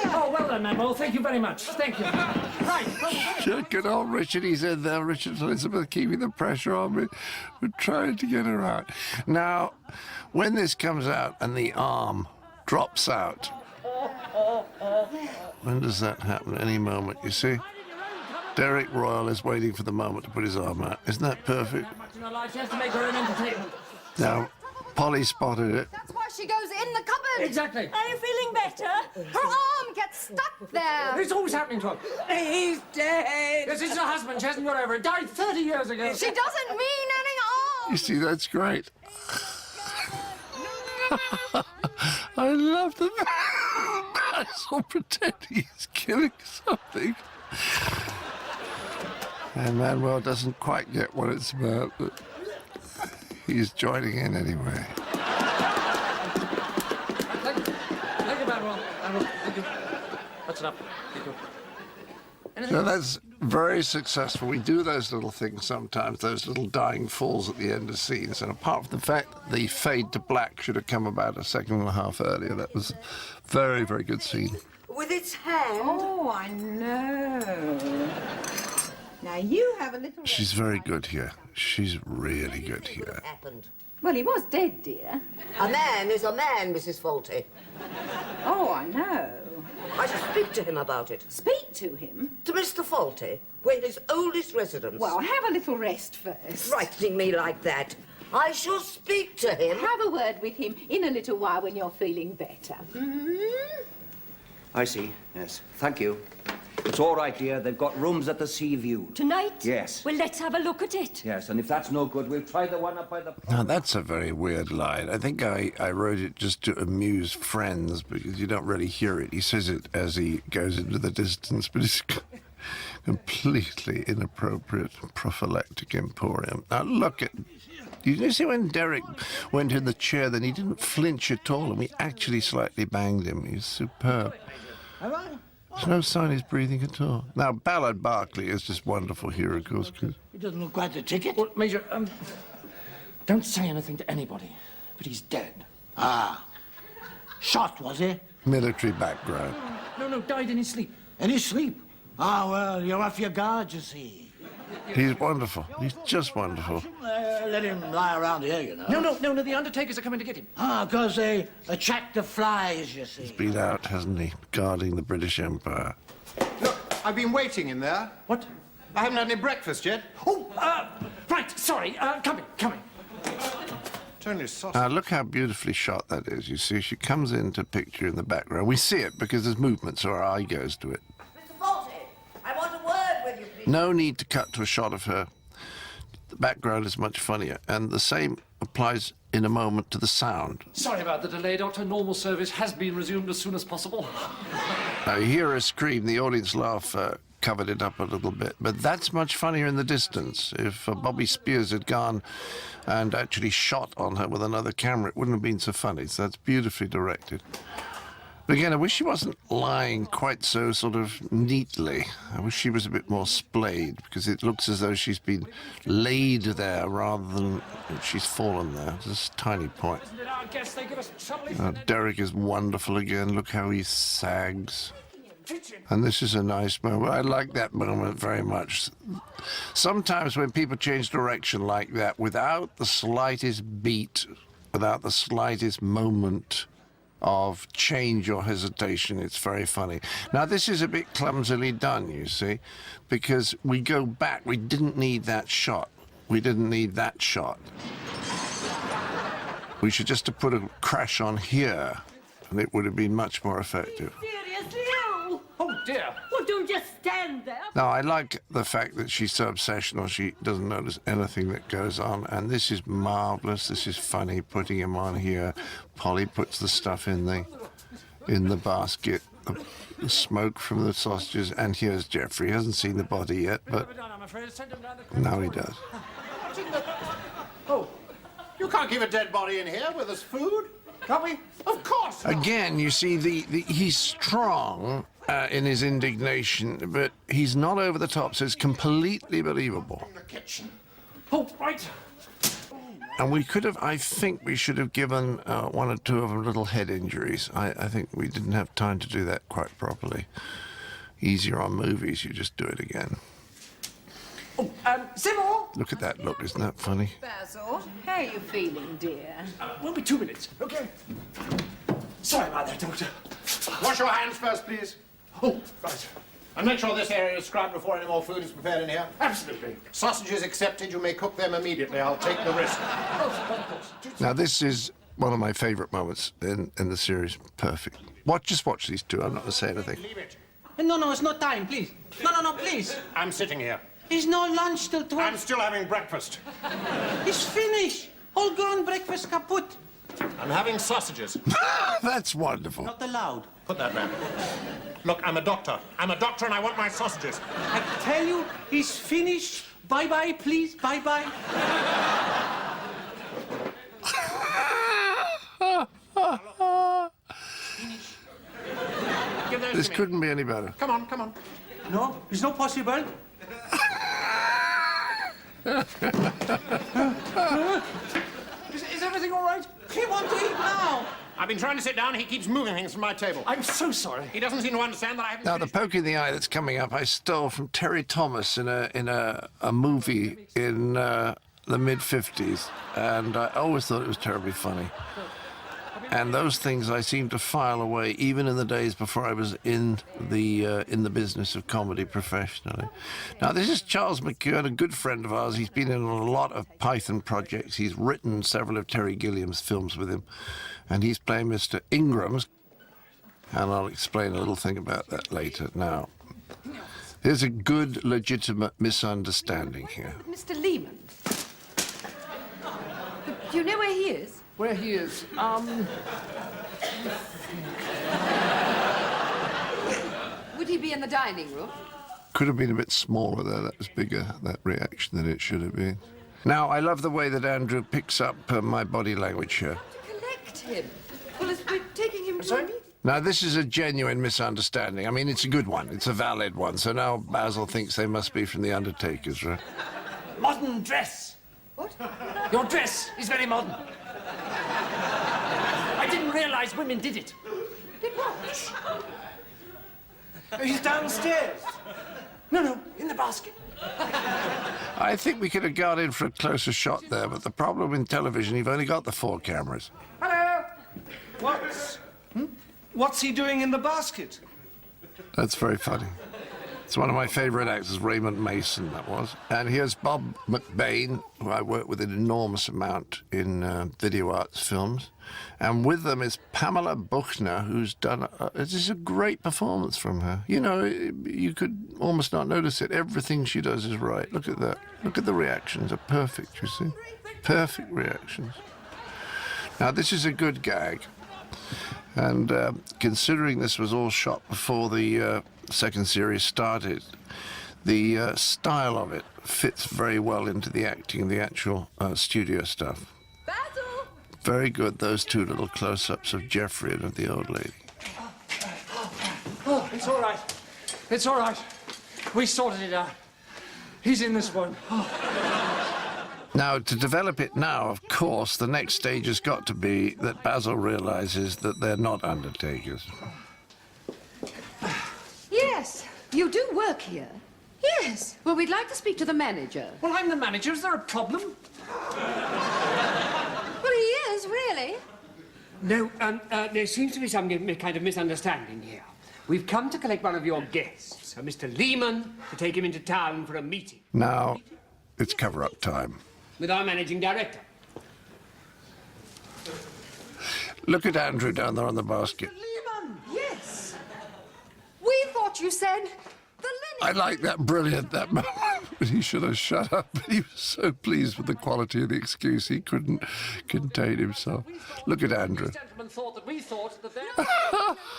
Oh, well done, Manuel. Thank you very much. Thank you. Right. Good old Richard. He's in there. Richard and Elizabeth keeping the pressure on me. We're trying to get her out. Now, when this comes out and the arm drops out, when does that happen? Any moment, you see? Derek Royal is waiting for the moment to put his arm out. Isn't that perfect? She has to make her own entertainment. Now, Polly spotted it. That's why she goes in the cupboard. Exactly. Are you feeling better? Her arm gets stuck there. It's always happening to her. He's dead. Yes, it's her husband. She hasn't got over it. Died 30 years ago. She doesn't mean any harm. You see, that's great. I love the Basil pretending he's killing something. And Manuel doesn't quite get what it's about, but he's joining in anyway. Thank you, Manuel. Thank you. That's enough. Thank you. So that's very successful. We do those little things sometimes, those little dying falls at the end of scenes. And apart from the fact that the fade to black should have come about a second and a half earlier, that was a very, very good scene. With its hand. Oh, I know. Now you have a little... She's very good here. She's really good here. Happened. Well, he was dead, dear. A man is a man, Mrs. Fawlty. Oh, I know. I shall speak to him about it. Speak to him? To Mr. Fawlty, where his oldest residence. Well, have a little rest first. Frightening me like that. I shall speak to him. Have a word with him in a little while when you're feeling better. I see, yes. Thank you. It's all right, dear. They've got rooms at the sea view. Tonight? Yes. Well, let's have a look at it. Yes, and if that's no good, we'll try the one up by the... Now, that's a very weird line. I think I wrote it just to amuse friends, because you don't really hear it. He says it as he goes into the distance, but it's completely inappropriate prophylactic emporium. Now, look at... Did you see when Derek went in the chair, then he didn't flinch at all, and we actually slightly banged him. He's superb. There's no sign he's breathing at all. Now, Ballard Berkeley is just wonderful here, of course. He doesn't look quite the ticket. Well, Major, don't say anything to anybody, but he's dead. Ah. Shot, was he? Military background. No, died in his sleep. In his sleep? Ah, well, you're off your guard, you see. He's wonderful. He's just wonderful. Let him lie around here, you know. No, the undertakers are coming to get him. Ah, because they attract the flies, you see. He's been out, hasn't he, guarding the British Empire. Look, I've been waiting in there. What? I haven't had any breakfast yet. Oh, right, sorry, coming. It's only sausage. Now, look how beautifully shot that is. You see, she comes into picture in the background. We see it because there's movement, so our eye goes to it. Mr. Fawlty, I want a word with you, please. No need to cut to a shot of her. The background is much funnier, and the same applies in a moment to the sound. Sorry about the delay, Doctor. Normal service has been resumed as soon as possible. Now, you hear her scream, the audience laugh covered it up a little bit, but that's much funnier in the distance. If Bobby Spears had gone and actually shot on her with another camera, it wouldn't have been so funny, so that's beautifully directed. But again, I wish she wasn't lying quite so sort of neatly. I wish she was a bit more splayed, because it looks as though she's been laid there rather than she's fallen there. Just a tiny point. I guess they give us trouble. Derek is wonderful again. Look how he sags. And this is a nice moment. I like that moment very much. Sometimes when people change direction like that, without the slightest beat, without the slightest moment of change or hesitation, it's very funny. Now, this is a bit clumsily done, you see, because we go back. We didn't need that shot. We didn't need that shot. We should just have put a crash on here, and it would have been much more effective. Seriously, oh. Oh, dear. Well, don't just stand there. Now, I like the fact that she's so obsessional, she doesn't notice anything that goes on, and this is marvellous, this is funny, putting him on here. Polly puts the stuff in the basket, the smoke from the sausages, and here's Geoffrey. He hasn't seen the body yet, but now he does. Oh, you can't keep a dead body in here with us food, can we? Of course not. Again, you see, he's strong in his indignation, but he's not over the top, so it's completely believable. Oh, right. And we could have, I think we should have given one or two of them little head injuries. I think we didn't have time to do that quite properly. Easier on movies, you just do it again. Oh, Sybil! Look at that look, isn't that funny? Basil, how are you feeling, dear? Won't be 2 minutes, okay? Sorry about that, Doctor. Wash your hands first, please. Oh, right. And make sure this area is scrubbed before any more food is prepared in here. Absolutely. Sausages accepted. You may cook them immediately. I'll take the risk. Oh, of course. Now, this is one of my favourite moments in the series. Perfect. Just watch these two. I'm not going to say anything. Leave it. No, it's not time, please. No, please. I'm sitting here. It's no lunch till 12. I'm still having breakfast. It's finished. All gone, breakfast kaput. I'm having sausages. That's wonderful. Not allowed. Put that down. Look, I'm a doctor. I'm a doctor and I want my sausages. I tell you, he's finished. Bye-bye, please. Bye-bye. This couldn't be any better. Come on, come on. No, it's not possible. Is everything all right? He wants to eat now. I've been trying to sit down. He keeps moving things from my table. I'm so sorry. He doesn't seem to understand that I haven't Now, the poke in the eye that's coming up, I stole from Terry Thomas in a movie in the mid-50s, and I always thought it was terribly funny. And those things I seem to file away, even in the days before I was in the business of comedy professionally. Now, this is Charles McKeown, a good friend of ours. He's been in a lot of Python projects. He's written several of Terry Gilliam's films with him, and he's playing Mr. Ingram's. And I'll explain a little thing about that later. Now, there's a good, legitimate misunderstanding here. Mr. Lehman. Do you know where he is? Where he is? Would he be in the dining room? Could have been a bit smaller there. That was bigger, that reaction, than it should have been. Now, I love the way that Andrew picks up my body language here. Collect him. Well, we're taking him to a meeting. Now, this is a genuine misunderstanding. I mean, it's a good one. It's a valid one. So now Basil thinks they must be from the Undertakers, right? Modern dress. What? Your dress is very modern. I didn't realize women did it. Did what? He's downstairs. No, in the basket. I think we could have got in for a closer shot there, but the problem in television, you've only got the 4 cameras. Hello. What's he doing in the basket? That's very funny. It's one of my favourite actors, Raymond Mason, that was. And here's Bob McBain, who I worked with an enormous amount in video arts films. And with them is Pamela Buchner, who's done... this is a great performance from her. You know, you could almost not notice it. Everything she does is right. Look at that. Look at the reactions. They're perfect, you see. Perfect reactions. Now, this is a good gag. And considering this was all shot before the second series started, the style of it fits very well into the acting and the actual studio stuff. Basil! Very good, those 2 little close-ups of Geoffrey and of the old lady. Oh, it's all right. It's all right. We sorted it out. He's in this one. Now, to develop it now, of course, the next stage has got to be that Basil realizes that they're not Undertakers. Yes, you do work here. Yes. Well, we'd like to speak to the manager. Well, I'm the manager. Is there a problem? Well, he is, really. No, there seems to be some kind of misunderstanding here. We've come to collect one of your guests, Mr. Lehman, to take him into town for a meeting. Now, it's cover-up time. With our managing director. Look at Andrew down there on the basket. Lehman! Yes. We thought you said the linen. I like that brilliant, that moment. But he should have shut up. But he was so pleased with the quality of the excuse, he couldn't contain himself. Look at Andrew. These gentlemen thought that we thought that They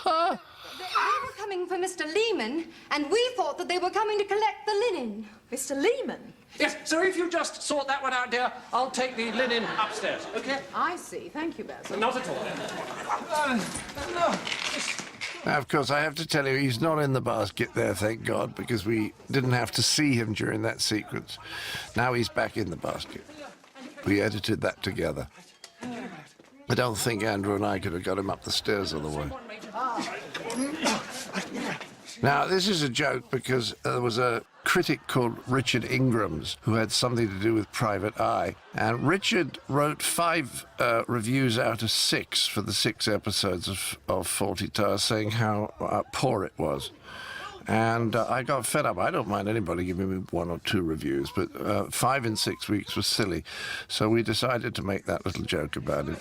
were coming for Mr. Lehman, and we thought that they were coming to collect the linen. Mr. Lehman? Yes, so if you just sort that one out, dear, I'll take the linen upstairs, OK? I see. Thank you, Basil. Not at all. Now, of course, I have to tell you, he's not in the basket there, thank God, because we didn't have to see him during that sequence. Now he's back in the basket. We edited that together. I don't think Andrew and I could have got him up the stairs all the way. Now, this is a joke because there was a critic called Richard Ingrams who had something to do with Private Eye. And Richard wrote 5 reviews out of 6 for the 6 episodes of Fawlty Towers saying how poor it was. And I got fed up. I don't mind anybody giving me 1 or 2 reviews, but 5 in 6 weeks was silly. So we decided to make that little joke about it.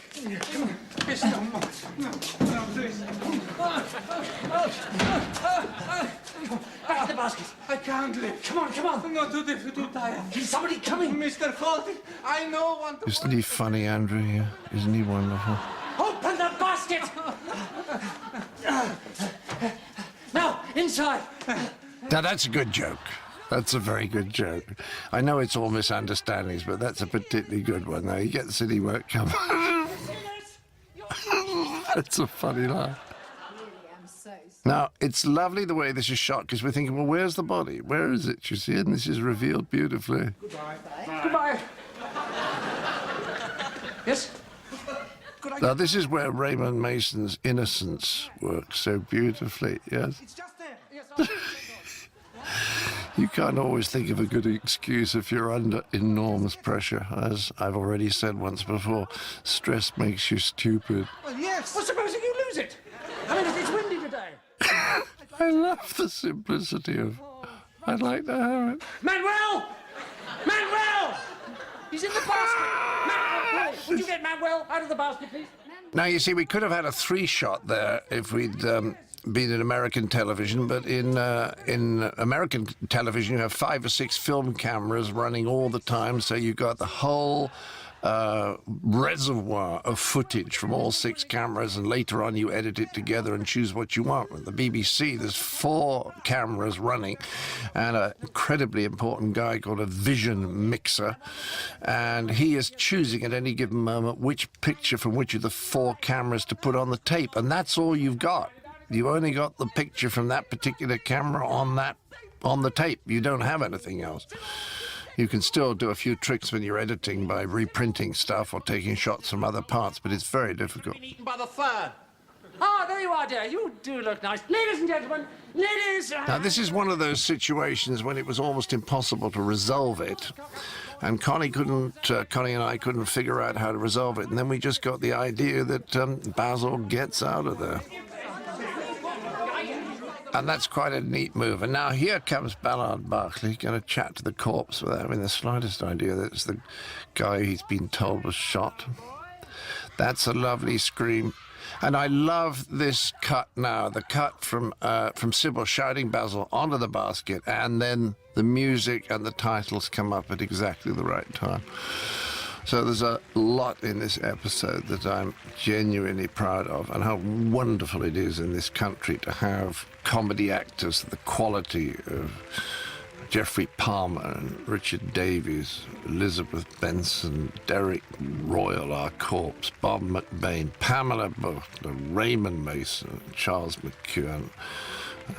Back to the basket. I can't live. Come on, come on. I'm not too tired. Is somebody coming? Mr. Fawlty, I know one to... Isn't he funny, Andrew, here? Isn't he wonderful? Open the basket! Now, inside! Now, that's a good joke. That's a very good joke. I know it's all misunderstandings, but that's a particularly good one. Now, he gets it, he won't come. That's a funny laugh. Now, it's lovely the way this is shot, because we're thinking, well, where's the body? Where is it, you see? And this is revealed beautifully. Goodbye. Goodbye. Yes? Now, this is where Raymond Mason's innocence works so beautifully, yes? It's just there. Yes, You can't always think of a good excuse if you're under enormous pressure. As I've already said once before, stress makes you stupid. Well, yes. Well, supposing you lose it? I mean, it's windy today. I love the simplicity of, I'd like to have it. Manuel! Manuel! He's in the basket. Manuel, would you get Manuel out of the basket, please? Now, you see, we could have had a three-shot there if we'd been in American television, but in American television you have 5 or 6 film cameras running all the time, so you got the whole reservoir of footage from all 6 cameras, and later on you edit it together and choose what you want. With the BBC, there's 4 cameras running and an incredibly important guy called a vision mixer, and he is choosing at any given moment which picture from which of the 4 cameras to put on the tape, and that's all you've got. You've only got the picture from that particular camera on the tape. You don't have anything else. You can still do a few tricks when you're editing by reprinting stuff or taking shots from other parts, but it's very difficult. Eaten by the third. Ah, there you are, dear. You do look nice. Ladies and gentlemen, ladies... Now, this is one of those situations when it was almost impossible to resolve it, and Connie and I couldn't figure out how to resolve it, and then we just got the idea that Basil gets out of there. And that's quite a neat move. And now here comes Ballard Berkeley, going to chat to the corpse without having the slightest idea that it's the guy he's been told was shot. That's a lovely scream. And I love this cut now, the cut from Sybil shouting Basil onto the basket, and then the music and the titles come up at exactly the right time. So there's a lot in this episode that I'm genuinely proud of, and how wonderful it is in this country to have comedy actors of the quality of Geoffrey Palmer and Richard Davies, Elizabeth Benson, Derek Royal, our corpse, Bob McBain, Pamela Butler, Raymond Mason, Charles McEwan,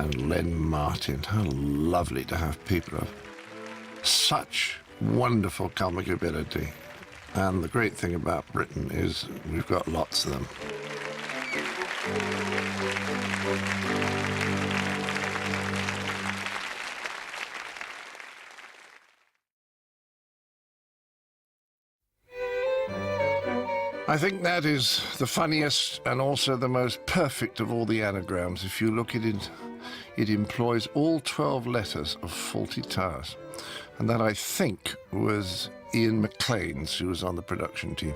and Len Martin. How lovely to have people of such wonderful comic ability. And the great thing about Britain is we've got lots of them. I think that is the funniest and also the most perfect of all the anagrams. If you look at it, it employs all 12 letters of Fawlty Towers. And that, I think, was Ian McLean's, who was on the production team.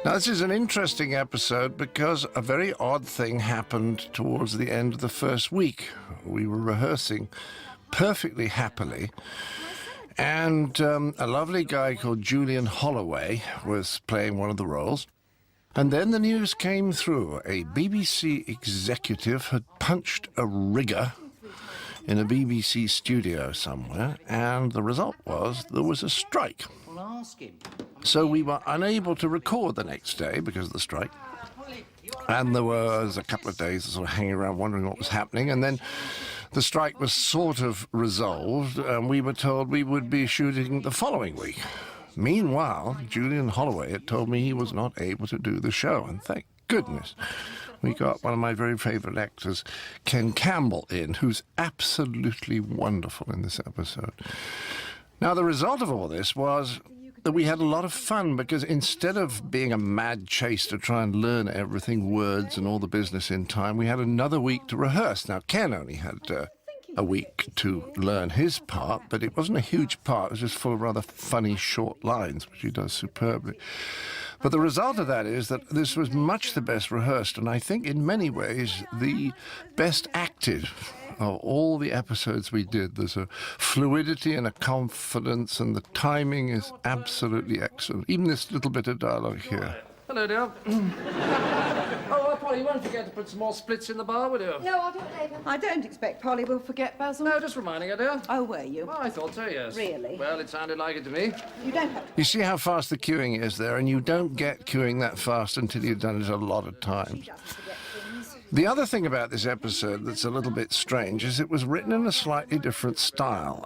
Now, this is an interesting episode because a very odd thing happened towards the end of the first week. We were rehearsing perfectly happily, and a lovely guy called Julian Holloway was playing one of the roles. And then the news came through. A BBC executive had punched a rigger in a BBC studio somewhere, and the result was there was a strike. Well, ask him. So we were unable to record the next day because of the strike. And there was a couple of days sort of hanging around wondering what was happening, and then the strike was sort of resolved, and we were told we would be shooting the following week. Meanwhile, Julian Holloway had told me he was not able to do the show, and thank goodness we got one of my very favourite actors, Ken Campbell, in, who's absolutely wonderful in this episode. Now, the result of all this was that we had a lot of fun, because instead of being a mad chase to try and learn everything, words and all the business in time, we had another week to rehearse. Now, Ken only had a week to learn his part, but it wasn't a huge part. It was just full of rather funny short lines, which he does superbly. But the result of that is that this was much the best rehearsed, and I think in many ways the best acted of all the episodes we did. There's a fluidity and a confidence, and the timing is absolutely excellent. Even this little bit of dialogue here. Hello, dear. Oh, Polly, you won't forget to put some more splits in the bar, will you? No, I'll do it later. I don't expect Polly will forget, Basil. No, just reminding her, dear. Oh, were you? Oh, I thought so, yes. Really? Well, it sounded like it to me. You don't have to. You see how fast the queuing is there, and you don't get queuing that fast until you've done it a lot of times. The other thing about this episode that's a little bit strange is it was written in a slightly different style,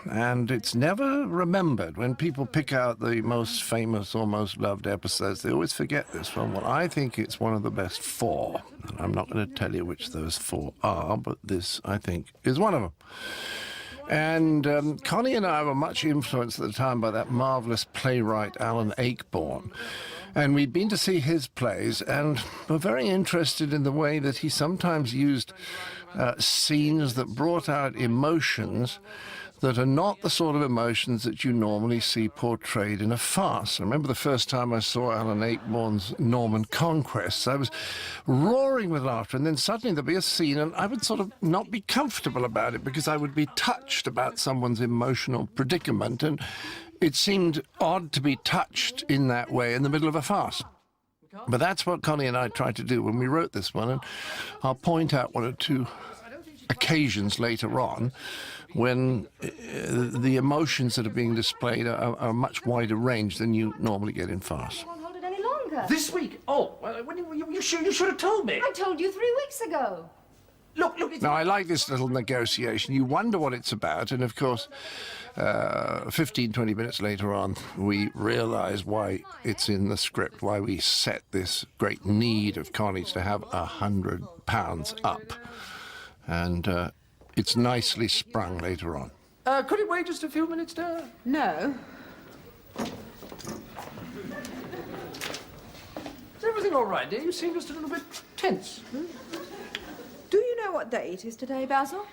and it's never remembered. When people pick out the most famous or most loved episodes, they always forget this one. Well, I think it's one of the best 4, and I'm not going to tell you which those 4 are, but this, I think, is one of them. And Connie and I were much influenced at the time by that marvellous playwright Alan Ayckbourn. And we'd been to see his plays and were very interested in the way that he sometimes used scenes that brought out emotions that are not the sort of emotions that you normally see portrayed in a farce. I remember the first time I saw Alan Ayckbourn's Norman Conquests, I was roaring with laughter, and then suddenly there'd be a scene and I would sort of not be comfortable about it because I would be touched about someone's emotional predicament, and it seemed odd to be touched in that way in the middle of a farce. But that's what Connie and I tried to do when we wrote this one, and I'll point out 1 or 2 occasions later on when the emotions that are being displayed are a much wider range than you normally get in farce. I won't hold it any longer. This week? Oh, well, when you should have told me. I told you 3 weeks ago. Look, it's... Now, I like this little negotiation. You wonder what it's about, and of course, 15, 20 minutes later on, we realise why it's in the script, why we set this great need of Connie's to have £100 up. And it's nicely sprung later on. Could it wait just a few minutes, dear? No. Is everything all right, dear? You seem just a little bit tense. Do you know what day it is today, Basil?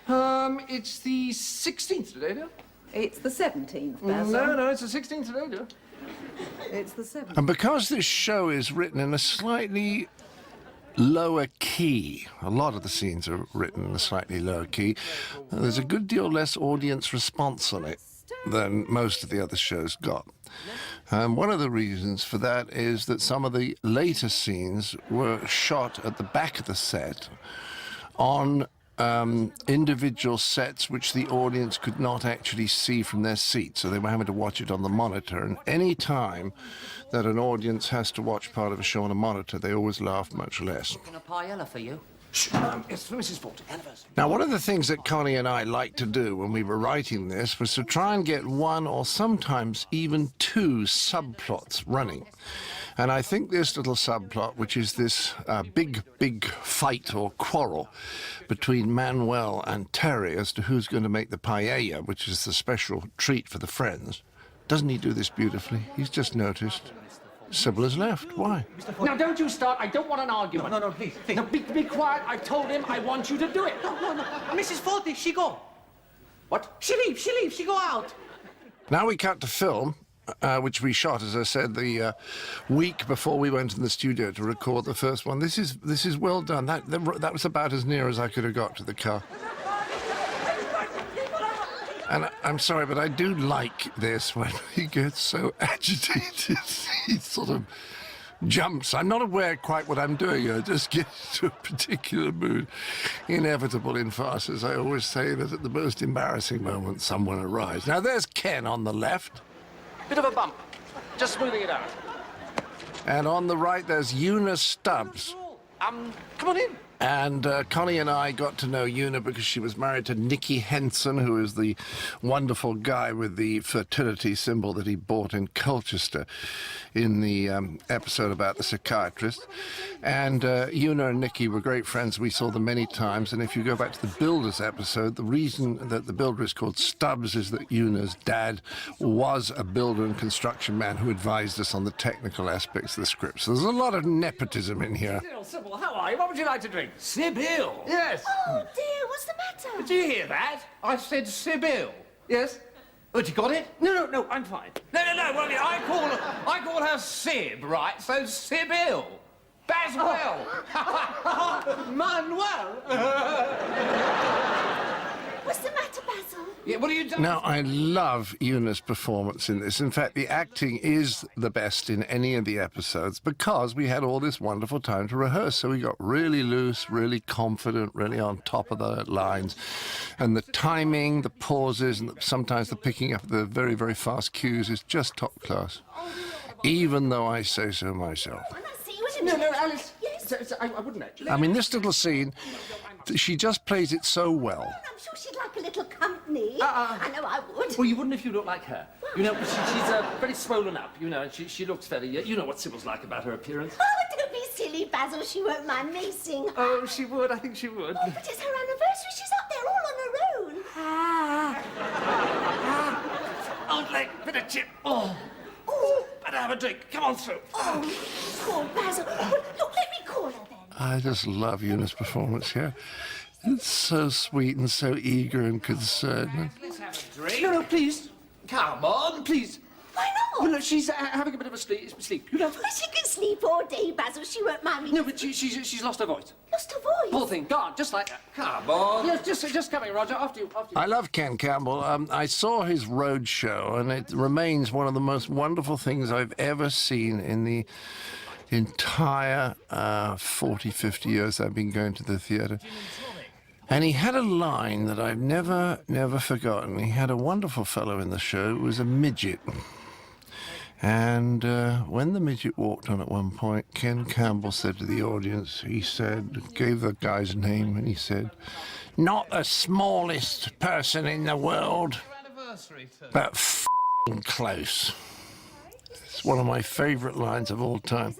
It's the 16th today, dear. It's the 17th, Basil. No, it's the 16th today, dear. It's the 7th. And because this show is written in a slightly lower key, a lot of the scenes are written in a slightly lower key, there's a good deal less audience response on it than most of the other shows got. And one of the reasons for that is that some of the later scenes were shot at the back of the set on individual sets which the audience could not actually see from their seats, so they were having to watch it on the monitor. And any time that an audience has to watch part of a show on a monitor, they always laugh much less. A paella for you. It's for Mrs. Fawlty. Anniversary. Now, one of the things that Connie and I liked to do when we were writing this was to try and get 1 or sometimes even 2 subplots running. And I think this little subplot, which is this big fight or quarrel between Manuel and Terry as to who's going to make the paella, which is the special treat for the friends, doesn't he do this beautifully? He's just noticed Sybil has left. Why? Now, don't you start. I don't want an argument. No, please. Now, be quiet. I told him I want you to do it. No. Mrs. Fawlty, she go. What? She leave, she go out. Now we cut to film, which we shot, as I said, the week before we went in the studio to record the first one. This is well done. That was about as near as I could have got to the car. And I'm sorry, but I do like this when he gets so agitated. He sort of jumps. I'm not aware quite what I'm doing. I just get into a particular mood. Inevitable in farces. I always say that at the most embarrassing moment, someone arrives. Now, there's Ken on the left. Bit of a bump. Just smoothing it out. And on the right, there's Una Stubbs. Come on in. And Connie and I got to know Una because she was married to Nicky Henson, who is the wonderful guy with the fertility symbol that he bought in Colchester in the episode about the psychiatrist. And Una and Nicky were great friends. We saw them many times. And if you go back to the Builders episode, the reason that the builder is called Stubbs is that Una's dad was a builder and construction man who advised us on the technical aspects of the script. So there's a lot of nepotism in here. Sybil, how are you? What would you like to drink? Sybil. Yes. Oh, dear, what's the matter? Did you hear that? I said Sybil. Yes. But you got it? No, I'm fine. No. Well, I call her Sib, right? So Sybil. Basil. Manuel. What's the matter, Basil? Yeah, what are you doing? Now, I love Una's performance in this. In fact, the acting is the best in any of the episodes because we had all this wonderful time to rehearse. So we got really loose, really confident, really on top of the lines. And the timing, the pauses, and sometimes the picking up the very, very fast cues is just top class. Even though I say so myself. No, Alice. Yes. I wouldn't actually. I mean, this little scene, she just plays it so well. I'm sure she'd like a little company. I know I would. Well, you wouldn't if you looked like her. You know, she's very swollen up, you know, and she looks very... you know what Sybil's like about her appearance. Oh, don't be silly, Basil. She won't mind me seeing her. Oh, she would. I think she would. Oh, but it's her anniversary. She's up there all on her own. Old leg, bit of chip. Oh. Ooh, better have a drink. Come on through. Oh, poor Basil. Well, look, let me call her then. I just love Una's performance here. It's so sweet and so eager and concerned. Let's have a drink. No, please. Come on, please. Why not? Well, look, she's having a bit of a sleep. You know? Well, she can sleep all day, Basil. She won't mind me. No, but she's lost her voice. Lost her voice? Poor thing. Go on, just like that. Come on. Yes, just coming, Roger. After you. I love Ken Campbell. I saw his road show, and it remains one of the most wonderful things I've ever seen in the entire 40, 50 years I've been going to the theatre. And he had a line that I've never forgotten. He had a wonderful fellow in the show. It was a midget. And when the midget walked on at one point, Ken Campbell said to the audience, he said, gave the guy's name, and he said, "Not the smallest person in the world, but f***ing close." It's one of my favourite lines of all time.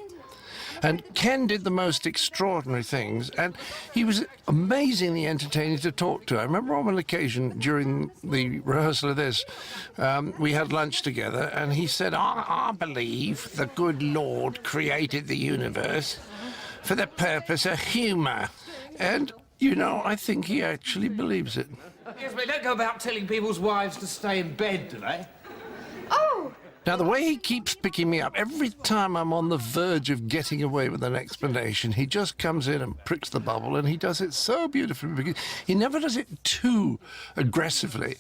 And Ken did the most extraordinary things, and he was amazingly entertaining to talk to. I remember on one occasion during the rehearsal of this, we had lunch together, and he said, I believe the good Lord created the universe for the purpose of humour. And, you know, I think he actually believes it. Yes, they don't go about telling people's wives to stay in bed, do they? Oh! Now, the way he keeps picking me up, every time I'm on the verge of getting away with an explanation, he just comes in and pricks the bubble, and he does it so beautifully because he never does it too aggressively.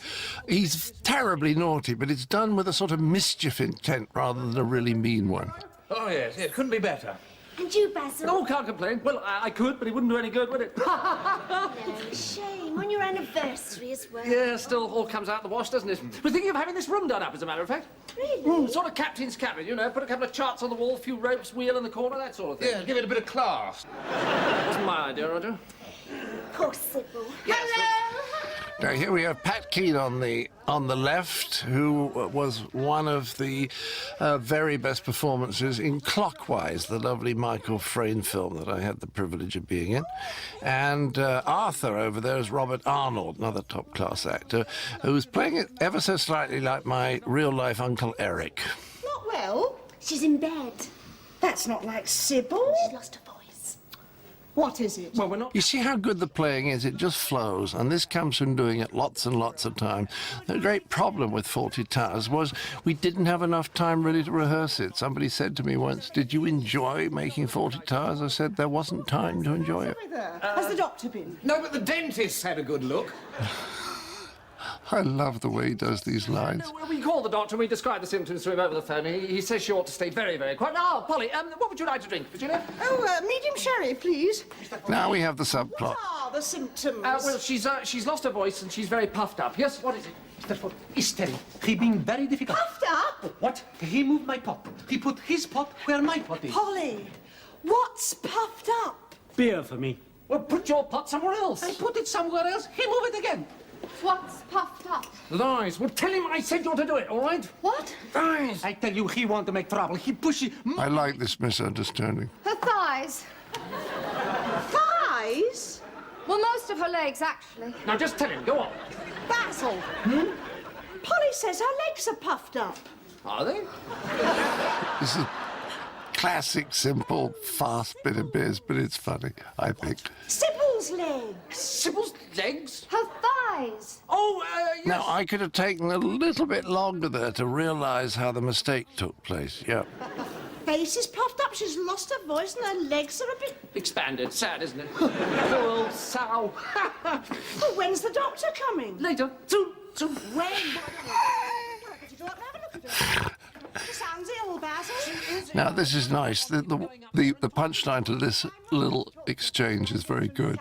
He's terribly naughty, but it's done with a sort of mischief intent rather than a really mean one. Oh, yes, it couldn't be better. And you, Basil? Oh, can't complain. Well, I could, but it wouldn't do any good, would it? No, shame. On your anniversary as well. Yeah, still all comes out the wash, doesn't it? We're thinking of having this room done up, as a matter of fact. Really? Sort of captain's cabin, you know. Put a couple of charts on the wall, a few ropes, wheel in the corner, that sort of thing. Yeah, give it a bit of class. Wasn't my idea, Roger. Poor Sybil. Yes, Hello! Now, here we have Pat Keane on the left, who was one of the very best performances in Clockwise, the lovely Michael Frayn film that I had the privilege of being in. And Arthur over there is Robert Arnold, another top-class actor, who's playing it ever so slightly like my real-life Uncle Eric. Not well. She's in bed. That's not like Sybil. She's lost her voice. What is it? Well, we're not... You see how good the playing is? It just flows, and this comes from doing it lots and lots of times. The great problem with Fawlty Towers was we didn't have enough time really to rehearse it. Somebody said to me once, "Did you enjoy making Fawlty Towers?" I said, there wasn't time to enjoy it. Has the doctor been? No, but the dentist had a good look. I love the way he does these lines. No, we call the doctor and we describe the symptoms to him over the phone. He says she ought to stay very, very quiet. Now, Polly, what would you like to drink, Virginia? Oh, medium sherry, please. Now we have the subplot. What are the symptoms? Well, she's lost her voice and she's very puffed up. Yes, what is it? Hysteria. He been very difficult. Puffed up? What? He moved my pot. He put his pot where my pot is. Polly, what's puffed up? Beer for me. Well, put your pot somewhere else. I put it somewhere else. He move it again. What's puffed up? Lies. Well, tell him I said you ought to do it, all right? What? Lies. I tell you, he want to make trouble. He push it. I like this misunderstanding. Her thighs. Thighs? Well, most of her legs, actually. Now, just tell him. Go on. Basil. Polly says her legs are puffed up. Are they? This is classic, simple, fast bit of biz, but it's funny, I think. Sybil's legs. Sybil's legs? Her thighs. Oh, yes. Now, I could have taken a little bit longer there to realise how the mistake took place, yeah. Face is puffed up. up. She's lost her voice and her legs are a bit... Expanded. Sad, isn't it? Poor old sow. Well, when's the doctor coming? Later. Soon. When? Could you go up and have a look at her? She sounds ill, Basil. Now, this is nice. The punchline to this little exchange is very good.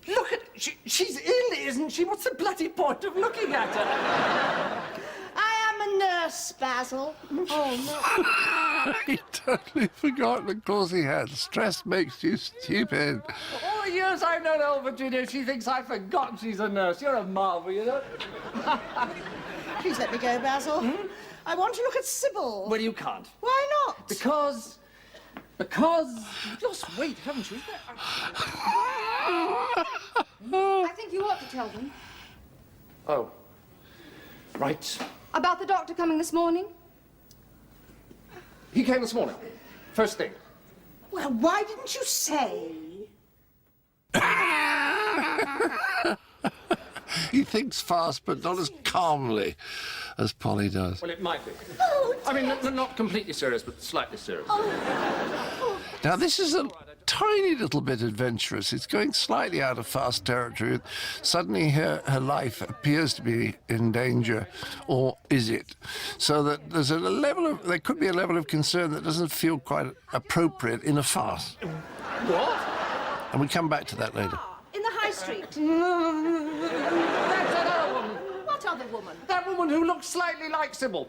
Look at... She's ill, isn't she? What's the bloody point of looking at her? I am a nurse, Basil. Oh, no. He totally forgot. Of course he had. Stress makes you stupid. All the years I've known old Virginia, she thinks I've forgotten she's a nurse. You're a marvel, you know. Please let me go, Basil. I want to look at Sybil. Well, you can't. Why not? Because you've lost weight, haven't you? I think you ought to tell them. Oh. Right. About the doctor coming this morning? He came this morning. First thing. Well, why didn't you say? He thinks fast, but not as calmly as Polly does. Well, it might be. I mean, not completely serious, but slightly serious. Now, this is a tiny little bit adventurous. It's going slightly out of fast territory. Suddenly, her life appears to be in danger, or is it? So that there could be a level of concern that doesn't feel quite appropriate in a farce. What? And we come back to that later. In the high street. That's another woman. What other woman? That woman who looks slightly like Sybil.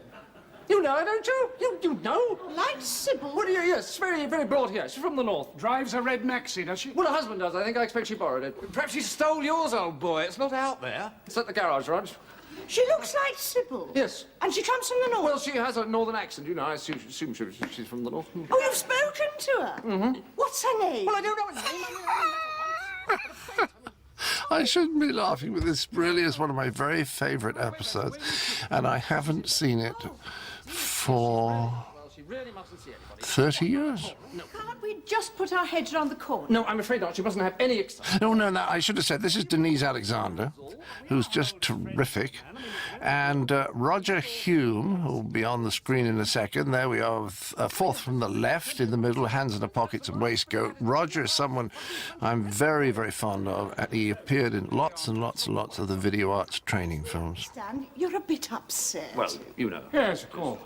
You know her, don't you? You know? Like Sybil? Well, yes, very, very broad here. She's from the north. Drives a red maxi, does she? Well, her husband does, I think. I expect she borrowed it. Perhaps she stole yours, old boy. It's not out there. It's at the garage, Rog. She looks like Sybil. Yes. And she comes from the north. Well, she has a northern accent, you know. I assume she's from the north. Oh, you've spoken to her? Mm-hmm. What's her name? Well, I don't know her name. I shouldn't be laughing, but this really is one of my very favourite episodes, and I haven't seen it for 30 years. Can't we just put our heads around the corner? No, I'm afraid not. She doesn't have any No, I should have said, this is Denise Alexander, who's just terrific, and Roger Hume, who'll be on the screen in a second. There we are, fourth from the left, in the middle, hands in the pockets and waistcoat. Roger is someone I'm very, very fond of, and he appeared in lots and lots and lots of the video arts training films. Stan, you're a bit upset. Well, you know. Yes, of course.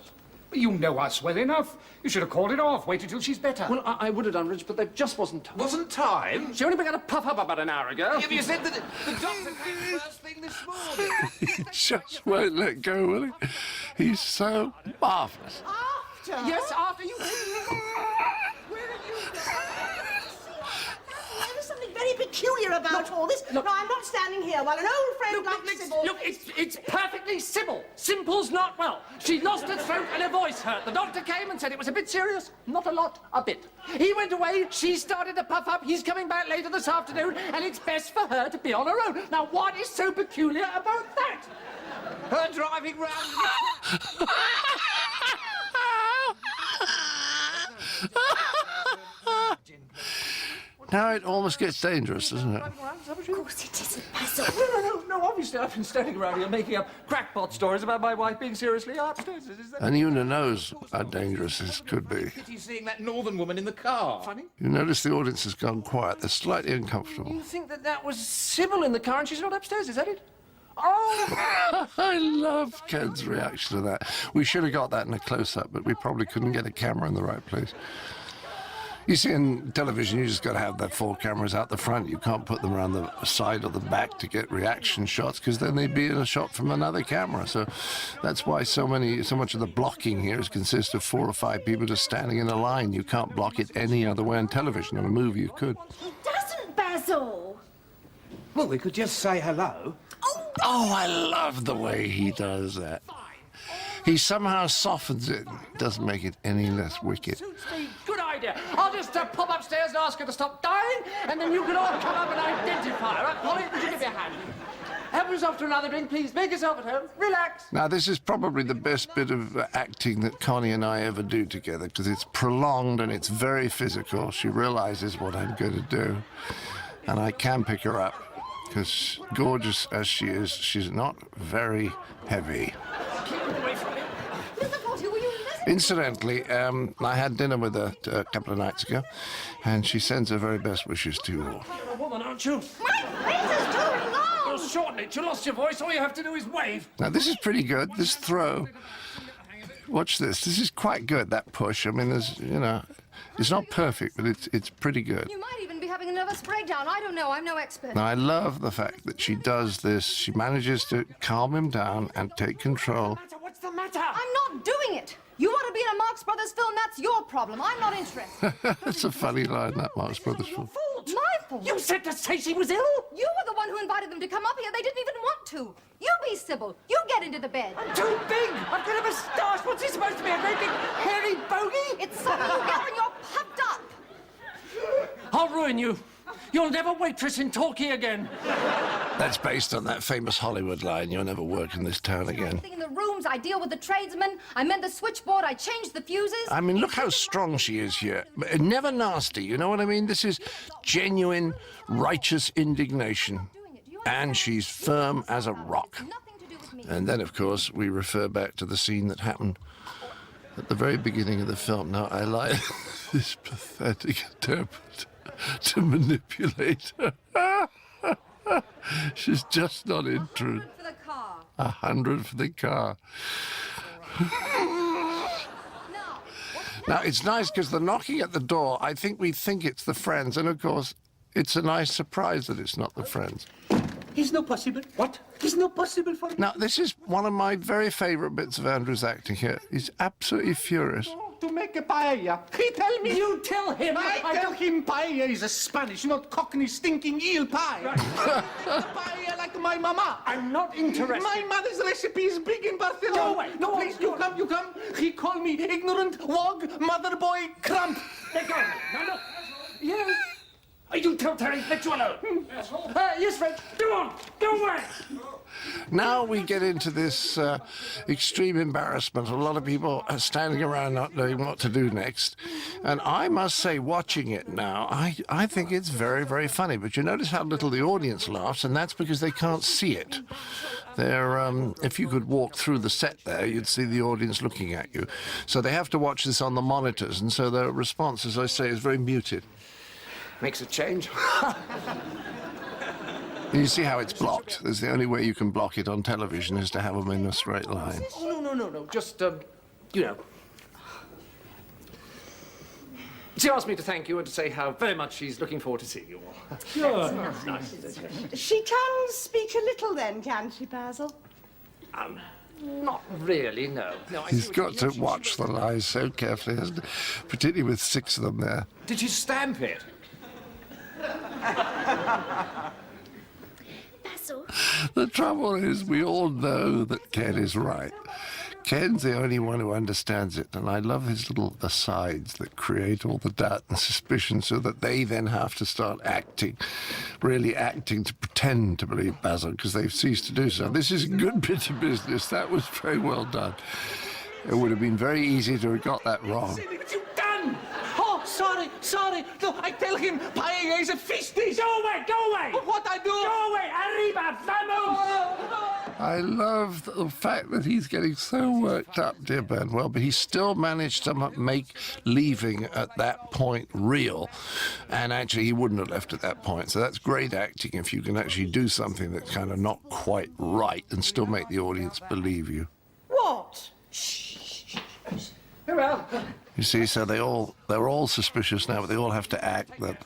You know us well enough. You should have called it off. Waited till she's better. Well, I would have done, Rich, but there just wasn't time. Wasn't time? She only began to puff up about an hour ago. You said that the doctor came first thing this morning. He just won't let go, will he? He's so marvellous. After? Yes, after you... Where have you There's something very peculiar about all this. No, I'm not standing here while an old friend like Sybil... Look, it's perfectly Sybil. Simple's not well. She lost her throat and her voice hurt. The doctor came and said it was a bit serious. Not a lot, a bit. He went away, she started to puff up, he's coming back later this afternoon, and it's best for her to be on her own. Now, what is so peculiar about that? Her driving round... Now it almost gets dangerous, doesn't it? Of course it isn't, Basil. No, obviously I've been standing around here making up crackpot stories about my wife being seriously upstairs. Is that... And Una knows how dangerous this could be. Pity seeing that northern woman in the car. Funny? You notice the audience has gone quiet. They're slightly uncomfortable. You think that was Sybil in the car and she's not upstairs, is that it? Oh! I love Ken's reaction to that. We should have got that in a close-up, but we probably couldn't get a camera in the right place. You see, in television, you just got to have the 4 cameras out the front. You can't put them around the side or the back to get reaction shots, because then they'd be in a shot from another camera. So that's why so much of the blocking here consists of 4 or 5 people just standing in a line. You can't block it any other way on television. On a movie, you could. He doesn't, Basil. Well, we could just say hello. Oh, I love the way he does that. He somehow softens it, doesn't make it any less wicked. Suits me. Good idea. I'll just pop upstairs and ask her to stop dying, and then you can all come up and identify her. Right, Polly, would you give me a hand? Help yourself to another drink, please. Make yourself at home. Relax. Now, this is probably the best bit of acting that Connie and I ever do together, because it's prolonged and it's very physical. She realizes what I'm going to do, and I can pick her up, because gorgeous as she is, she's not very heavy. Keep away from me. Mr. Fawlty, will you listen Incidentally, I had dinner with her a couple of nights ago, and she sends her very best wishes to you all. You're a woman, aren't you? My face is too long! Well, shorten it. You lost your voice. All you have to do is wave. Now, this is pretty good, this throw. Watch this. This is quite good, that push. I mean, there's, you know, it's not perfect, but it's pretty good. You might even be having a nervous breakdown. I don't know. I'm no expert. Now, I love the fact that she does this. She manages to calm him down and take control. What's the matter? I'm not doing it. You want to be in a Marx Brothers film, that's your problem. I'm not interested. That's a funny line, that Marx Brothers film. My fault. You said to say she was ill. You were the one who invited them to come up here. They didn't even want to. You be Sybil. You get into the bed. I'm too big. I've got a moustache. What's he supposed to be, a great big hairy bogey? It's something you get when you're puffed up. I'll ruin you. You'll never waitress in Torquay again. That's based on that famous Hollywood line, you'll never work in this town again. In the rooms, I deal with the tradesmen. I mend the switchboard. I change the fuses. I mean, look how strong she is here. Never nasty, you know what I mean? This is genuine, righteous indignation. And she's firm as a rock. And then, of course, we refer back to the scene that happened at the very beginning of the film. Now, I like this pathetic attempt to manipulate her. She's just not interested. 100 for the car. 100 for the car. Now, it's nice because the knocking at the door, I think we think it's the friends, and of course, it's a nice surprise that it's not the friends. It's not possible. What? It's not possible for me. Now, this is one of my very favourite bits of Andrew's acting here. He's absolutely furious. To make a paella. He tell me. You tell him. I tell him paella is a Spanish, not Cockney stinking eel pie. Right. Paella like my mama. I'm not interested. My mother's recipe is big in Barcelona. Go away. No, please, you come. He call me ignorant, wog, mother boy, crump. Let go. No. Yes. You tell Terry, let you alone. Yes, Fred. Go on. Go away. Now we get into this extreme embarrassment. A lot of people are standing around not knowing what to do next. And I must say, watching it now, I think it's very, very funny. But you notice how little the audience laughs, and that's because they can't see it. They're, if you could walk through the set there, you'd see the audience looking at you. So they have to watch this on the monitors, and so their response, as I say, is very muted. Makes a change. You see how it's blocked? There's the only way you can block it on television is to have them in a straight line. Oh, no. Just, you know. She asked me to thank you and to say how very much she's looking forward to seeing you all. Sure. Nice. She can speak a little then, can she, Basil? Not really, no. He's got to watch the lies so carefully, hasn't he? Particularly with 6 of them there. Did you stamp it? Basil? The trouble is, we all know that Ken is right. Ken's the only one who understands it, and I love his little asides that create all the doubt and suspicion so that they then have to start acting, really acting to pretend to believe Basil, because they've ceased to do so. This is a good bit of business. That was very well done. It would have been very easy to have got that wrong. What you done? Oh, sorry. No, I tell him paella is a fish dish. Go away. What I do? Go away. Arriba, vamos. I love the fact that he's getting so worked up, dear Manuel, but he still managed to make leaving at that point real. And actually, he wouldn't have left at that point. So that's great acting if you can actually do something that's kind of not quite right and still make the audience believe you. What? Well. You see, so they're all suspicious now, but they all have to act that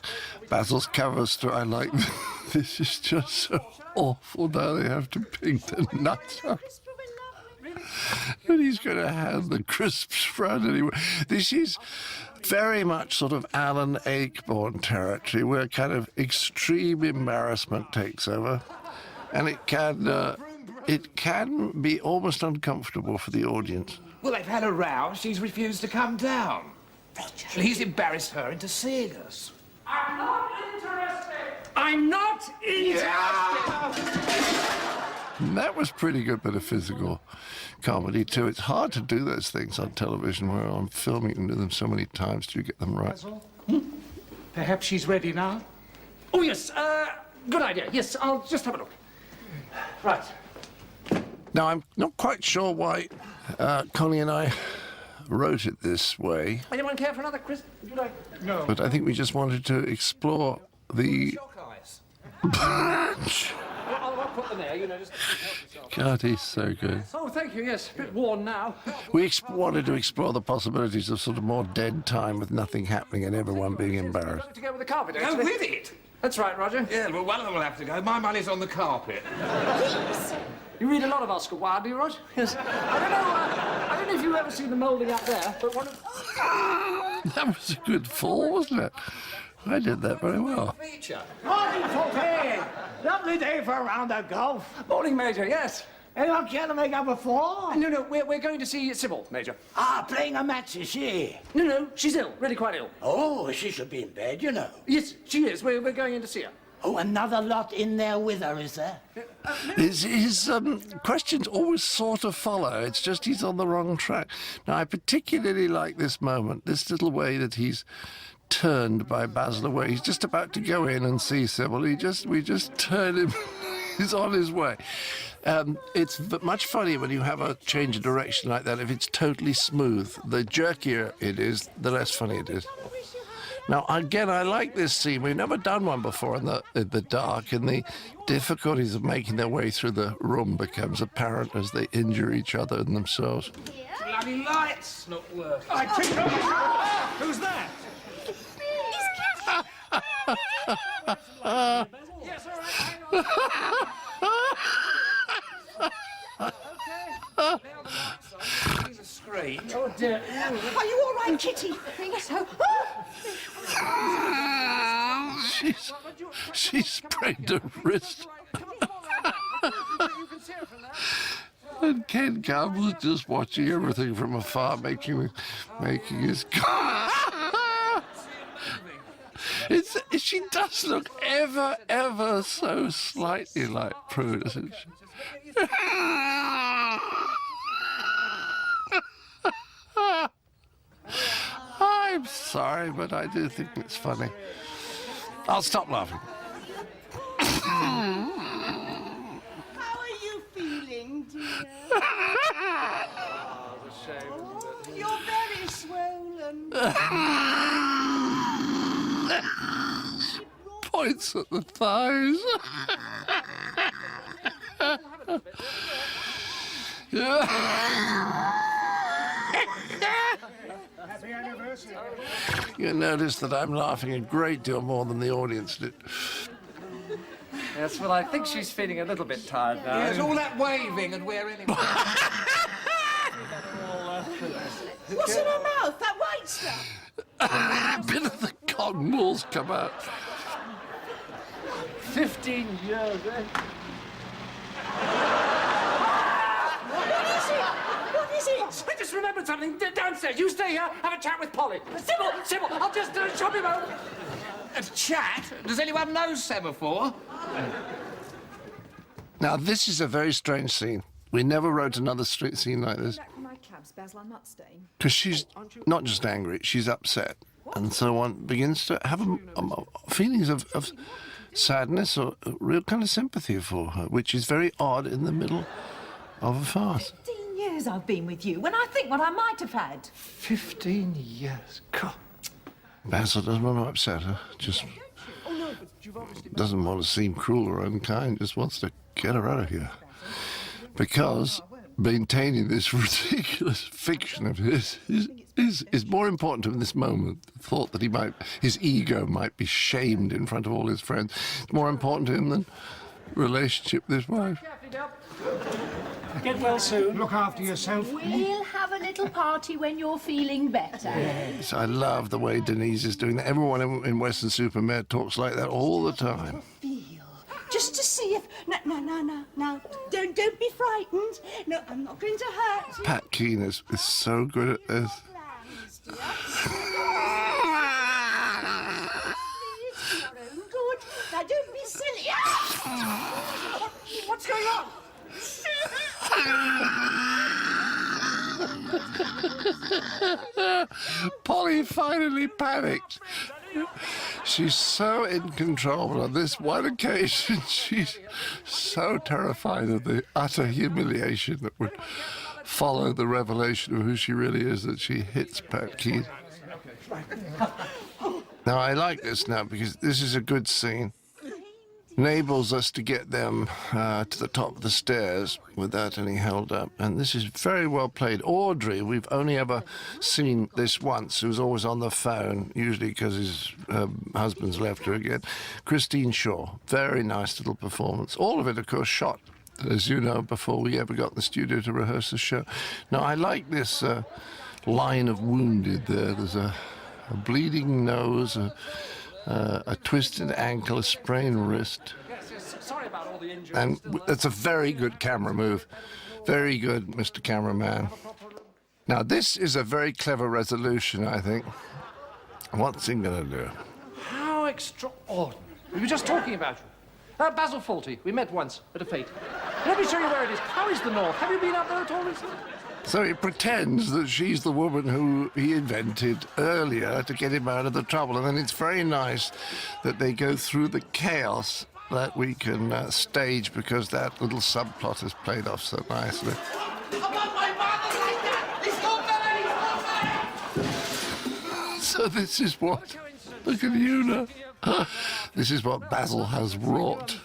Basil's cover story. I like this is just so awful. Now they have to pick the nuts up. And he's going to hand the crisps round anyway. This is very much sort of Alan Ayckbourn territory, where kind of extreme embarrassment takes over, and it can be almost uncomfortable for the audience. Well, they've had a row. She's refused to come down. Roger. And he's embarrassed her into seeing us. I'm not interested. And that was pretty good bit of physical comedy, too. It's hard to do those things on television, where on film you can do them so many times till you get them right. Perhaps she's ready now? Oh, yes. Good idea. Yes, I'll just have a look. Right. Now, I'm not quite sure why Connie and I wrote it this way. Anyone care for another crisp? Would you like? No. But I think we just wanted to explore the... I'll put them there, you know, just help yourself. God, he's so good. Oh, thank you, yes. A bit worn now. We wanted to explore the possibilities of sort of more dead time with nothing happening and everyone being embarrassed. To go with the carpet, Go actually. with it? That's right, Roger. Yeah, well, one of them will have to go. My money's on the carpet. You read a lot of Oscar Wilde, do you, Roger? Yes. I don't know if you've ever seen the moulding up there, but one of... That was a good fall, wasn't it? I did that very well. Morning, Torquay. Lovely day for a round of golf. Morning, Major, yes. Anyone care to make up a four? No, we're going to see Sybil, Major. Ah, playing a match, is she? No, she's ill, really quite ill. Oh, she should be in bed, you know. Yes, she is. We're going in to see her. Oh, another lot in there with her, is there? His questions always sort of follow. It's just he's on the wrong track. Now, I particularly like this moment, this little way that he's turned by Basil away. He's just about to go in and see Sybil. We just turn him. He's on his way. It's much funnier when you have a change of direction like that if it's totally smooth. The jerkier it is, the less funny it is. Now, again, I like this scene. We've never done one before in the dark, and the difficulties of making their way through the room becomes apparent as they injure each other and themselves. Bloody lights not working. Who's that? Yes, all right. Screen. Oh, dear. Are you all right, Kitty? Yes, She sprained her wrist. And Ken Campbell's just watching everything from afar, making his... She does look ever so slightly like Prude, doesn't she? I'm sorry, but I do think it's funny. I'll stop laughing. How are you feeling, dear? Oh, you're very swollen. Points at the thighs. Happy anniversary. You notice that I'm laughing a great deal more than the audience did. Yes, well, I think she's feeling a little bit tired now. There's all that waving and wearing him. What's in her mouth? That white stuff? A bit of the cotton wool's come out. 15 years, eh? What is it? I just remembered something. Downstairs. You stay here, have a chat with Polly. Sybil, I'll just chop him out. A chat? Does anyone know Semaphore? Now, this is a very strange scene. We never wrote another scene like this. Back for my cabs, Basil. I'm not staying. Because she's not just angry, she's upset. And so one begins to have feelings of sadness or a real kind of sympathy for her, which is very odd in the middle of a farce. 15 years I've been with you, when I think what I might have had. 15 years. God. Basil doesn't want to upset her, just doesn't want to seem cruel or unkind, just wants to get her out of here. Because maintaining this ridiculous fiction of his is more important to him in this moment. The thought that his ego might be shamed in front of all his friends. It's more important to him than relationship with his wife. Get well soon. Look after yourself. We'll have a little party when you're feeling better. Yes, I love the way Denise is doing that. Everyone in Weston-super-Mare talks like that all the time. Just to see if... No. Don't be frightened. No, I'm not going to hurt you. Pat Keane is so good at this. It's for your own good. Now, don't be silly. What's going on? Polly finally panicked. She's so in control, but on this one occasion, she's so terrified of the utter humiliation that would follow the revelation of who she really is that she hits Pat Keane. Now, I like this now because this is a good scene. Enables us to get them to the top of the stairs without any held up. And this is very well played. Audrey, we've only ever seen this once, who's always on the phone, usually because his husband's left her again. Christine Shaw, very nice little performance. All of it, of course, shot, as you know, before we ever got in the studio to rehearse the show. Now, I like this line of wounded there. There's a bleeding nose, a twisted ankle, a sprained wrist. Sorry about all the injuries. And it's a very good camera move. Very good, Mr. Cameraman. Now, this is a very clever resolution, I think. What's he going to do? How extraordinary. We were just talking about you. Basil Fawlty. We met once at a fete. Let me show you where it is. How is the North? Have you been up there at all recently? So he pretends that she's the woman who he invented earlier to get him out of the trouble. And then it's very nice that they go through the chaos that we can stage because that little subplot is played off so nicely. So this is what, look at you now. This is what Basil has wrought.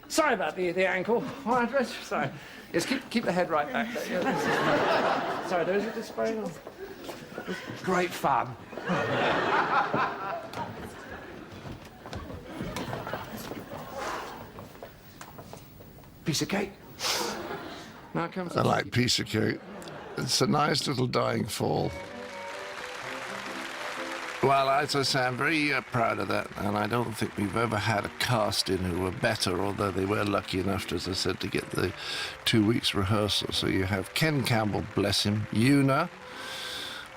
Sorry about the ankle. All right, sorry. Yes, keep the head right back there. Yeah. Sorry, those are the sprain. Great fun. Piece of cake. Now comes. I like piece of cake. It's a nice little dying fall. Well, as I say, I'm very proud of that, and I don't think we've ever had a cast in who were better, although they were lucky enough, to, as I said, to get the 2 weeks rehearsal. So you have Ken Campbell, bless him, Una,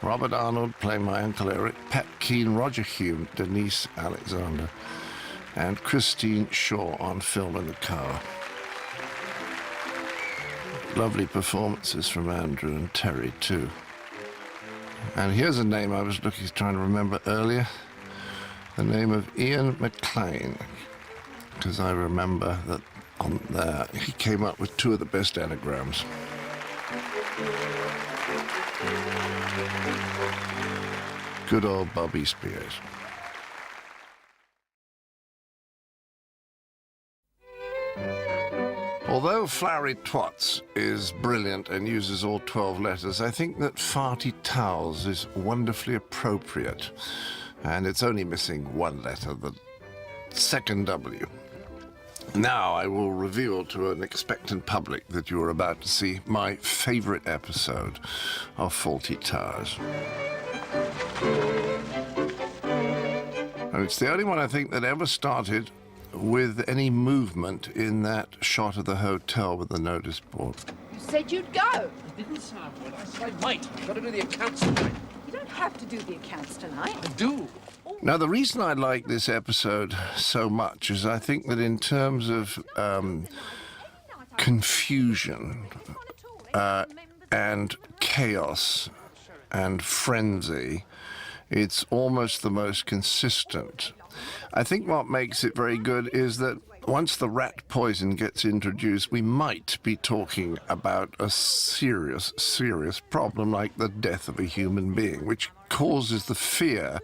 Robert Arnold playing my Uncle Eric, Pat Keane, Roger Hume, Denise Alexander, and Christine Shaw on film in the car. Lovely performances from Andrew and Terry, too. And here's a name I was trying to remember earlier, the name of Ian McLean, because I remember that on there he came up with 2 of the best anagrams. Good old Bobby Spears. Although Flowery Twats is brilliant and uses all 12 letters, I think that Fawlty Towers is wonderfully appropriate. And it's only missing 1 letter, the second W. Now I will reveal to an expectant public that you are about to see my favorite episode of Fawlty Towers. And it's the only one, I think, that ever started with any movement in that shot of the hotel with the notice board. You said you'd go. I didn't say I would. I said I might. I've got to do the accounts tonight. You don't have to do the accounts tonight. I do. Now, the reason I like this episode so much is I think that in terms of confusion and chaos and frenzy, it's almost the most consistent. I think what makes it very good is that once the rat poison gets introduced, we might be talking about a serious, serious problem like the death of a human being, which causes the fear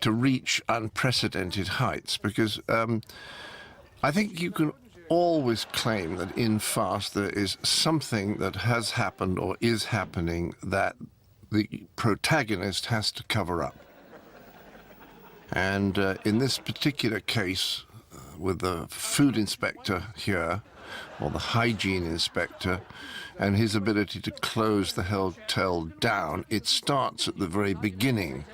to reach unprecedented heights. Because I think you can always claim that in farce there is something that has happened or is happening that the protagonist has to cover up. And in this particular case, with the food inspector here, or the hygiene inspector, and his ability to close the hotel down, it starts at the very beginning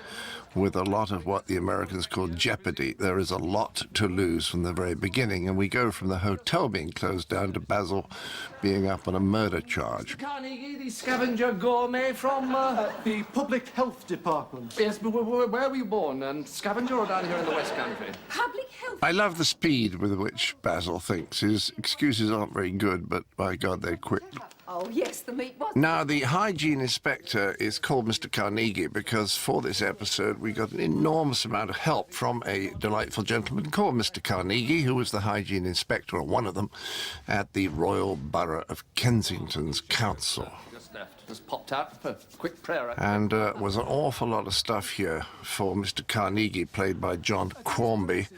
with a lot of what the Americans call jeopardy. There is a lot to lose from the very beginning, and we go from the hotel being closed down to Basil being up on a murder charge. Carnegie, the scavenger gourmet from... the Public Health Department. Yes, but where were you born? Scavenger or down here in the West Country? Public health. I love the speed with which Basil thinks. His excuses aren't very good, but by God, they're quick. Oh, yes, the meat was... Now, the hygiene inspector is called Mr. Carnegie because for this episode we got an enormous amount of help from a delightful gentleman called Mr. Carnegie, who was the hygiene inspector, or one of them, at the Royal Borough of Kensington's Council. Just left. Just popped out for a quick prayer. And was an awful lot of stuff here for Mr. Carnegie, played by John Quarmby,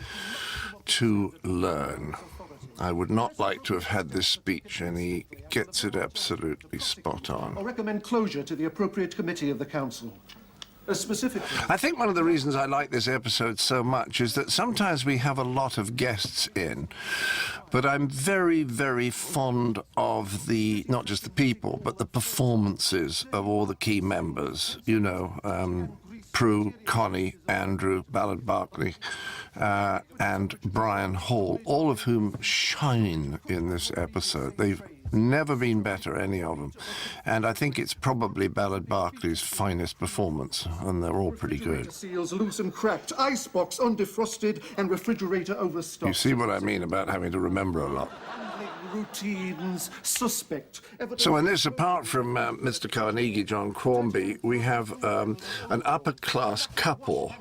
to learn. I would not like to have had this speech, and he gets it absolutely spot on. I'll recommend closure to the appropriate committee of the council. Specifically. I think one of the reasons I like this episode so much is that sometimes we have a lot of guests in, but I'm very, very fond of not just the people, but the performances of all the key members. You know, Prue, Connie, Andrew, Ballard Barkley, and Brian Hall, all of whom shine in this episode. They've never been better, any of them. And I think it's probably Ballard Barkley's finest performance, and they're all pretty good. Seals loose and cracked, icebox undefrosted, and refrigerator overstocked. You see what I mean about having to remember a lot. Routines, suspect. So in this, apart from Mr. Carnegie, John Quarmby, we have an upper-class couple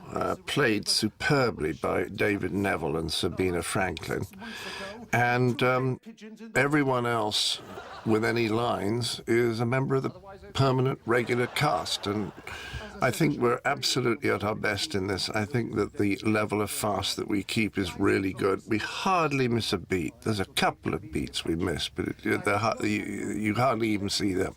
played superbly by David Neville and Sabina Franklin. And everyone else with any lines is a member of the permanent, regular cast. And I think we're absolutely at our best in this. I think that the level of farce that we keep is really good. We hardly miss a beat. There's a couple of beats we miss, but you hardly even see them.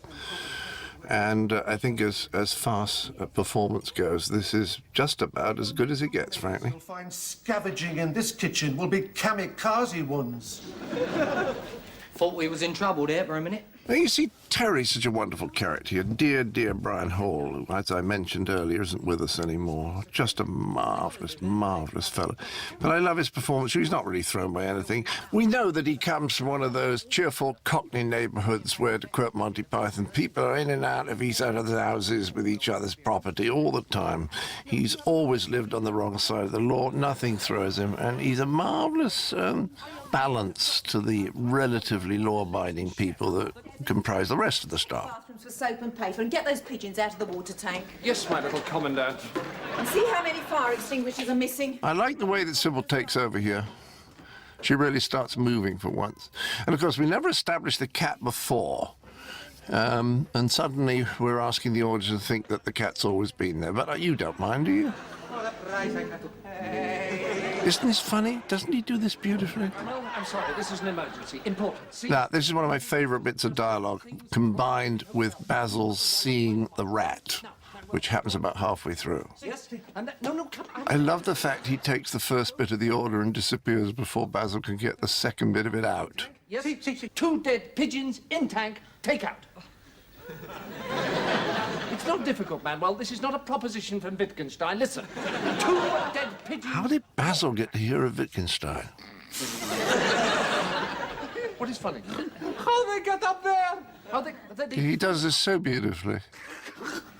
And I think as farce performance goes, this is just about as good as it gets, frankly. You'll find scavenging in this kitchen will be kamikaze ones. Thought we was in trouble there for a minute. Now, you see, Terry's such a wonderful character. Dear, dear Brian Hall, who, as I mentioned earlier, isn't with us anymore. Just a marvellous, marvellous fellow. But I love his performance. He's not really thrown by anything. We know that he comes from one of those cheerful Cockney neighbourhoods where, to quote Monty Python, people are in and out of each other's houses with each other's property all the time. He's always lived on the wrong side of the law. Nothing throws him. And he's a marvellous balance to the relatively law-abiding people that comprise the rest of the staff. Bathrooms for soap and paper, and get those pigeons out of the water tank. Yes, my little commandant. And see how many fire extinguishers are missing. I like the way that Sybil takes over here. She really starts moving for once. And of course, we never established the cat before. And suddenly we're asking the audience to think that the cat's always been there. But you don't mind, do you? Isn't this funny? Doesn't he do this beautifully? Well, I'm sorry, this is an emergency. Important. See? Now, this is one of my favourite bits of dialogue, combined with Basil's seeing the rat, which happens about halfway through. Yes? And no, come on. I love the fact he takes the first bit of the order and disappears before Basil can get the second bit of it out. Yes, see. 2 dead pigeons in tank, take out. It's not difficult, Manuel. This is not a proposition from Wittgenstein. Listen. 2 dead pigeons... How did Basil get to hear of Wittgenstein? What is funny? How they got up there? How they... He does this so beautifully.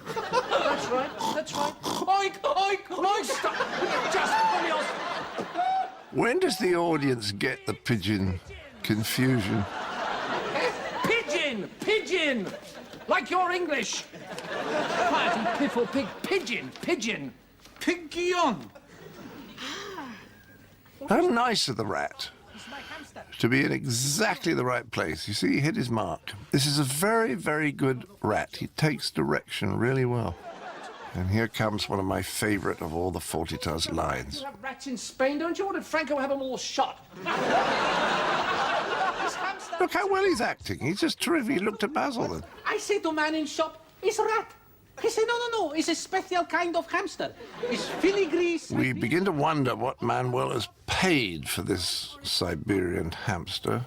That's right. Oink, oink, oink, stop. Just pull yours. When does the audience get the pigeon confusion? Pigeon! Like your English. Quiet and piffle pig. Pigeon. Pigeon. How nice of the rat to be in exactly the right place. You see, he hit his mark. This is a very, very good rat. He takes direction really well. And here comes one of my favourite of all the Fawlty Towers lines. You have rats in Spain, don't you? Or did Franco have them all shot? Look how well he's acting. He's just terrific. He looked at Basil then. I say to man in shop, it's a rat. He said, no, it's a special kind of hamster. It's filigree. We begin to wonder what Manuel has paid for this Siberian hamster.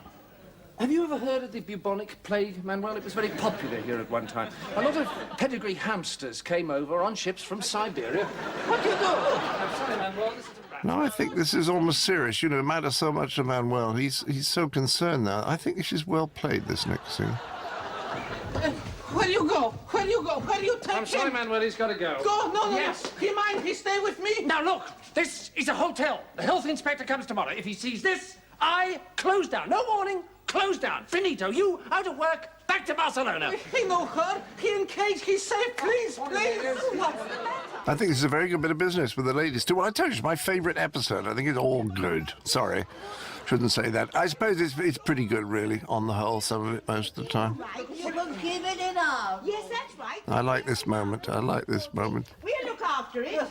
Have you ever heard of the bubonic plague, Manuel? It was very popular here at one time. A lot of pedigree hamsters came over on ships from Siberia. What do you do? I'm sorry, Manuel, this is a rat. No, I think this is almost serious. You know, it matters so much to Manuel. He's so concerned now. I think this is well played, this next scene. Where you go? Where you take him? I'm sorry, Manuel, he's got to go. Go, no. Yes. He mind he stay with me? Now, look, this is a hotel. The health inspector comes tomorrow. If he sees this, I close down. No warning, closed down. Finito. You out of work, back to Barcelona. He know her. He engaged. He's safe. Please, please. I think this is a very good bit of business with the ladies, too. Well, I told you, it's my favourite episode. I think it's all good. Sorry. Shouldn't say that. I suppose it's pretty good, really, on the whole, some of it, most of the time. Right, you were giving it up. Yes, that's right. I like this moment. I like this moment. We'll look after it.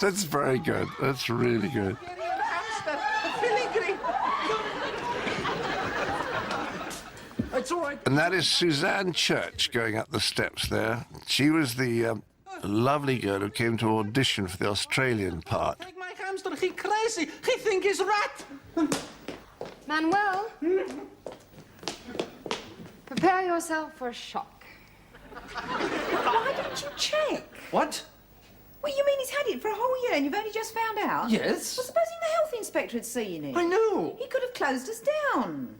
That's very good. That's really good. It's all right. And that is Suzanne Church going up the steps there. She was the lovely girl who came to audition for the Australian part. Take my hamster. He crazy. He think he's rat. Manuel, prepare yourself for a shock. Why didn't you check? What? What, you mean he's had it for a whole year and you've only just found out? Yes. Well, supposing the health inspector had seen it. I know. He could have closed us down.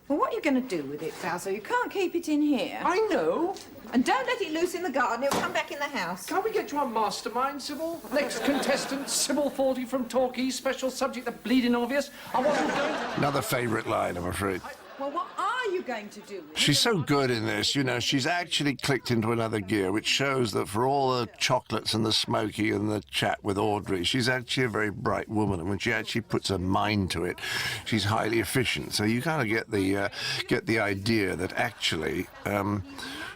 Well, what are you going to do with it, Basil? You can't keep it in here. I know. And don't let it loose in the garden. It'll come back in the house. Can't we get to our mastermind, Sybil? Next contestant, Sybil Fawlty from Torquay. Special subject, the bleeding obvious. I wasn't going to... Another favourite line, I'm afraid. Well, what are you going to do with it? She's so good in this, you know, she's actually clicked into another gear, which shows that for all the chocolates and the smoky and the chat with Audrey, she's actually a very bright woman, and when she actually puts her mind to it, she's highly efficient. So you kind of get the idea that actually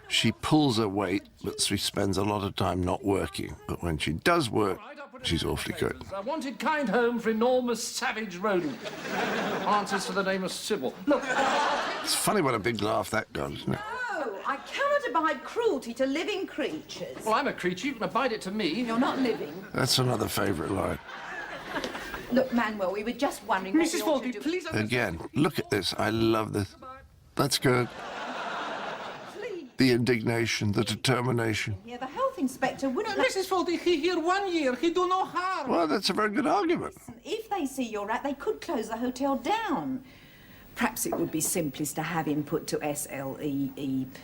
she pulls her weight, but she spends a lot of time not working. But when she does work, she's awfully good. A wanted kind home for enormous savage rodent. Answers to the name of Sybil. Look. It's funny what a big laugh that got, isn't it? No, I cannot abide cruelty to living creatures. Well, I'm a creature. You can abide it to me. You're not living. That's another favourite line. Look, Manuel, we were just wondering... Mrs. Fawlty, please... Again, look at this. I love this. That's good. The indignation, the determination. Yeah, the health inspector wouldn't... Mrs. Fawlty, he here 1 year. He do no harm. Well, that's a very good argument. If they see you're rat, they could close the hotel down. Perhaps it would be simplest to have him put to SLEEP.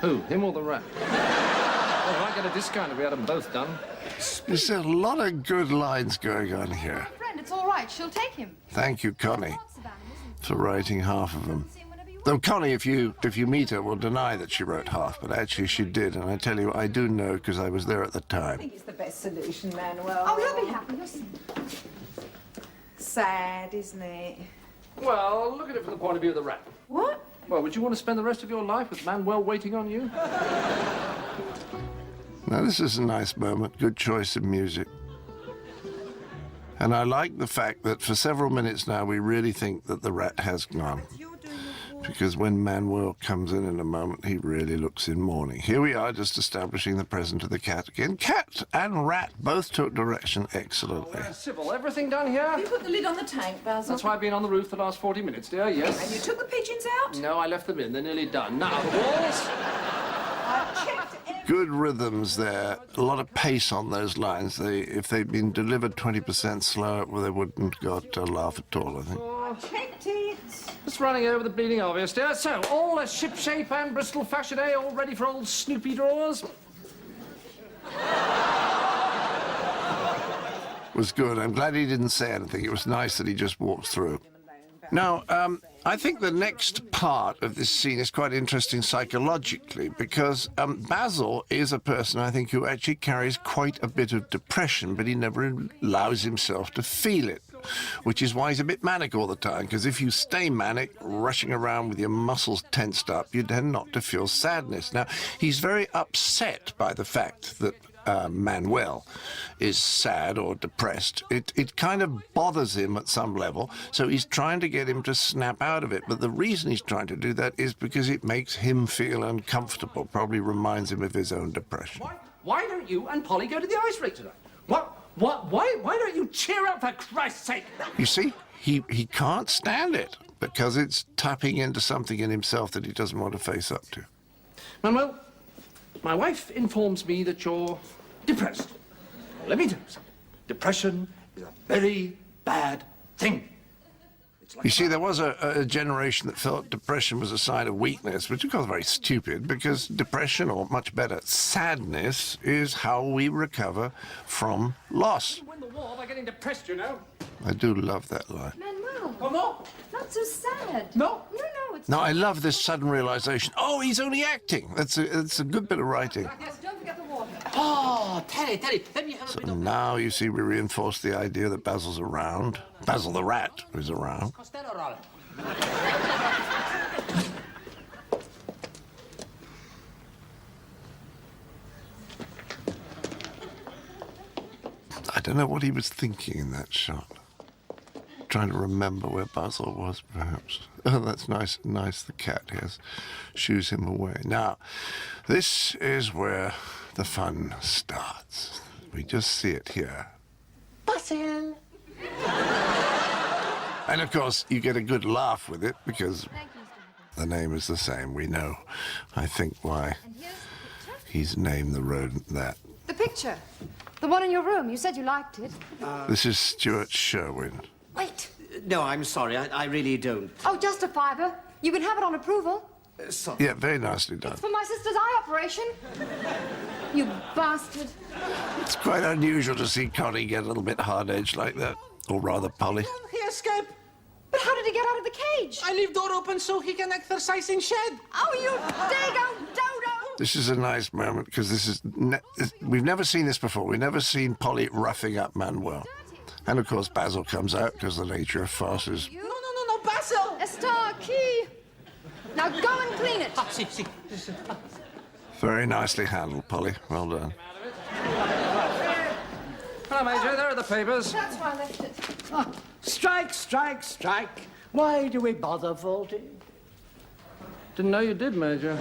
Who, him or the rat? Well, I might get a discount if we had them both done. There's a lot of good lines going on here. Friend, it's all right. She'll take him. Thank you, Connie, for writing half of them. Though Connie, if you meet her, will deny that she wrote half, but actually she did, and I tell you, I do know because I was there at the I time. think it's the best solution, Manuel. Oh, you'll be happy. You'll see. Sad, isn't it? Well, look at it from the point of view of the rat. What? Well, would you want to spend the rest of your life with Manuel waiting on you? Now, this is a nice moment. Good choice of music. And I like the fact that for several minutes now, we really think that the rat has gone. Because when Manuel comes in a moment, he really looks in mourning. Here we are, just establishing the presence of the cat again. Cat and rat both took direction excellently. Sybil, everything done here? You put the lid on the tank, Basil. That's why I've been on the roof the last 40 minutes, dear, yes. And you took the pigeons out? No, I left them in. They're nearly done. Now, the walls... I checked Good rhythms there. A lot of pace on those lines. If they'd been delivered 20% slower, well, they wouldn't got a laugh at all, I think. I checked it. Just running over the bleeding obvious, dear. So, all shipshape and Bristol fashion, eh? All ready for old Snoopy drawers? Was good. I'm glad he didn't say anything. It was nice that he just walked through. Now, I think the next part of this scene is quite interesting psychologically because Basil is a person, I think, who actually carries quite a bit of depression, but he never allows himself to feel it, which is why he's a bit manic all the time, because if you stay manic, rushing around with your muscles tensed up, you tend not to feel sadness. Now, he's very upset by the fact that Manuel is sad or depressed. It kind of bothers him at some level, so he's trying to get him to snap out of it. But the reason he's trying to do that is because it makes him feel uncomfortable, probably reminds him of his own depression. Why don't you and Polly go to the ice rink tonight? Why don't you cheer up, for Christ's sake? You see, he can't stand it because it's tapping into something in himself that he doesn't want to face up to. Manuel, my wife informs me that you're depressed. Let me tell you something. Depression is a very bad thing. You see, there was a generation that felt depression was a sign of weakness, which of course is very stupid, because depression, or much better, sadness, is how we recover from loss. You win the war by getting depressed, you know. I do love that line. Manuel. Comment? Not so sad. No? No, it's... Now, I love this sudden realization. Oh, he's only acting. That's a good bit of writing. Yes, don't forget the water. Oh, Terry, let me have a So bit of... now you see we reinforce the idea that Basil's around. Basil the rat is around. Costello roll. I don't know what he was thinking in that shot. Trying to remember where Basil was, perhaps. Oh, that's nice. Nice, the cat has. Shoos him away. Now, this is where the fun starts. We just see it here. Basil. And, of course, you get a good laugh with it because the name is the same. We know, I think, why he's named the rodent that. The picture. The one in your room. You said you liked it. This is Stuart Sherwin. Wait. No, I'm sorry. I really don't. Oh, just a fiver. You can have it on approval. Sorry. Yeah, very nicely done. It's for my sister's eye operation. You bastard. It's quite unusual to see Connie get a little bit hard-edged like that. Or rather, Polly. He escaped. But how did he get out of the cage? I leave door open so he can exercise in shed. Oh, you dago dodo! This is a nice moment because this is... we've never seen this before. We've never seen Polly roughing up Manuel. And, of course, Basil comes out because the nature of farces. No, Basil! Star key. Now go and clean it. See. Very nicely handled, Polly. Well done. Hello, Major. There are the papers. That's why I left it. Oh, strike. Why do we bother, Fawlty? Didn't know you did, Major.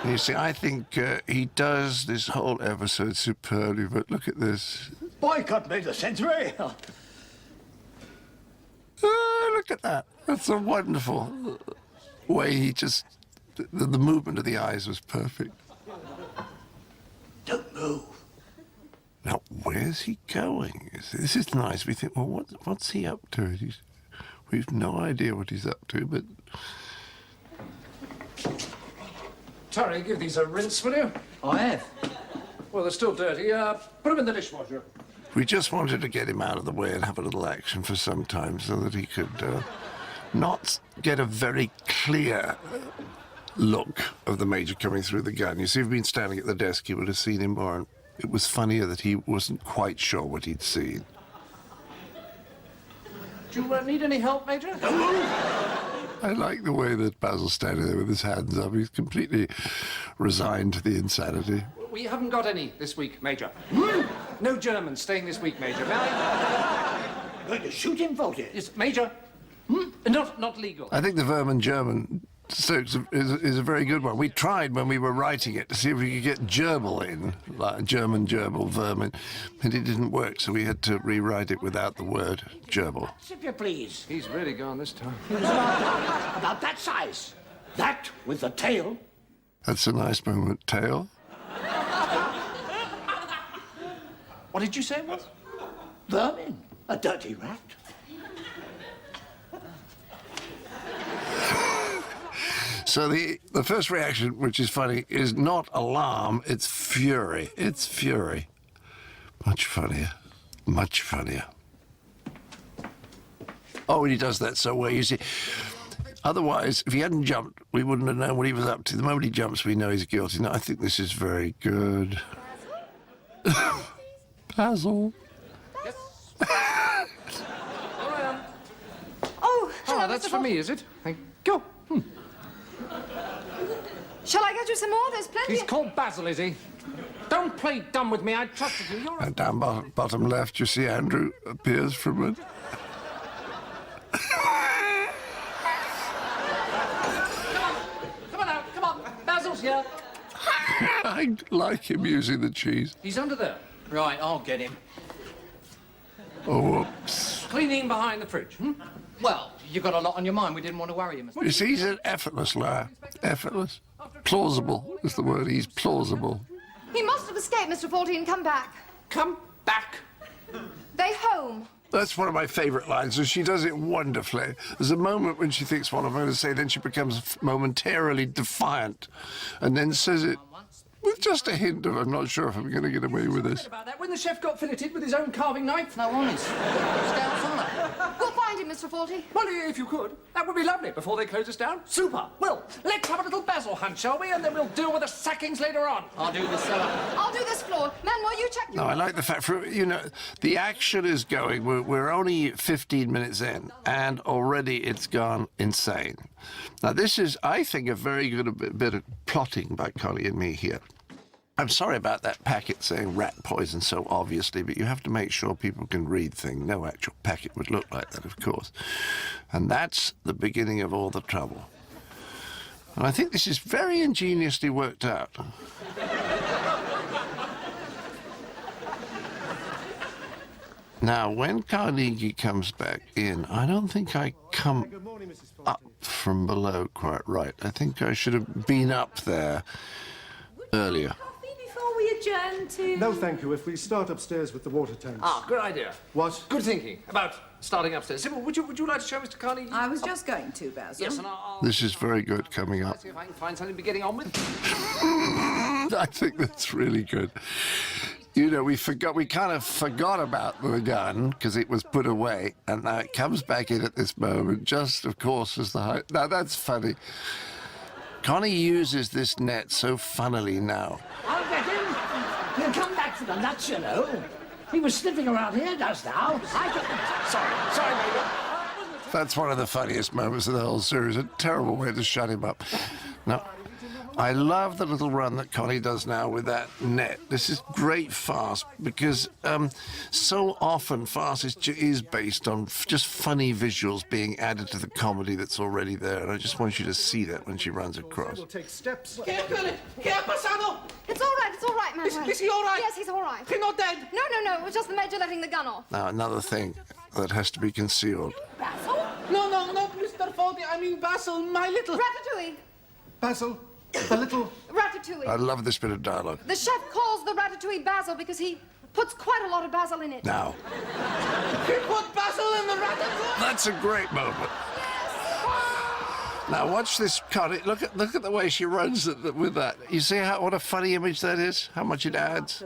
You see, I think he does this whole episode superbly, but look at this. Boycott made the century. Oh, look at that. That's a wonderful way he just... The movement of the eyes was perfect. Don't move. Now, where's he going? This is nice. We think, well, what's he up to? We've no idea what he's up to, but... Terry, give these a rinse, will you? I have. Well, they're still dirty. Put them in the dishwasher. We just wanted to get him out of the way and have a little action for some time so that he could not get a very clear look of the Major coming through the gun. You see, if he'd been standing at the desk, he would have seen him more, and it was funnier that he wasn't quite sure what he'd seen. Do you need any help, Major? I like the way that Basil's standing there with his hands up. He's completely resigned to the insanity. We haven't got any this week, Major. No Germans staying this week, Major. May I? You're going to shoot him, Fawlty? Yes, Major. Not legal. I think the vermin German Stokes is a very good one. We tried when we were writing it to see if we could get gerbil in, like German gerbil, vermin, and it didn't work, so we had to rewrite it without the word gerbil. If you please. He's really gone this time. About that size. That with the tail. That's a nice moment. Tail. What did you say it was? Vermin. A dirty rat. So the first reaction, which is funny, is not alarm, it's fury. It's fury. Much funnier. Much funnier. Oh, and he does that so well, you see. Otherwise, if he hadn't jumped, we wouldn't have known what he was up to. The moment he jumps, we know he's guilty. Now, I think this is very good. Basil. Yes. Oh, hello, that's Mr. for me, is it? Thank you. Shall I get you some more? There's plenty. He's called Basil, is he? Don't play dumb with me. I trusted you. You're And down bottom left, you see Andrew appears from it. Come on. Basil's here. I like him using the cheese. He's under there. Right, I'll get him. Oh, whoops. Cleaning behind the fridge. Well, you've got a lot on your mind. We didn't want to worry you, Mr. You see, he's an effortless liar. Effortless. Plausible is the word. He's plausible. He must have escaped, Mr. Fawlty, and come back. Come back. They home. That's one of my favourite lines, and she does it wonderfully. There's a moment when she thinks what I'm going to say, then she becomes momentarily defiant, and then says it with just a hint of I'm not sure if I'm going to get away with this. About that, when the chef got filleted with his own carving knife. No, honest. It's down from that. We'll find him, Mr. Fawlty. Well, if you could, that would be lovely before they close us down. Super. Well, let's have a little Basil hunt, shall we? And then we'll deal with the sackings later on. I'll do the cellar. I'll do this floor. Manuel, you check your... No, I like the fact, the action is going. We're only 15 minutes in, and already it's gone insane. Now, this is, I think, a very good bit of plotting by Connie and me here. I'm sorry about that packet saying rat poison so obviously, but you have to make sure people can read things. No actual packet would look like that, of course. And that's the beginning of all the trouble. And I think this is very ingeniously worked out. Now, when Carnegie comes back in, I don't think I come up from below quite right. I think I should have been up there earlier. Before we adjourn to... No, thank you. If we start upstairs with the water tanks. Ah, good idea. What? Good thinking about starting upstairs. Sybil, would you like to show Mr. Carnegie? I was just going to, Basil. Yes, and I'll... This is very good coming up. See if I can find something to be getting on with. I think that's really good. You know, we kind of forgot about the gun because it was put away, and now it comes back in at this moment, just, of course, as the height. Now, that's funny. Connie uses this net so funnily now. I'll get him. He'll come back for the nuts, you know. He was sniffing around here just now. Sorry, Major. That's one of the funniest moments of the whole series. A terrible way to shut him up. No. I love the little run that Connie does now with that net. This is great farce because so often farce is based on just funny visuals being added to the comedy that's already there, and I just want you to see that when she runs across. We'll take steps. It's all right, Manuel. Is he all right? Yes, he's all right. He's not dead? No. It was just the Major letting the gun off. Now, another thing that has to be concealed. Basil? No, Mr. Fawlty. I mean Basil, my little... Ratatouille. Basil, the little... Ratatouille. I love this bit of dialogue. The chef calls the ratatouille Basil because he puts quite a lot of basil in it. Now. He put Basil in the ratatouille? That's a great moment. Now watch this, Connie. Look at the way she runs with that. You see what a funny image that is? How much it adds?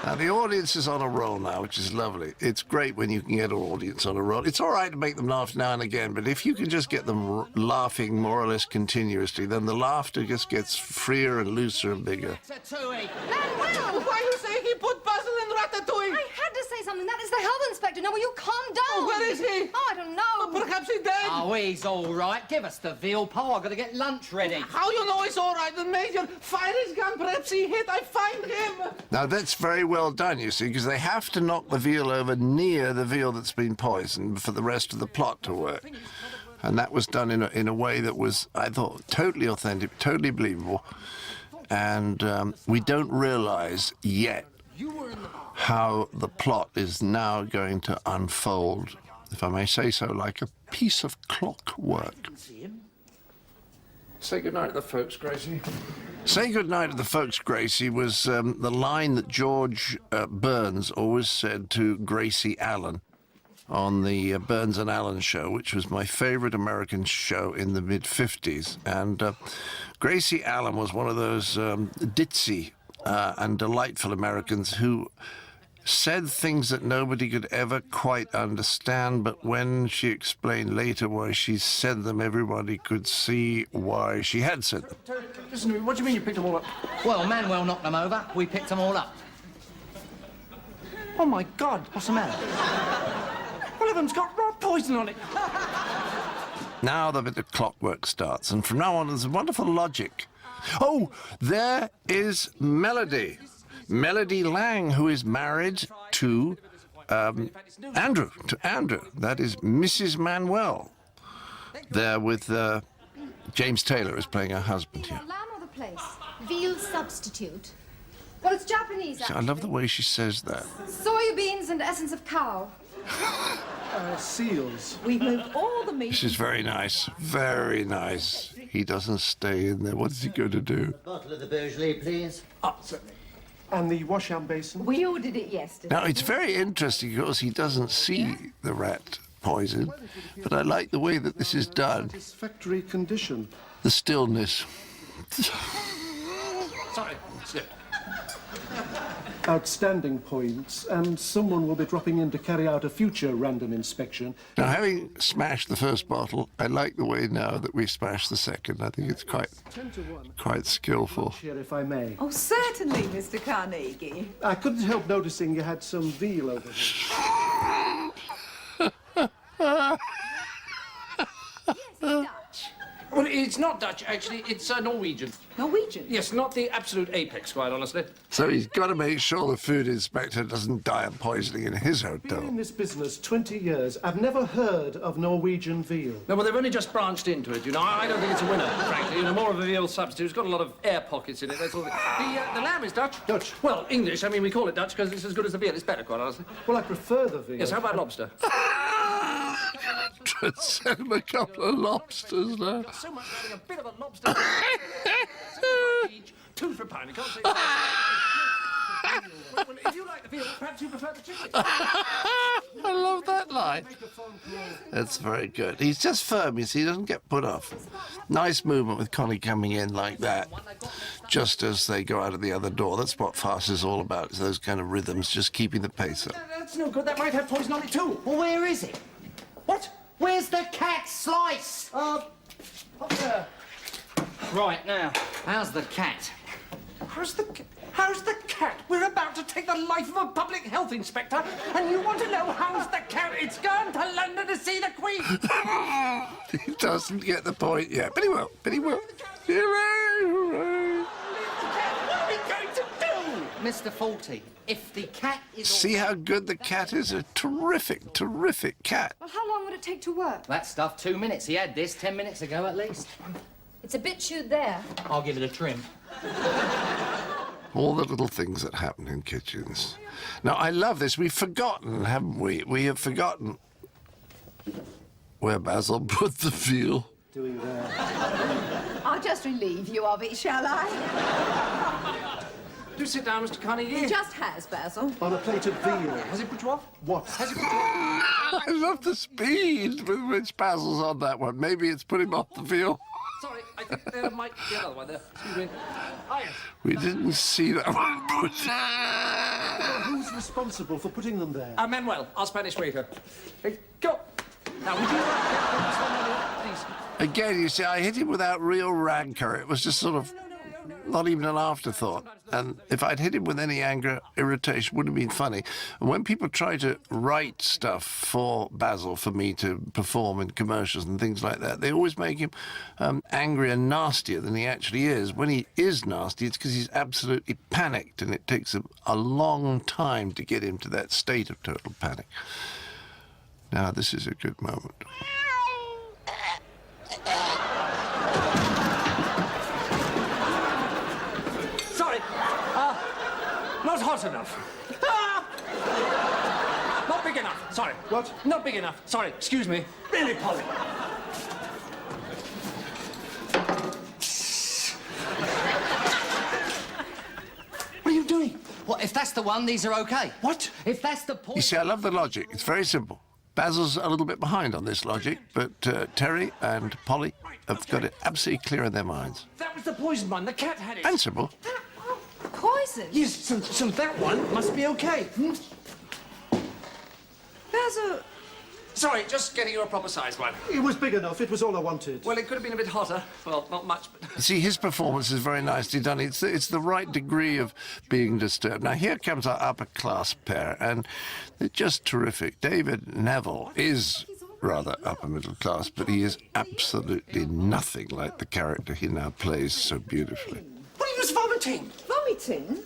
Now, the audience is on a roll now, which is lovely. It's great when you can get an audience on a roll. It's all right to make them laugh now and again, but if you can just get them laughing more or less continuously, then the laughter just gets freer and looser and bigger. Manuel! Why you say he put Basil in ratatouille? I had to say something. That is the health inspector. Now, will you calm down? Oh, where is he? Oh, I don't know. Perhaps he's dead. Oh, he's all right. Give us the veal pie. I've got to get lunch ready. How you know he's all right? The Major fired his gun. Perhaps he hit. I find him. Now, that's very well done, you see, because they have to knock the veal over near the veal that's been poisoned for the rest of the plot to work. And that was done in a way that was, I thought, totally authentic, totally believable. And we don't realize yet how the plot is now going to unfold, if I may say so, like a piece of clockwork. Say goodnight to the folks, Gracie. Say goodnight to the folks, Gracie, was the line that George Burns always said to Gracie Allen on the Burns and Allen show, which was my favorite American show in the mid-50s. And Gracie Allen was one of those ditzy and delightful Americans who said things that nobody could ever quite understand, but when she explained later why she said them, everybody could see why she had said them. Listen to me, what do you mean you picked them all up? Well, Manuel knocked them over. We picked them all up. Oh, my God. What's the matter? One of them's got rat poison on it. Now the bit of clockwork starts, and from now on there's wonderful logic. Oh, there is Melody. Melody Lang, who is married to Andrew. That is Mrs. Manuel. There with James Taylor is playing her husband here. Lamb or the place? Veal substitute. Well, it's Japanese. I love the way she says that. Soybeans and essence of cow. Seals. We've moved all the meat. This is very nice. Very nice. He doesn't stay in there. What is he going to do? Bottle of the Beaujolais, please. Oh, certainly. And the wash-out basin? We ordered it yesterday. Now, it's very interesting because he doesn't see the rat poison, but I like the way that this is done. Satisfactory condition. The stillness. Sorry, slipped. Outstanding points, and someone will be dropping in to carry out a future random inspection. Now, having smashed the first bottle, I like the way now that we smashed the second. I think it's quite skillful. Here, if I may. Oh, certainly, Mr. Carnegie. I couldn't help noticing you had some veal over here. Well, it's not Dutch, actually. It's Norwegian. Norwegian? Yes, not the absolute apex, quite honestly. So he's got to make sure the food inspector doesn't die of poisoning in his hotel. Been in this business 20 years. I've never heard of Norwegian veal. No, well, they've only just branched into it, you know. I don't think it's a winner, frankly. You know, more of a veal substitute. It's got a lot of air pockets in it, that's all. The lamb is Dutch. Dutch? Well, English. I mean, we call it Dutch because it's as good as the veal. It's better, quite honestly. Well, I prefer the veal. Yes, how about lobster? Send him a couple of lobsters now. So much having a bit of a lobster. Each, 2 for a pound. You can't say well, if you like the veal, perhaps you prefer the chicken. I love that line. That's very good. He's just firm, you see, he doesn't get put off. Nice movement with Connie coming in like that, just as they go out of the other door. That's what farce is all about, is those kind of rhythms, just keeping the pace up. That's no good. That might have poison on it, too. Well, where is it? What? Where's the cat slice? Up there. Right, now, how's the cat? How's the cat? We're about to take the life of a public health inspector, and you want to know how's the cat? It's gone to London to see the Queen. He doesn't get the point yet, but he will. Hooray, hooray. What are we going to do? Mr. Fawlty, if the cat is... See how good the cat is? A terrific, terrific cat. Well, how long would it take to work? That stuff, 2 minutes. He had this 10 minutes ago at least. It's a bit chewed there. I'll give it a trim. All the little things that happen in kitchens. Now, I love this. We've forgotten, haven't we? We have forgotten where Basil put the veal. Doing there. I'll just relieve you of it, shall I? Do sit down, Mr. Carnegie. He just has, Basil. On a plate of veal. Has it put you off? What? Has it put you off? I love the speed with which Basil's on that one. Maybe it's put him off the veal. Sorry, I think there might be another one there. Excuse me. Ah, yes. We didn't see that one put. Who's responsible for putting them there? Manuel, our Spanish waiter. Hey, go. Now, would you like to get this one on here, please? Again, you see, I hit him without real rancour. It was just sort of not even an afterthought. And if I'd hit him with any anger, irritation, would have been funny. And when people try to write stuff for Basil, for me to perform in commercials and things like that, they always make him angry and nastier than he actually is. When he is nasty, it's because he's absolutely panicked, and it takes a long time to get him to that state of total panic. Now, this is a good moment. Sorry. Not hot enough. Not big enough. Sorry. What? Not big enough. Sorry. Excuse me. Really, Polly. What are you doing? What, if that's the one, these are okay? What? If that's the point... You see, I love the logic. It's very simple. Basil's a little bit behind on this logic, but Terry and Polly have got it absolutely clear in their minds. That was the poison one. The cat had it. And Sybil. Poison? Yes, so that one must be okay. Basil... Sorry, just getting you a proper size one. It was big enough. It was all I wanted. Well, it could have been a bit hotter. Well, not much, but... You see, his performance is very nicely done. It's the right degree of being disturbed. Now, here comes our upper-class pair, and they're just terrific. David Neville is rather upper-middle class, but he is absolutely nothing like the character he now plays so beautifully. What are you vomiting? Vomiting?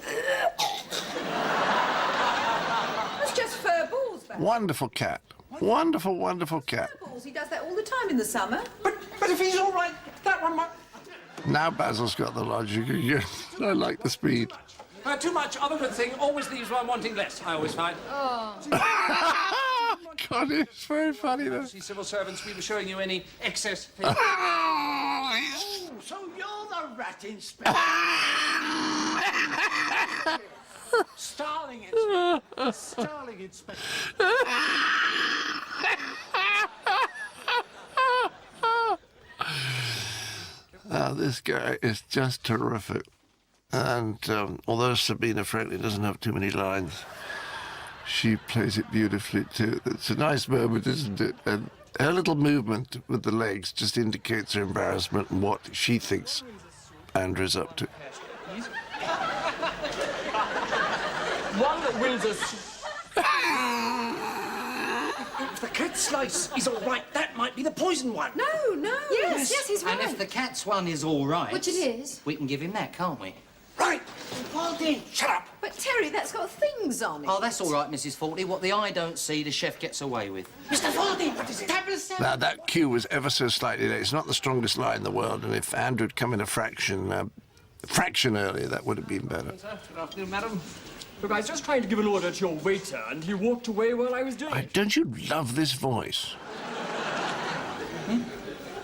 That's just fur balls, Basil. Wonderful cat. Wonderful, wonderful cat. Fur balls. He does that all the time in the summer. But if he's all right, that one might... Now Basil's got the logic again. I like the speed. Too much of a good thing always leaves one wanting less, I always find. Oh. God, it's very funny, though. See, civil servants, we were showing you any excess... So you're the rat inspector. Starling inspector. Starling inspector. This guy is just terrific. And although Sabina, frankly, doesn't have too many lines, she plays it beautifully too. It's a nice moment, isn't it? And her little movement with the legs just indicates her embarrassment and what she thinks Andrew's up to. One that wins us. If the cat slice is all right, that might be the poison one. No, no. Yes, he's right. And if the cat's one is all right... Which it is. We can give him that, can't we? Right. Fawlty, shut up. But, Terry, that's got things on it. Oh, that's all right, Mrs. Fawlty. What the eye don't see, the chef gets away with. Mr. Fawlty, what is it? Now, that cue was ever so slightly late. It's not the strongest line in the world, and if Andrew had come in a fraction earlier, that would have been better. Good afternoon, madam. Look, I was just trying to give an order to your waiter, and he walked away while I was doing it. Don't you love this voice?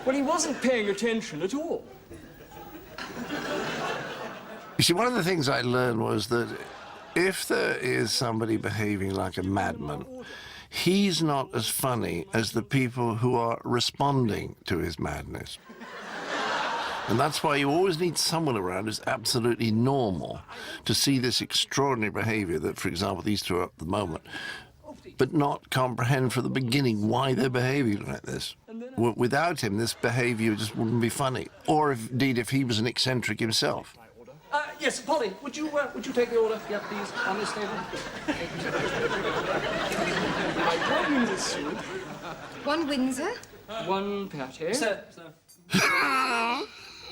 Well, he wasn't paying attention at all. You see, one of the things I learned was that if there is somebody behaving like a madman, he's not as funny as the people who are responding to his madness. And that's why you always need someone around who's absolutely normal to see this extraordinary behavior that, for example, these two are at the moment, but not comprehend from the beginning why they're behaving like this. Without him, this behavior just wouldn't be funny. Or, indeed, if he was an eccentric himself. Yes, Polly, would you take the order? Yeah, please, on this table. One Windsor soup. One Windsor. One patty. Sir.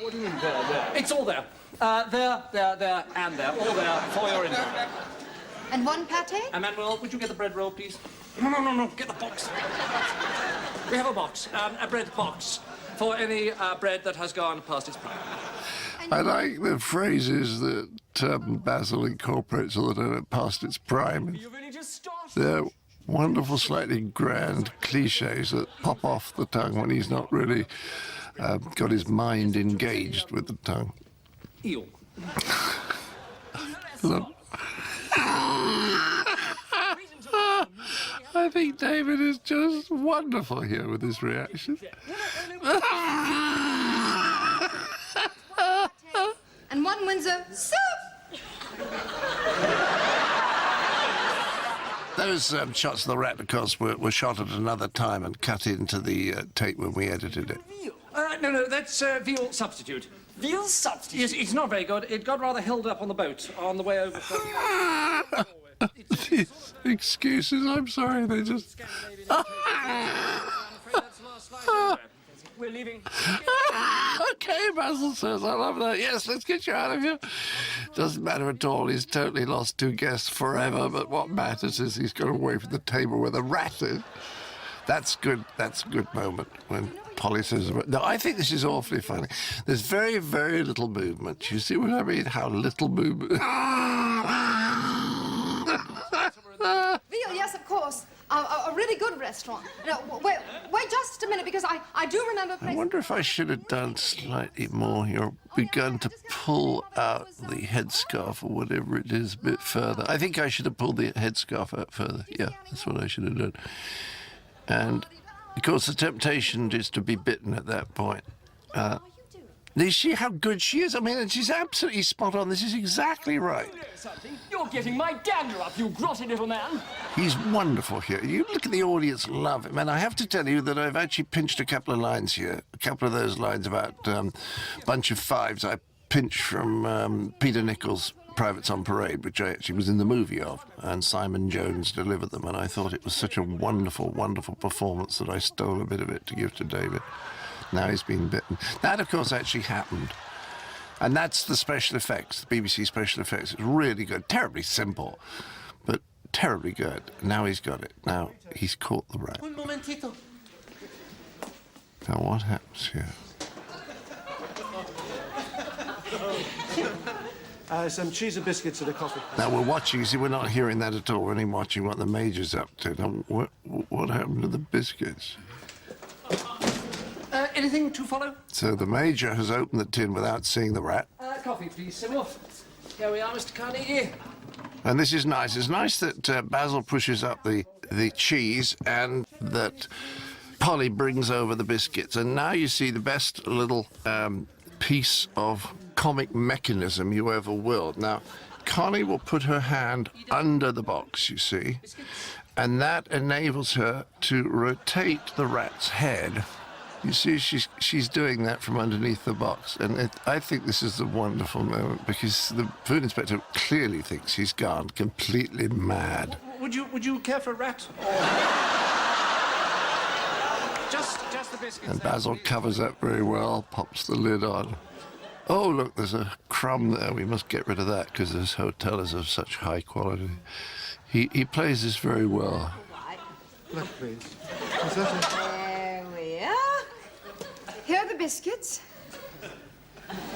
What do you mean there? It's all there. There, and there. All there for your info. And one pate? Manuel, would you get the bread roll, please? No. Get the box. We have a box, a bread box, for any bread that has gone past its prime. I like the phrases that Basil incorporates all the time past its prime. They're wonderful, slightly grand cliches that pop off the tongue when he's not really got his mind engaged with the tongue. Eel. Look. I think David is just wonderful here with his reaction. And one Windsor soup. Those shots of the rat, of course, were shot at another time and cut into the tape when we edited it. No, that's veal substitute. Veal substitute? Yes, it's not very good. It got rather held up on the boat on the way over. These excuses, I'm sorry, they just... We're leaving. Okay, Basil says, I love that. Yes, let's get you out of here. Doesn't matter at all. He's totally lost two guests forever, but what matters is he's got away from the table where the rat is. That's good. That's a good moment when Polly says... No, I think this is awfully funny. There's very, very little movement. You see what I mean? How little movement... Veal, yes, of course. A really good restaurant. No, wait just a minute, because I do remember... I wonder if I should have done slightly more here, begun to pull out the headscarf or whatever it is a bit further. I think I should have pulled the headscarf out further. Yeah, that's what I should have done. And, of course, the temptation is to be bitten at that point. You see how good she is? I mean, and she's absolutely spot on. This is exactly right. You're getting my dander up, you grotty little man. He's wonderful here. You look at the audience, love him. And I have to tell you that I've actually pinched a couple of lines here. A couple of those lines about bunch of fives I pinched from Peter Nichols' Privates on Parade, which I actually was in the movie of, and Simon Jones delivered them. And I thought it was such a wonderful, wonderful performance that I stole a bit of it to give to David. Now he's been bitten. That, of course, actually happened. And that's the special effects, the BBC special effects. It's really good. Terribly simple, but terribly good. Now he's got it. Now he's caught the rat. Un momentito. Now what happens here? Some cheese and biscuits and a coffee. Now we're watching. See, we're not hearing that at all. We're only watching what the Major's up to. Now, what happened to the biscuits? Anything to follow? So the Major has opened the tin without seeing the rat. Coffee, please, Sybil. Here we are, Mr. Carnegie. And this is nice. It's nice that Basil pushes up the cheese and that Polly brings over the biscuits. And now you see the best little piece of comic mechanism you ever will. Now, Connie will put her hand under the box, you see, and that enables her to rotate the rat's head. You see, she's doing that from underneath the box, and I think this is a wonderful moment because the food inspector clearly thinks he's gone completely mad. Would you care for a rat? Or... just the biscuits. And Basil covers up very well, pops the lid on. Oh, look, there's a crumb there. We must get rid of that because this hotel is of such high quality. He plays this very well. Black, please. There we are. Here are the biscuits.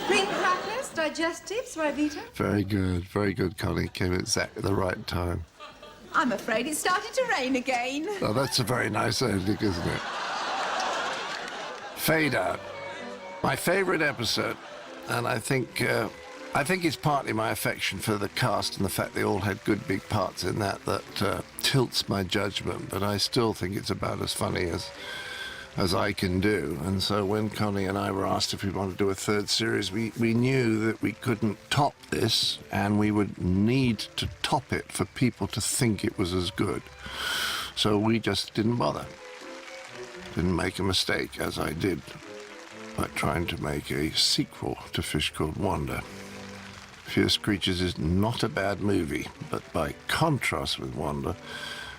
Green crackers, digestives, Rivita. Very good, Connie. Came at exactly the right time. I'm afraid it's started to rain again. Oh, that's a very nice ending, isn't it? Fade out. My favorite episode, and I think it's partly my affection for the cast and the fact they all had good big parts in that tilts my judgment, but I still think it's about as funny as I can do. And so when Connie and I were asked if we wanted to do a third series, we knew that we couldn't top this, and we would need to top it for people to think it was as good. So we just didn't bother. Didn't make a mistake, as I did by trying to make a sequel to Fish Called Wanda. Fierce Creatures is not a bad movie, but by contrast with Wanda,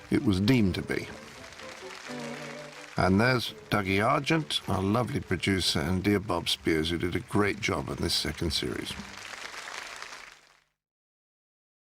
it was deemed to be. And there's Dougie Argent, our lovely producer, and dear Bob Spears, who did a great job on this second series.